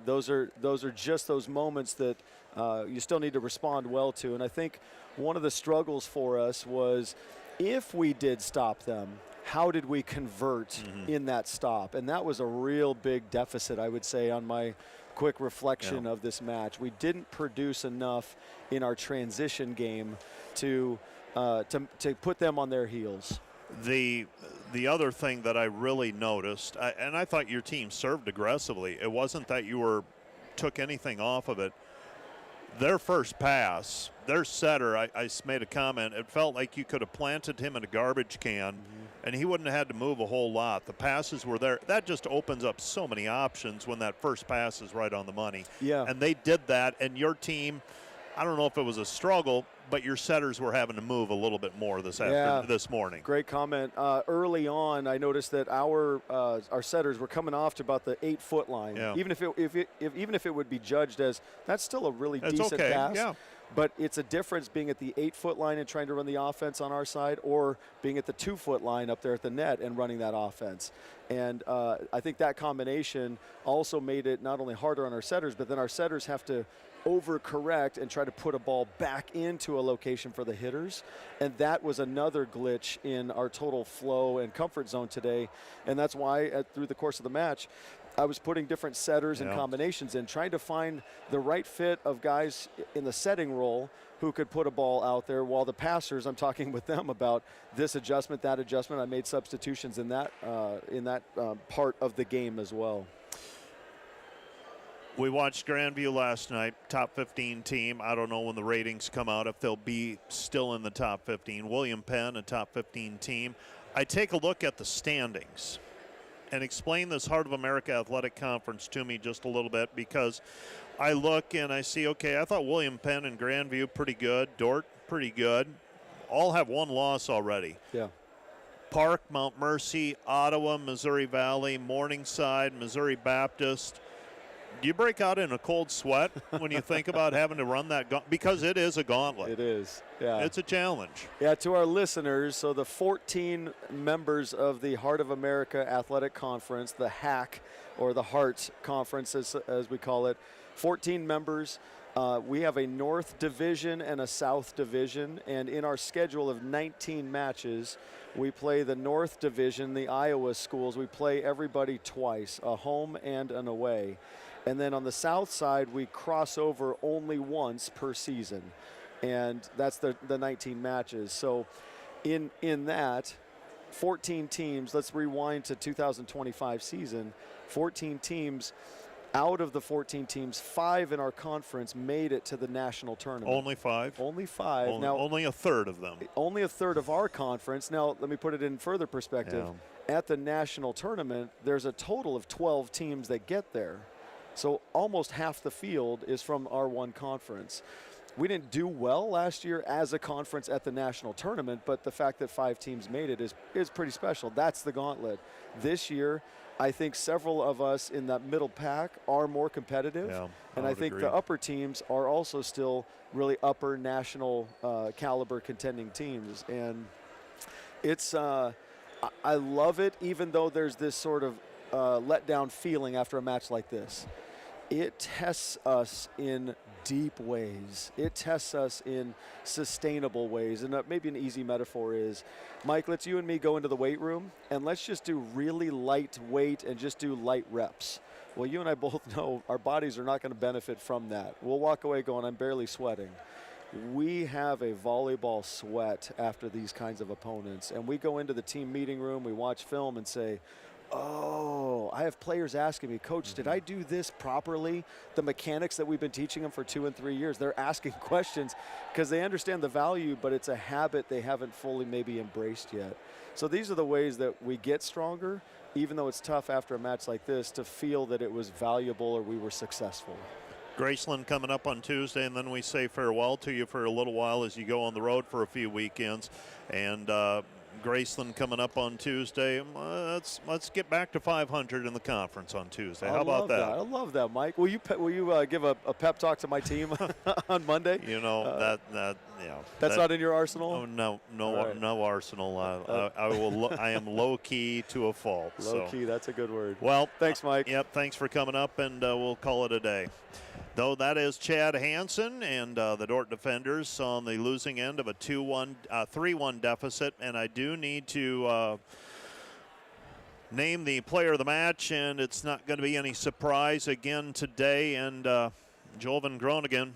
those are just those moments that you still need to respond well to. And I think one of the struggles for us was, if we did stop them, how did we convert in that stop? And that was a real big deficit, I would say, on my quick reflection of this match. We didn't produce enough in our transition game to put them on their heels. The other thing that I really noticed, and I thought your team served aggressively. It wasn't that you took anything off of it. Their first pass, their setter, I made a comment, it felt like you could have planted him in a garbage can and he wouldn't have had to move a whole lot. The passes were there. That just opens up so many options when that first pass is right on the money. Yeah. And they did that, and your team, I don't know if it was a struggle, but your setters were having to move a little bit more this morning. Great comment. Early on, I noticed that our setters were coming off to about the 8-foot line. Yeah. Even if it would be judged as, that's still a really decent pass. Yeah. But it's a difference being at the 8-foot line and trying to run the offense on our side, or being at the 2-foot line up there at the net and running that offense. And I think that combination also made it not only harder on our setters, but then our setters have to overcorrect and try to put a ball back into a location for the hitters. And that was another glitch in our total flow and comfort zone today. And that's why through the course of the match, I was putting different setters and combinations in, trying to find the right fit of guys in the setting role who could put a ball out there, while the passers, I'm talking with them about this adjustment, that adjustment. I made substitutions in that part of the game as well. We watched Grandview last night, top 15 team. I don't know when the ratings come out if they'll be still in the top 15. William Penn, a top 15 team. I take a look at the standings and explain this Heart of America Athletic Conference to me just a little bit, because I look and I see, okay, I thought William Penn and Grandview pretty good, Dordt pretty good. All have one loss already. Yeah. Park, Mount Mercy, Ottawa, Missouri Valley, Morningside, Missouri Baptist. Do you break out in a cold sweat when you think about having to run that because it is a gauntlet. It is, yeah. It's a challenge. Yeah, to our listeners, so the 14 members of the Heart of America Athletic Conference, the HAC, or the Heart Conference as we call it, 14 members. We have a North Division and a South Division, and in our schedule of 19 matches, we play the North Division, the Iowa schools. We play everybody twice, a home and an away. And then on the south side, we cross over only once per season. And that's the 19 matches. So in that, 14 teams, let's rewind to 2025 season, 14 teams. Out of the 14 teams, 5 in our conference made it to the national tournament. Only 5? Only 5. Only a third of them. Only a third of our conference. Now, let me put it in further perspective. Yeah. At the national tournament, there's a total of 12 teams that get there. So almost half the field is from our one conference. We didn't do well last year as a conference at the national tournament, but the fact that 5 teams made it is pretty special. That's the gauntlet. This year, I think several of us in that middle pack are more competitive. Yeah, and I think the upper teams are also still really upper national caliber contending teams. And it's, I love it, even though there's this sort of letdown feeling after a match like this. it tests us in deep ways. It tests us in sustainable ways. And maybe an easy metaphor is, Mike, let's you and me go into the weight room and let's just do really light weight and just do light reps. Well, you and I both know our bodies are not going to benefit from that. We'll walk away going, I'm barely sweating. We have a volleyball sweat after these kinds of opponents. And we go into the team meeting room, we watch film and say, oh, I have players asking me, Coach, did I do this properly? The mechanics that we've been teaching them for 2 and 3 years, they're asking questions because they understand the value, but it's a habit they haven't fully maybe embraced yet. So these are the ways that we get stronger, even though it's tough after a match like this to feel that it was valuable or we were successful. Graceland coming up on Tuesday, and then we say farewell to you for a little while as you go on the road for a few weekends. And Graceland coming up on Tuesday. Let's get back to 500 in the conference on Tuesday. How about that? I love that, Mike. Will you give a pep talk to my team on Monday? You know that's not in your arsenal. Oh, no, right. No arsenal. I am low key to a fault. Low key, that's a good word. Well, thanks, Mike. Yep, thanks for coming up, and we'll call it a day. Though that is Chad Hansen and the Dordt defenders on the losing end of a 3-1 deficit. And I do need to name the player of the match, and it's not going to be any surprise again today. And Joel Van Groningen,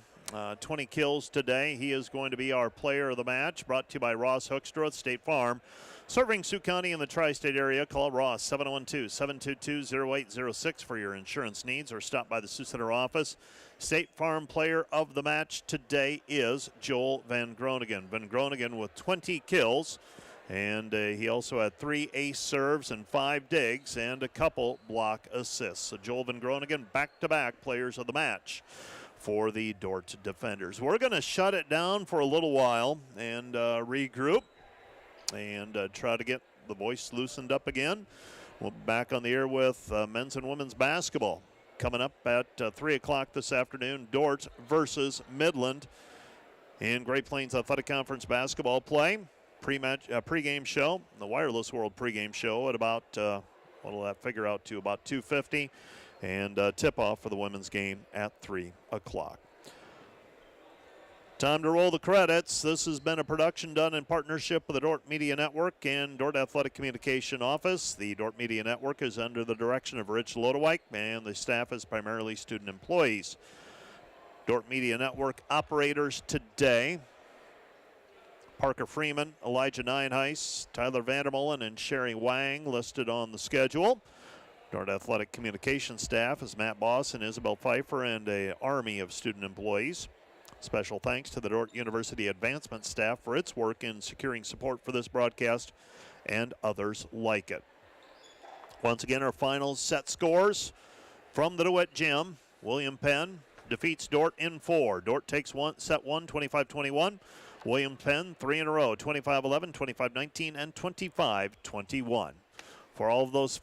20 kills today. He is going to be our player of the match, brought to you by Ross Hoekstra, State Farm. Serving Sioux County in the tri-state area, call Ross 712-722-0806 for your insurance needs, or stop by the Sioux Center office. State Farm player of the match today is Joel Van Groningen. Van Groningen with 20 kills, and he also had 3 ace serves and 5 digs and a couple block assists. So Joel Van Groningen, back-to-back players of the match for the Dordt defenders. We're going to shut it down for a little while and regroup and try to get the voice loosened up again. We'll be back on the air with men's and women's basketball coming up at 3 o'clock this afternoon. Dordt versus Midland in Great Plains Athletic Conference basketball play. Pregame show, the Wireless World pregame show at about, what'll that figure out to, about 2:50, and tip-off for the women's game at 3 o'clock. Time to roll the credits. This has been a production done in partnership with the Dordt Media Network and Dordt Athletic Communication Office. The Dordt Media Network is under the direction of Rich Lodewijk, and the staff is primarily student employees. Dordt Media Network operators today: Parker Freeman, Elijah Nienhuis, Tyler Vandermolen, and Sherry Wang listed on the schedule. Dordt Athletic Communication staff is Matt Boss and Isabel Pfeiffer, and an army of student employees. Special thanks to the Dordt University Advancement staff for its work in securing support for this broadcast and others like it. Once again, our final set scores from the DeWitt Gym. William Penn defeats Dordt in 4. Dordt takes set 1, 25-21. William Penn 3 in a row, 25-11, 25-19, and 25-21. For all of those